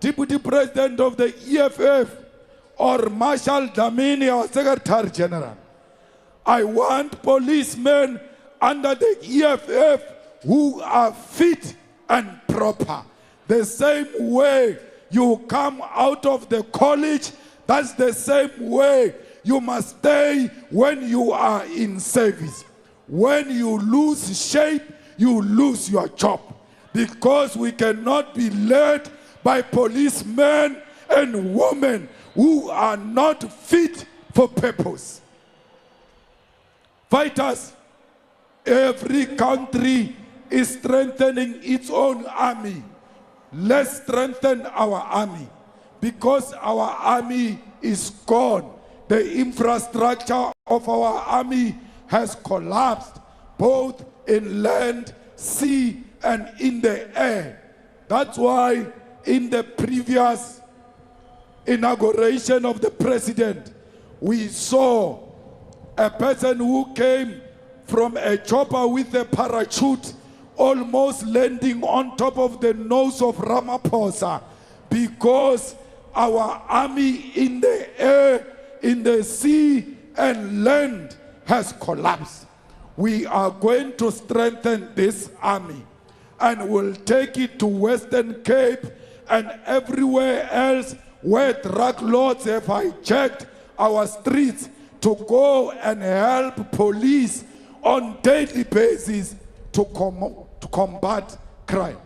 Deputy President of the EFF or Marshal Dlamini, our Secretary General. I want policemen under the EFF who are fit and proper. The same way you come out of the college, that's the same way you must stay when you are in service. When you lose shape, you lose your job. Because we cannot be led by policemen and women who are not fit for purpose. Fighters, every country is strengthening its own army. Let's strengthen our army, because our army is gone. The infrastructure of our army has collapsed, both in land, sea, and in the air. That's why in the previous inauguration of the president, we saw a person who came from a chopper with a parachute almost landing on top of the nose of Ramaphosa, because our army in the air, in the sea and land has collapsed. We are going to strengthen this army and will take it to Western Cape and everywhere else where drug lords have hijacked our streets to go and help police on daily basis to combat crime.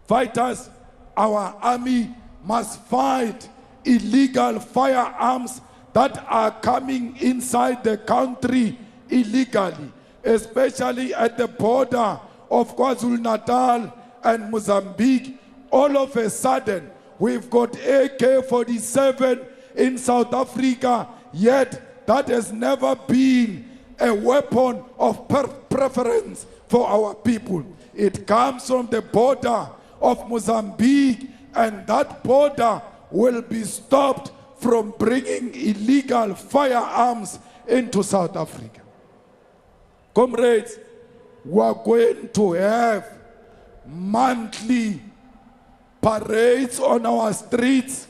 Fighters, our army must fight illegal firearms that are coming inside the country illegally, especially at the border of KwaZulu-Natal and Mozambique. All of a sudden, we've got AK-47 in South Africa, yet that has never been a weapon of preference for our people. It comes from the border of Mozambique, and that border will be stopped from bringing illegal firearms into South Africa. Comrades, we are going to have monthly parades on our streets,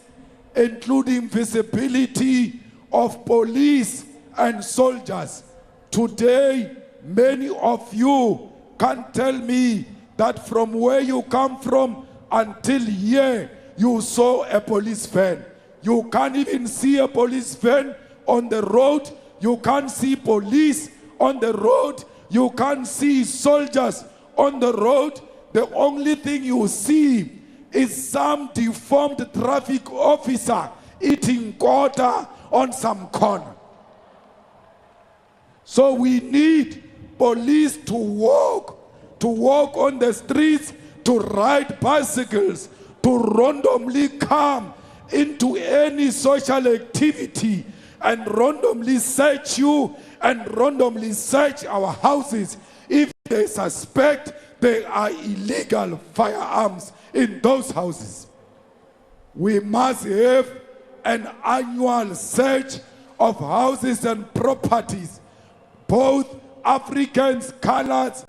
including visibility of police and soldiers. Today, many of you can't tell me that from where you come from until here, you saw a police van. You can't even see a police van on the road. You can't see police on the road. You can't see soldiers on the road. The only thing you see is some deformed traffic officer eating quarter on some corner. So we need police to walk on the streets, to ride bicycles, to randomly come into any social activity and randomly search you and randomly search our houses if they suspect there are illegal firearms in those houses. We must have an annual search of houses and properties, both Africans, coloreds,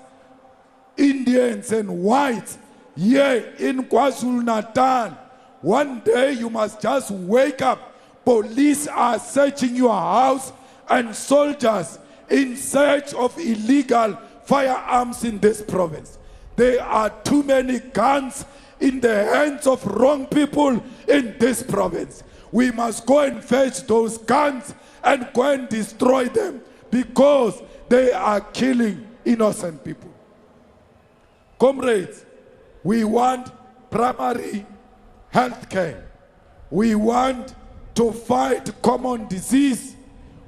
Indians and whites here in KwaZulu-Natal. One day you must just wake up. Police are searching your house and soldiers in search of illegal firearms in this province. There are too many guns in the hands of wrong people in this province. We must go and fetch those guns and go and destroy them because they are killing innocent people. Comrades, we want primary health care. We want to fight common disease.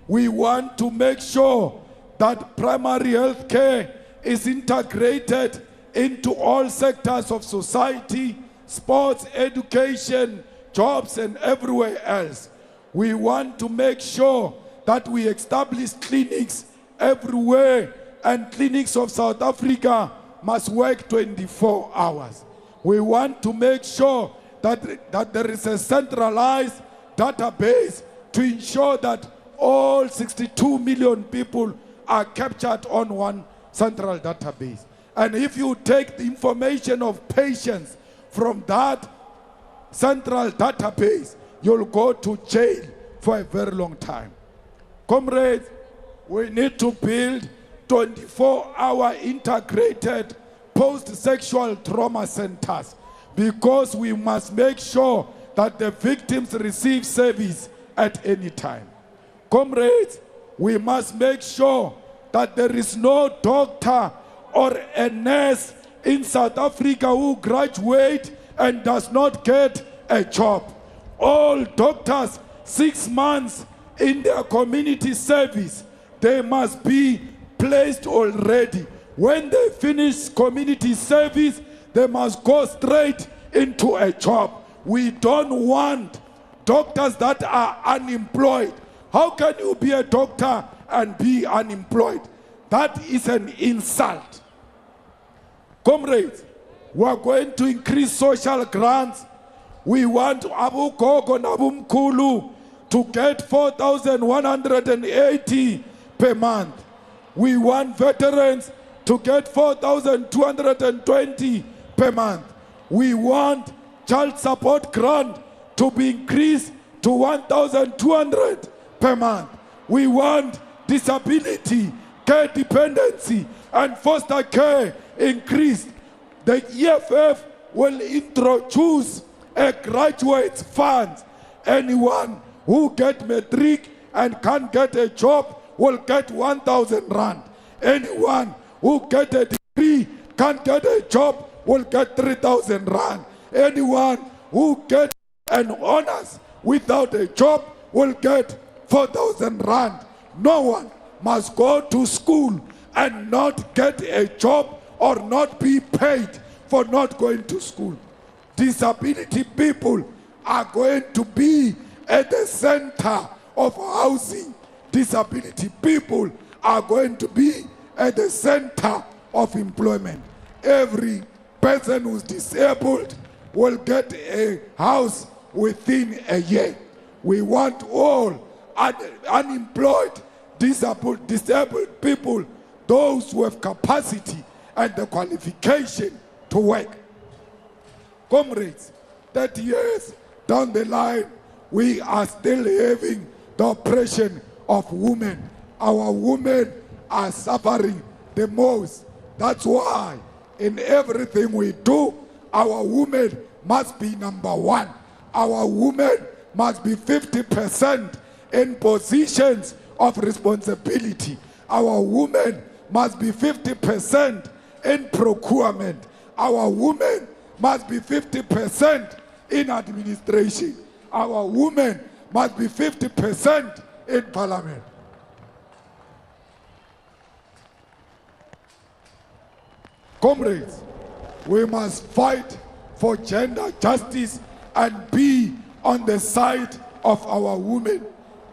We want to make sure that primary health care is integrated into all sectors of society, sports, education, jobs, and everywhere else. We want to make sure that we establish clinics everywhere, and clinics of South Africa must work 24 hours. We want to make sure that there is a centralized database to ensure that all 62 million people are captured on one central database. And if you take the information of patients from that central database, you'll go to jail for a very long time. Comrades, we need to build 24-hour integrated post-sexual trauma centers because we must make sure that the victims receive service at any time. Comrades, we must make sure that there is no doctor or a nurse in South Africa who graduates and does not get a job. All doctors, 6 months in their community service, they must be placed already. When they finish community service, they must go straight into a job. We don't want doctors that are unemployed. How can you be a doctor and be unemployed? That is an insult. Comrades, we are going to increase social grants. We want Abu Gogo and Abu Mkulu to get 4,180 per month. We want veterans to get 4,220 per month. We want child support grant to be increased to 1,200 per month. We want disability, care dependency, and foster care increased. The EFF will introduce a graduate fund. Anyone who get matric and can't get a job will get 1,000 rand. Anyone who get a degree, can't get a job, will get 3,000 rand. Anyone who get an honors without a job will get 4,000 rand. No one must go to school and not get a job or not be paid for not going to school. Disability people are going to be at the center of housing. Disability people are going to be at the center of employment. Every person who's disabled will get a house within a year. We want all unemployed, disabled people, those who have capacity and the qualification to work. Comrades, 30 years down the line, we are still having the oppression of women. Our women are suffering the most. That's why in everything we do, our women must be number one. Our women must be 50% in positions of responsibility. Our women must be 50% in procurement. Our women must be 50% in administration. Our women must be 50% in parliament. Comrades, we must fight for gender justice and be on the side of our women.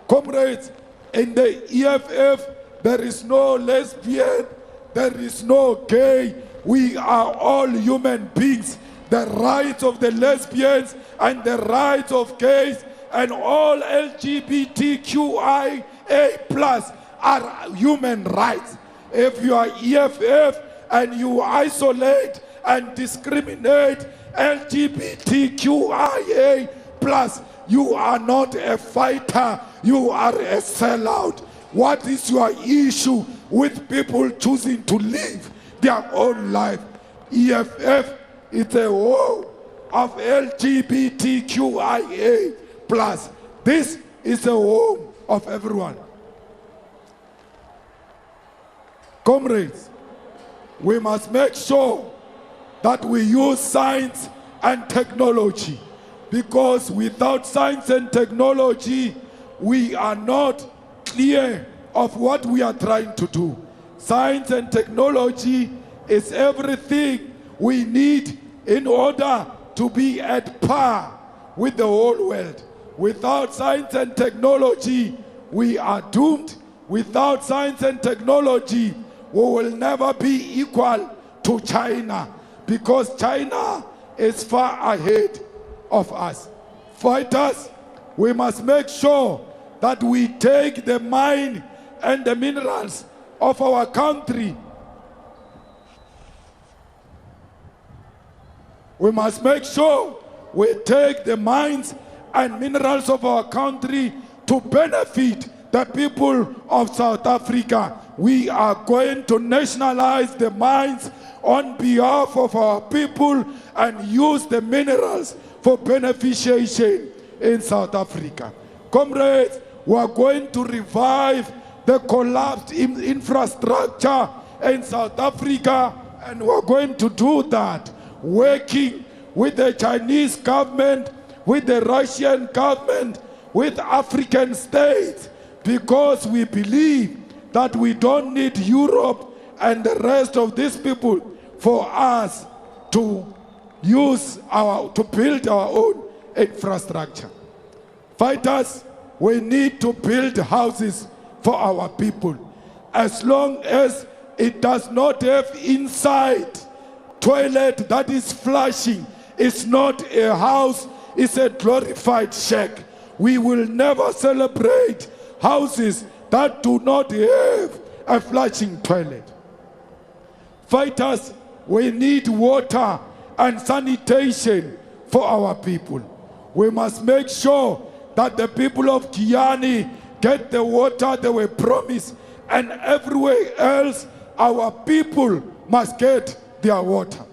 Comrades, in the EFF, there is no lesbian, there is no gay. We are all human beings. The rights of the lesbians and the rights of gays and all LGBTQIA+ are human rights. If you are EFF and you isolate and discriminate LGBTQIA+, you are not a fighter, you are a sellout. What is your issue with people choosing to live their own life? EFF is a war of LGBTQIA+. This is a home of everyone. Comrades, we must make sure that we use science and technology, because without science and technology, we are not clear of what we are trying to do. Science and technology is everything we need in order to be at par with the whole world. Without science and technology, we are doomed. Without science and technology, we will never be equal to China, because China is far ahead of us. Fighters, we must make sure that we take the mine and the minerals of our country. We must make sure we take the mines and minerals of our country to benefit the people of South Africa. We are going to nationalize the mines on behalf of our people and use the minerals for beneficiation in South Africa. Comrades, we are going to revive the collapsed infrastructure in South Africa, and we are going to do that working with the Chinese government, with the Russian government, with African states, because we believe that we don't need Europe and the rest of these people for us to build our own infrastructure. Fighters, we need to build houses for our people. As long as it does not have inside toilet that is flushing, it's not a house, it's a glorified shack. We will never celebrate houses that do not have a flushing toilet. Fighters, we need water and sanitation for our people. We must make sure that the people of Kiani get the water they were promised and everywhere else our people must get their water.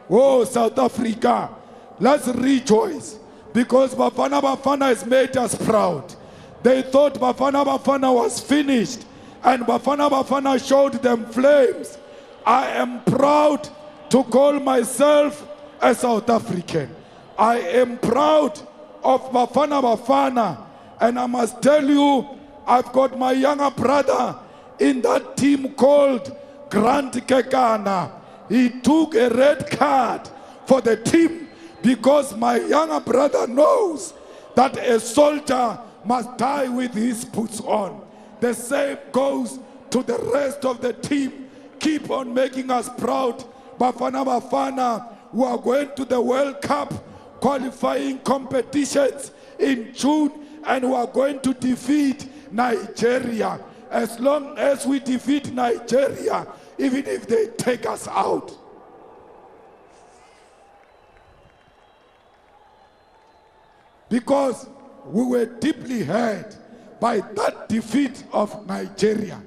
Oh, South Africa, let's rejoice because Bafana Bafana has made us proud. They thought Bafana Bafana was finished and Bafana Bafana showed them flames. I am proud to call myself a South African. I am proud of Bafana Bafana, and I must tell you, I've got my younger brother in that team called Grant Kekana. He took a red card for the team because my younger brother knows that a soldier must die with his boots on. The same goes to the rest of the team. Keep on making us proud. Bafana Bafana, who are going to the World Cup qualifying competitions in June, and who are going to defeat Nigeria. As long as we defeat Nigeria, even if they take us out. Because we were deeply hurt by that defeat of Nigeria.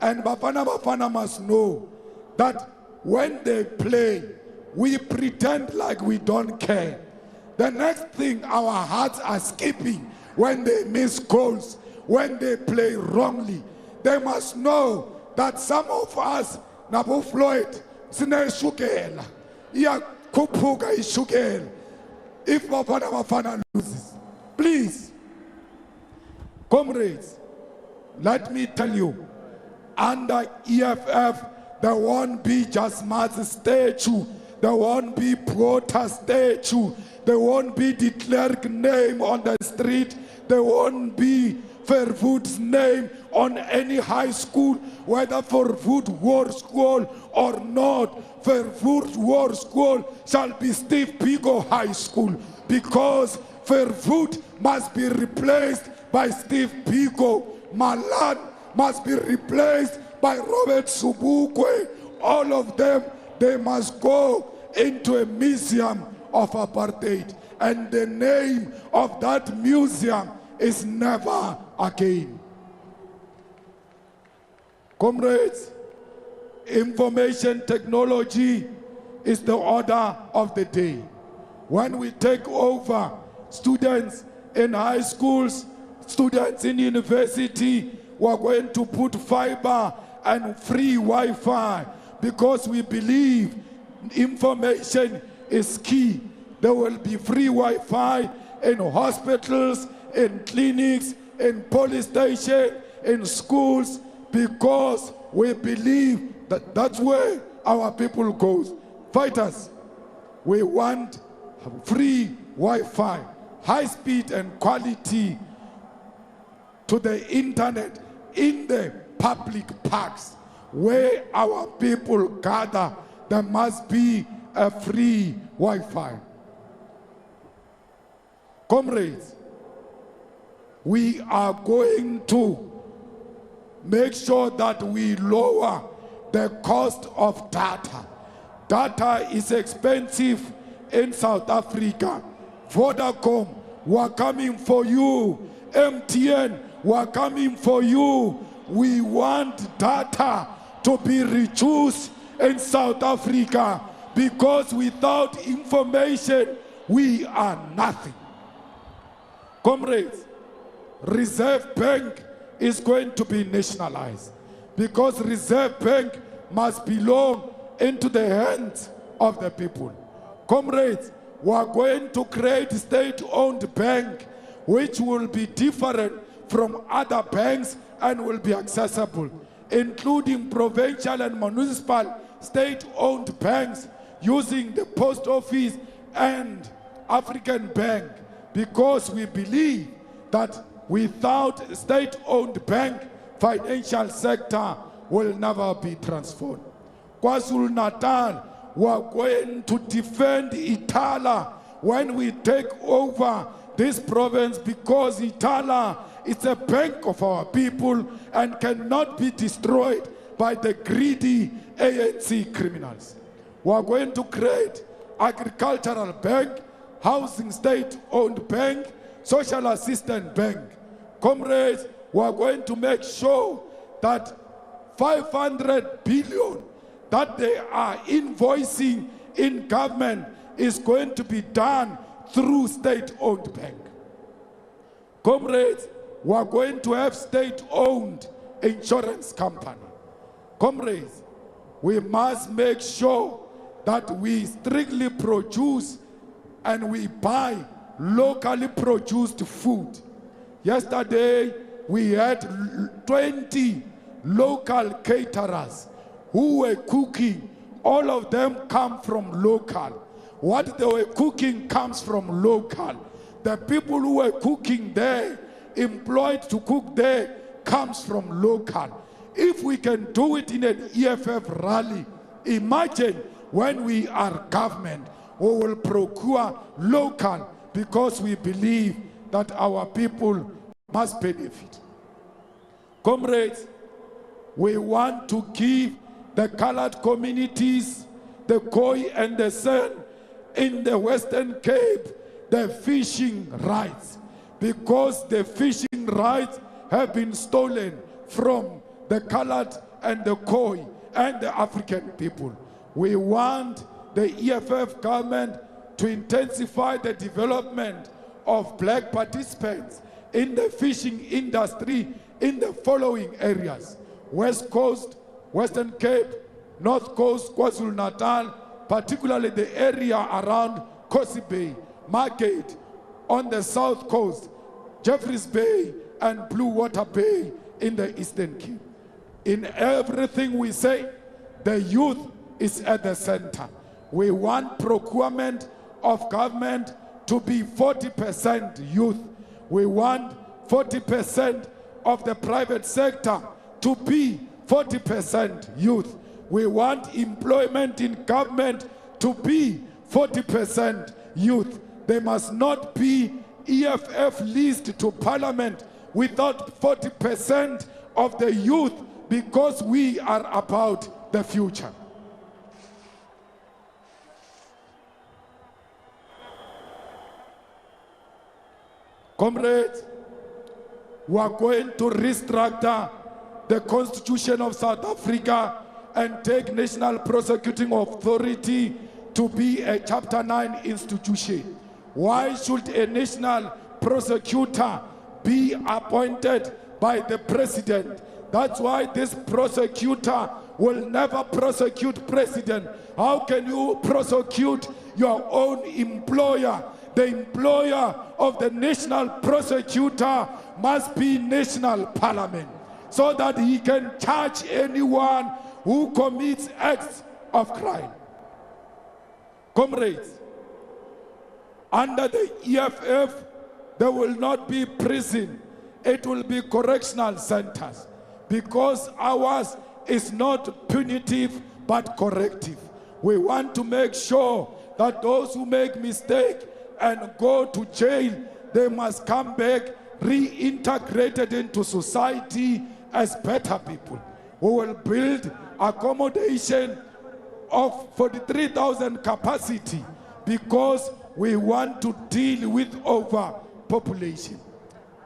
And Bafana Bafana must know that when they play, we pretend like we don't care. The next thing, our hearts are skipping when they miss goals, when they play wrongly. They must know that some of us, Nabo Floyd, Sine Shukela, Iya Kupuga Ishukela. If Bafana Bafana loses, please, comrades, let me tell you, under EFF, there won't be just Maz's statue, there won't be Prota's statue, there won't be the clerk name on the street, there won't be Fairfoot's name on any high school, whether Fairfoot War School or not. Fairfoot War School shall be Steve Biko High School, because Fairfoot must be replaced by Steve Biko. Malan must be replaced by Robert Subukwe. All of them, they must go into a museum of apartheid. And the name of that museum is Never Again. Comrades, information technology is the order of the day. When we take over, students in high schools, students in university, we're going to put fiber and free Wi-Fi because we believe information is key. There will be free Wi-Fi in hospitals, in clinics, in police stations, in schools, because we believe that that's where our people goes. Fighters, we want free Wi-Fi, high speed and quality to the internet in the public parks where our people gather. There must be a free Wi-Fi. Comrades, we are going to make sure that we lower the cost of data. Data is expensive in South Africa. Vodacom, we're coming for you. MTN, we're coming for you. We want data to be reduced in South Africa, because without information, we are nothing. Comrades, Reserve Bank is going to be nationalized, because Reserve Bank must belong into the hands of the people. Comrades, we are going to create a state-owned bank which will be different from other banks and will be accessible, including provincial and municipal state-owned banks using the post office and African Bank, because we believe that without state-owned bank, financial sector will never be transformed. KwaZulu-Natal, we are going to defend Itala when we take over this province, because Itala is a bank of our people and cannot be destroyed by the greedy ANC criminals. We are going to create agricultural bank, housing state-owned bank, social assistance bank. Comrades, we are going to make sure that 500 billion that they are invoicing in government is going to be done through state-owned bank. Comrades, we are going to have state-owned insurance company. Comrades, we must make sure that we strictly produce and we buy locally produced food. Yesterday, we had 20 local caterers who were cooking. All of them come from local. What they were cooking comes from local. The people who were cooking there, employed to cook there, comes from local. If we can do it in an EFF rally, imagine when we are government, we will procure local because we believe that our people must benefit. Comrades, we want to give the colored communities, the Khoi and the San in the Western Cape, the fishing rights, because the fishing rights have been stolen from the colored and the Khoi and the African people. We want the EFF government to intensify the development of black participants in the fishing industry in the following areas: West Coast, Western Cape, North Coast, KwaZulu-Natal, particularly the area around Kosi Bay, Margate, on the South Coast, Jeffreys Bay and Blue Water Bay in the Eastern Cape. In everything we say, the youth is at the center. We want procurement of government to be 40% youth. We want 40% of the private sector to be 40% youth. We want employment in government to be 40% youth. There must not be EFF list to parliament without 40% of the youth, because we are about the future. Comrades, we are going to restructure the Constitution of South Africa and take National Prosecuting Authority to be a Chapter 9 institution. Why should a national prosecutor be appointed by the president? That's why this prosecutor will never prosecute president. How can you prosecute your own employer? The employer of the national prosecutor must be national parliament, so that he can charge anyone who commits acts of crime. Comrades, under the EFF, there will not be prison. It will be correctional centers, because ours is not punitive but corrective. We want to make sure that those who make mistakes and go to jail, they must come back reintegrated into society as better people. We will build accommodation of 43,000 capacity, because we want to deal with overpopulation.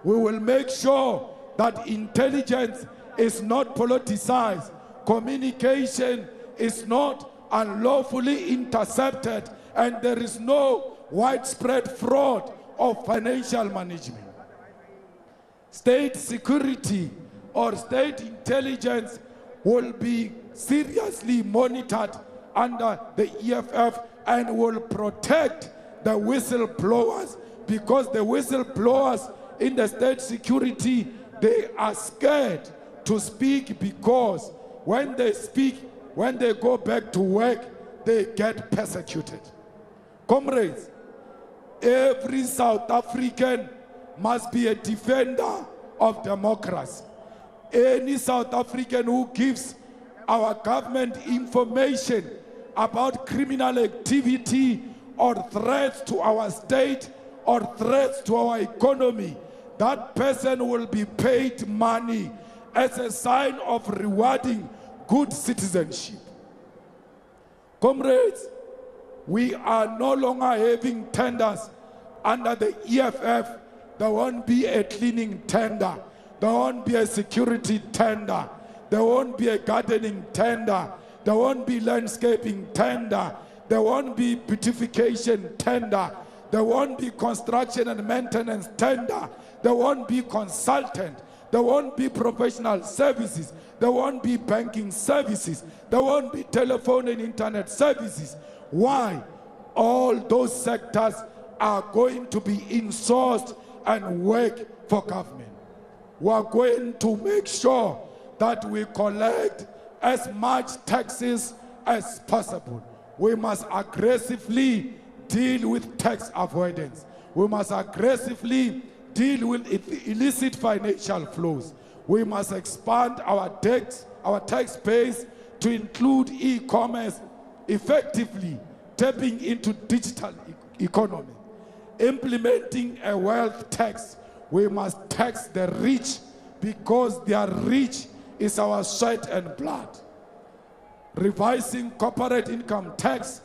We will make sure that intelligence is not politicized, communication is not unlawfully intercepted, and there is no widespread fraud of financial management. State security or state intelligence will be seriously monitored under the EFF and will protect the whistleblowers, because the whistleblowers in the state security, they are scared to speak, because when they speak, when they go back to work, they get persecuted. Comrades, every South African must be a defender of democracy. Any South African who gives our government information about criminal activity or threats to our state or threats to our economy, that person will be paid money as a sign of rewarding good citizenship. Comrades, we are no longer having tenders under the EFF. There won't be a cleaning tender. There won't be a security tender. There won't be a gardening tender. There won't be landscaping tender. There won't be beautification tender. There won't be construction and maintenance tender. There won't be consultant. There won't be professional services. There won't be banking services. There won't be telephone and internet services. Why? All those sectors are going to be insourced and work for government. We are going to make sure that we collect as much taxes as possible. We must aggressively deal with tax avoidance. We must aggressively deal with illicit financial flows. We must expand our tax base to include e-commerce, effectively tapping into digital economy. Implementing a wealth tax. We must tax the rich because their rich is our sweat and blood. Revising corporate income tax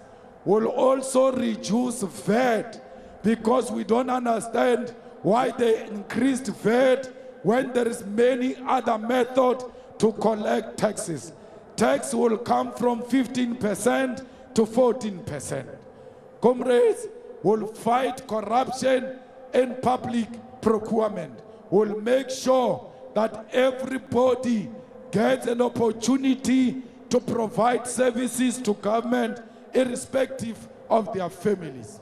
will also reduce VAT because we don't understand why they increased VAT when there is many other methods to collect taxes. Tax will come from 15% to 14%. Comrades, will fight corruption in public procurement. We'll make sure that everybody gets an opportunity to provide services to government irrespective of their families.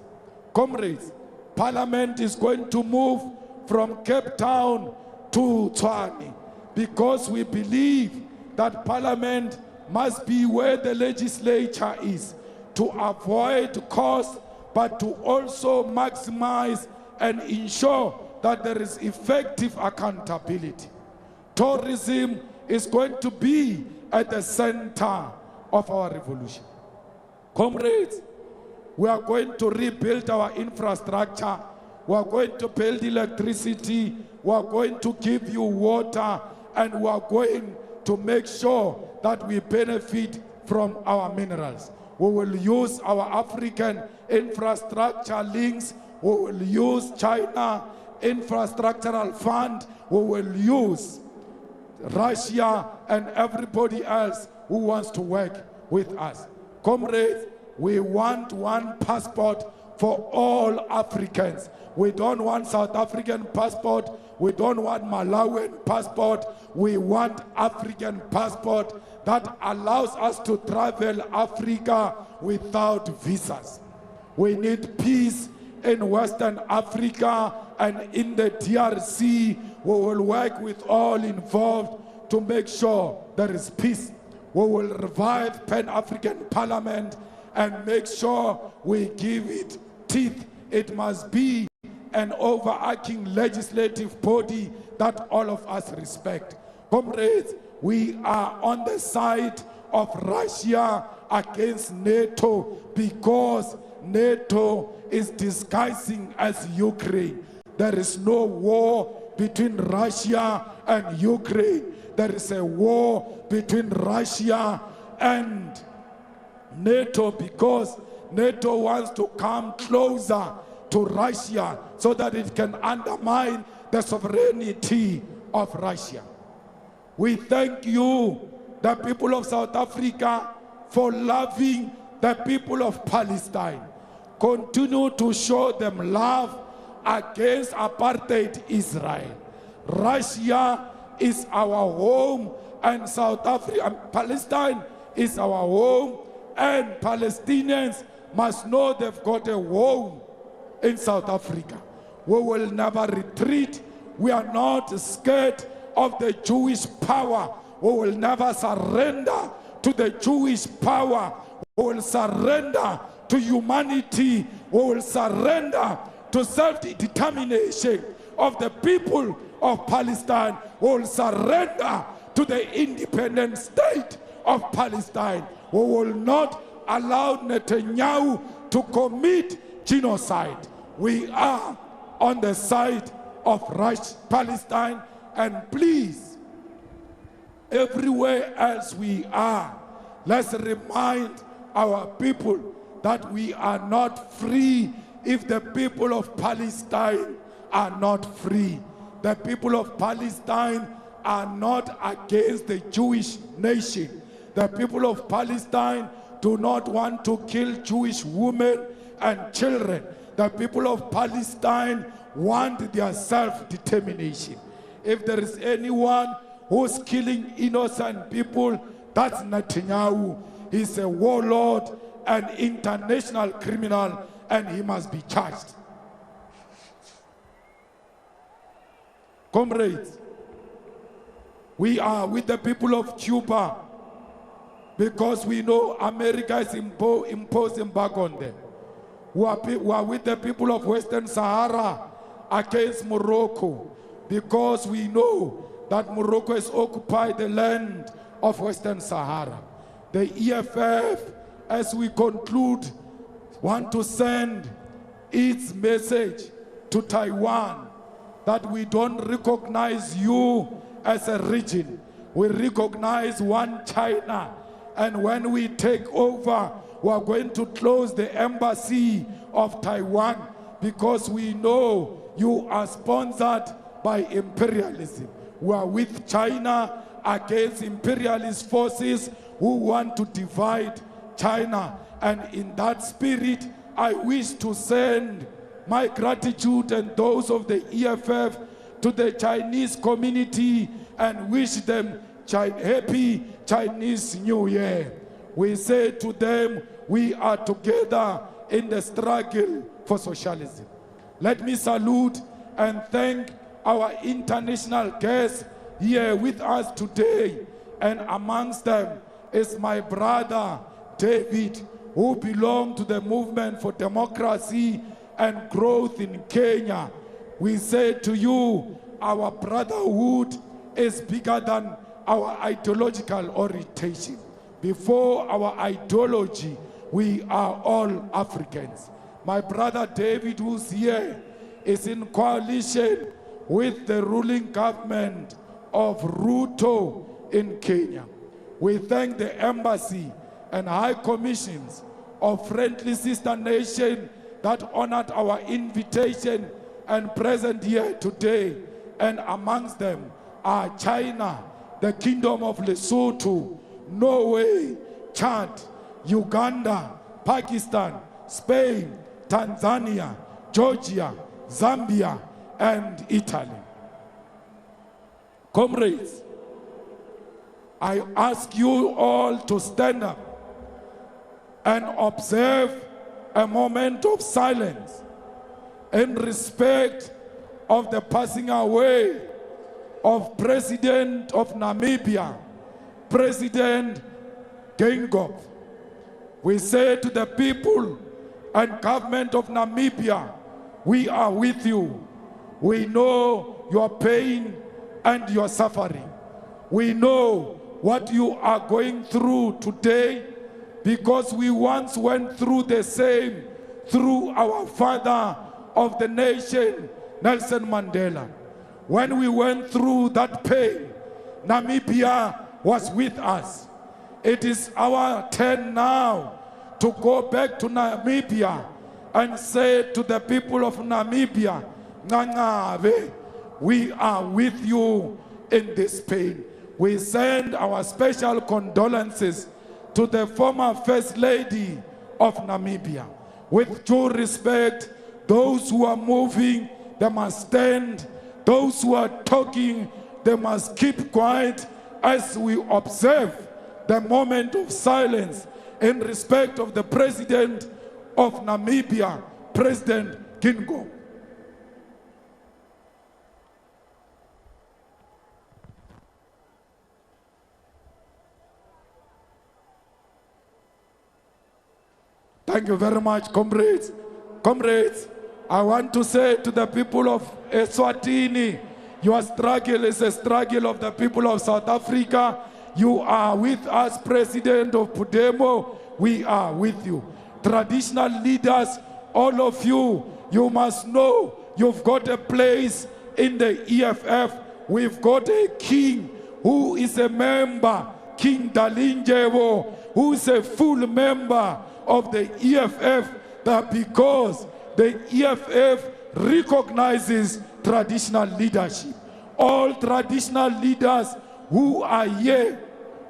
Comrades, Parliament is going to move from Cape Town to Tshwane because we believe that Parliament must be where the legislature is to avoid costs, but to also maximize and ensure that there is effective accountability. Tourism is going to be at the center of our revolution. Comrades, we are going to rebuild our infrastructure. We are going to build electricity. We are going to give you water, and we are going to make sure that we benefit from our minerals. We will use our African infrastructure links. We will use China infrastructural fund. We will use Russia and everybody else who wants to work with us. Comrades, we want one passport for all Africans. We don't want South African passport. We don't want Malawian passport. We want African passport that allows us to travel Africa without visas. We need peace in Western Africa and in the DRC. We will work with all involved to make sure there is peace. We will revive Pan-African Parliament and make sure we give it teeth. It must be an overarching legislative body that all of us respect. Comrades, we are on the side of Russia against NATO because NATO is disguising as Ukraine. There is no war between Russia and Ukraine. There is a war between Russia and NATO because NATO wants to come closer to Russia so that it can undermine the sovereignty of Russia. We thank you, the people of South Africa, for loving the people of Palestine. Continue to show them love against apartheid Israel. Russia is our home and Palestine is our home, and Palestinians must know they've got a home in South Africa. We will never retreat. We are not scared of the Jewish power. We will never surrender to the Jewish power. We will surrender to humanity. We will surrender to self-determination of the people of Palestine. We will surrender to the independent state of Palestine. We will not allow Netanyahu to commit genocide. We are on the side of Palestine, and please, everywhere else we are, let's remind our people that we are not free if the people of Palestine are not free. The people of Palestine are not against the Jewish nation. The people of Palestine do not want to kill Jewish women and children. The people of Palestine want their self-determination. If there is anyone who's killing innocent people, that's Netanyahu. He's a warlord, an international criminal, and he must be charged. Comrades, we are with the people of Cuba because we know America is imposing back on them. We are with the people of Western Sahara against Morocco because we know that Morocco has occupied the land of Western Sahara. The EFF, as we conclude, want to send its message to Taiwan that we don't recognize you as a region. We recognize one China. And when we take over, we are going to close the embassy of Taiwan because we know you are sponsored by imperialism. We are with China against imperialist forces who want to divide China. And in that spirit, I wish to send my gratitude and those of the EFF to the Chinese community and wish them happy Chinese New Year. We say to them, we are together in the struggle for socialism. Let me salute and thank our international guests here with us today. And amongst them is my brother, David, who belongs to the Movement for Democracy and Growth in Kenya. We say to you, our brotherhood is bigger than our ideological orientation. Before our ideology, we are all Africans. My brother David, who's here, is in coalition with the ruling government of Ruto in Kenya. We thank the embassy and high commissions of friendly sister nation that honored our invitation and present here today. And amongst them are China, the Kingdom of Lesotho, Norway, Chad, Uganda, Pakistan, Spain, Tanzania, Georgia, Zambia, and Italy. Comrades, I ask you all to stand up and observe a moment of silence in respect of the passing away of President of Namibia, President Geingob. We say to the people and government of Namibia, we are with you. We know your pain and your suffering. We know what you are going through today because we once went through the same through our father of the nation, Nelson Mandela. When we went through that pain, Namibia was with us. It is our turn now to go back to Namibia and say to the people of Namibia, Ngangabe, we are with you in this pain. We send our special condolences to the former First Lady of Namibia. With due respect, those who are moving, they must stand. Those who are talking, they must keep quiet as we observe the moment of silence in respect of the President of Namibia, President Geingob. Thank you very much, comrades. Comrades, I want to say to the people of Eswatini, your struggle is a struggle of the people of South Africa. You are with us, President of Pudemo. We are with you. Traditional leaders, all of you, you must know you've got a place in the EFF. We've got a king who is a member, King Dalinjewo, who is a full member of the EFF, that because the EFF recognizes traditional leadership. all traditional leaders who are here,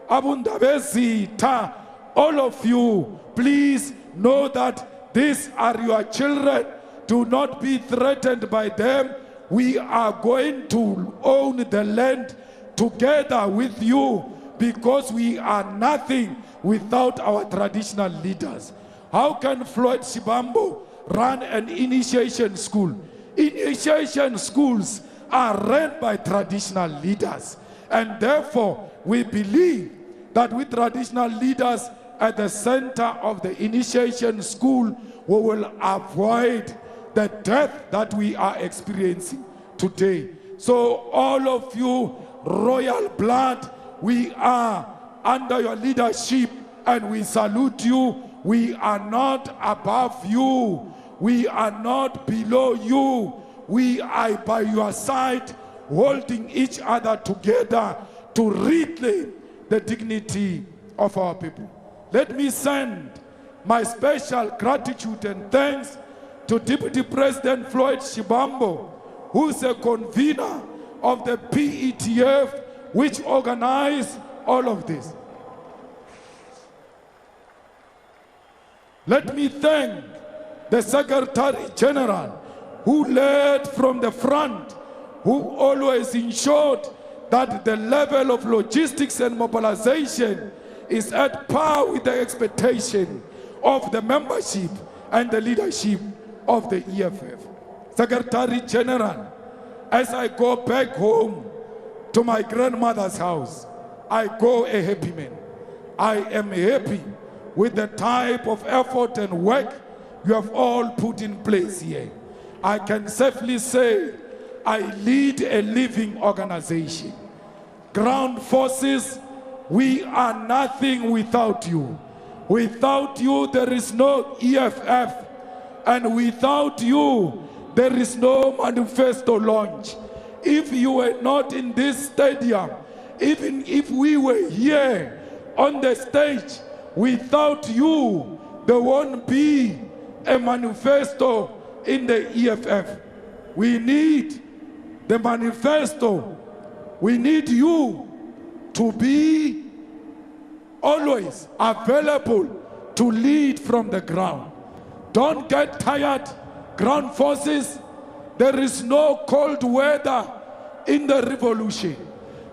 Abundabezita, all of you, please know that these are your children. Do not be threatened by them. We are going to own the land together with you because we are nothing without our traditional leaders. How can Floyd Shibambo run an initiation school? Initiation schools are run by traditional leaders, and therefore we believe that with traditional leaders at the center of the initiation school, we will avoid the death that we are experiencing today. So all of you, royal blood, we are under your leadership and we salute you. We are not above you. We are not below you. We are by your side, holding each other together to reclaim the dignity of our people. Let me send my special gratitude and thanks to Deputy President Floyd Shibambo, who is a convener of the PETF, which organized all of this. Let me thank the Secretary General, who led from the front, who always ensured that the level of logistics and mobilization is at par with the expectation of the membership and the leadership of the EFF. Secretary General, as I go back home to my grandmother's house, I go a happy man. I am happy with the type of effort and work you have all put in place here. I can safely say I lead a living organization. Ground forces, we are nothing without you. Without you, there is no EFF. And without you, there is no manifesto launch. If you were not in this stadium, even if we were here on the stage, without you, there won't be a manifesto in the EFF. We need the manifesto. We need you to be always available to lead from the ground. Don't get tired, ground forces. There is no cold weather in the revolution.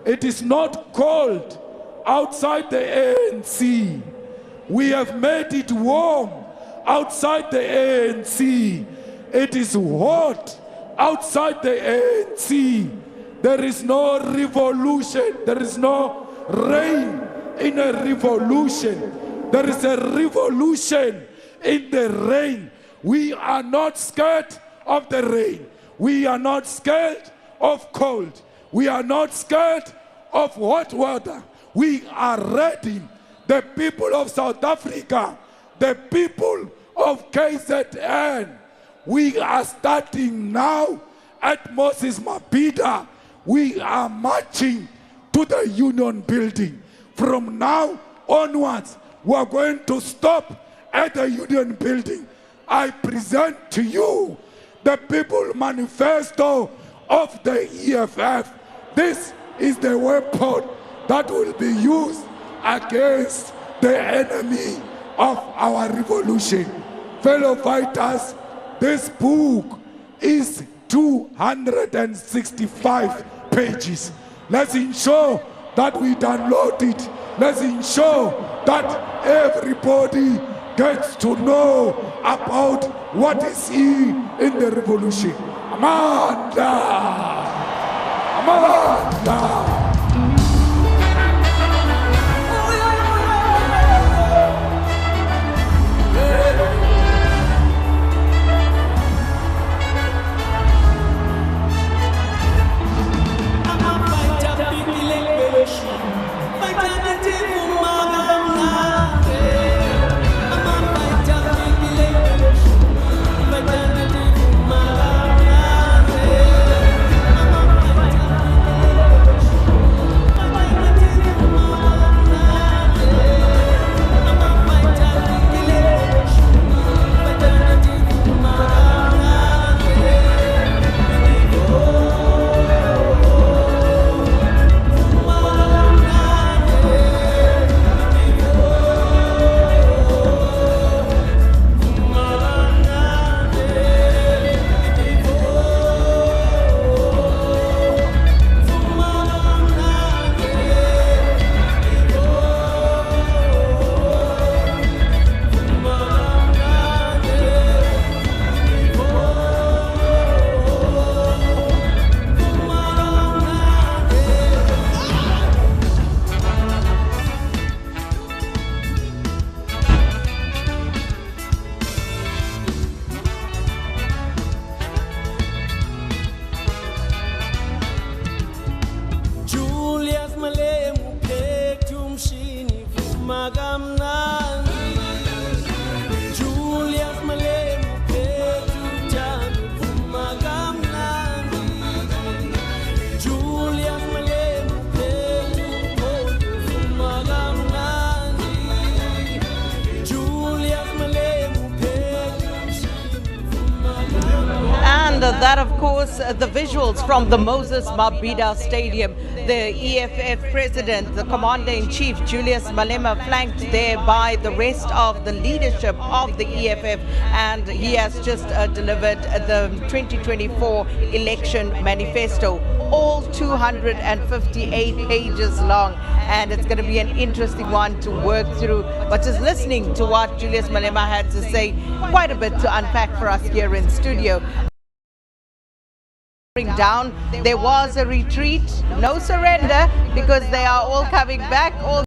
It is not cold outside the ANC. We have made it warm outside the ANC. It is hot outside the ANC. There is no revolution. There is no rain in a revolution. There is a revolution in the rain. We are not scared of the rain. We are not scared of cold. We are not scared of hot water. We are ready. The people of South Africa, the people of KZN, we are starting now at Moses Mabhida. We are marching to the Union Building. From now onwards, we are going to stop at the Union Building. I present to you the People Manifesto of the EFF. This is the weapon that will be used against the enemy of our revolution. Fellow fighters, this book is 265 pages. Let's ensure that we download it. Let's ensure that everybody gets to know about what is in the revolution. Amanda! Amanda! Julius Malema Petu Julius Malema Petu Julius Malema And that, of course, the visuals from the Moses Mabhida Stadium. The EFF president, the commander-in-chief, Julius Malema, flanked there by the rest of the leadership of the EFF, and he has just delivered the 2024 Election Manifesto, all 258 pages long, and it's going to be an interesting one to work through. But just listening to what Julius Malema had to say, quite a bit to unpack for us here in studio. Down, there was a retreat, no surrender, because they are all coming back, all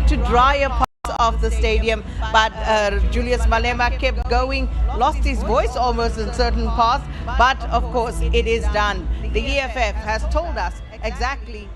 to drier parts of the stadium. But Julius Malema kept going, lost his voice almost in certain parts, but of course it is done. The EFF has told us exactly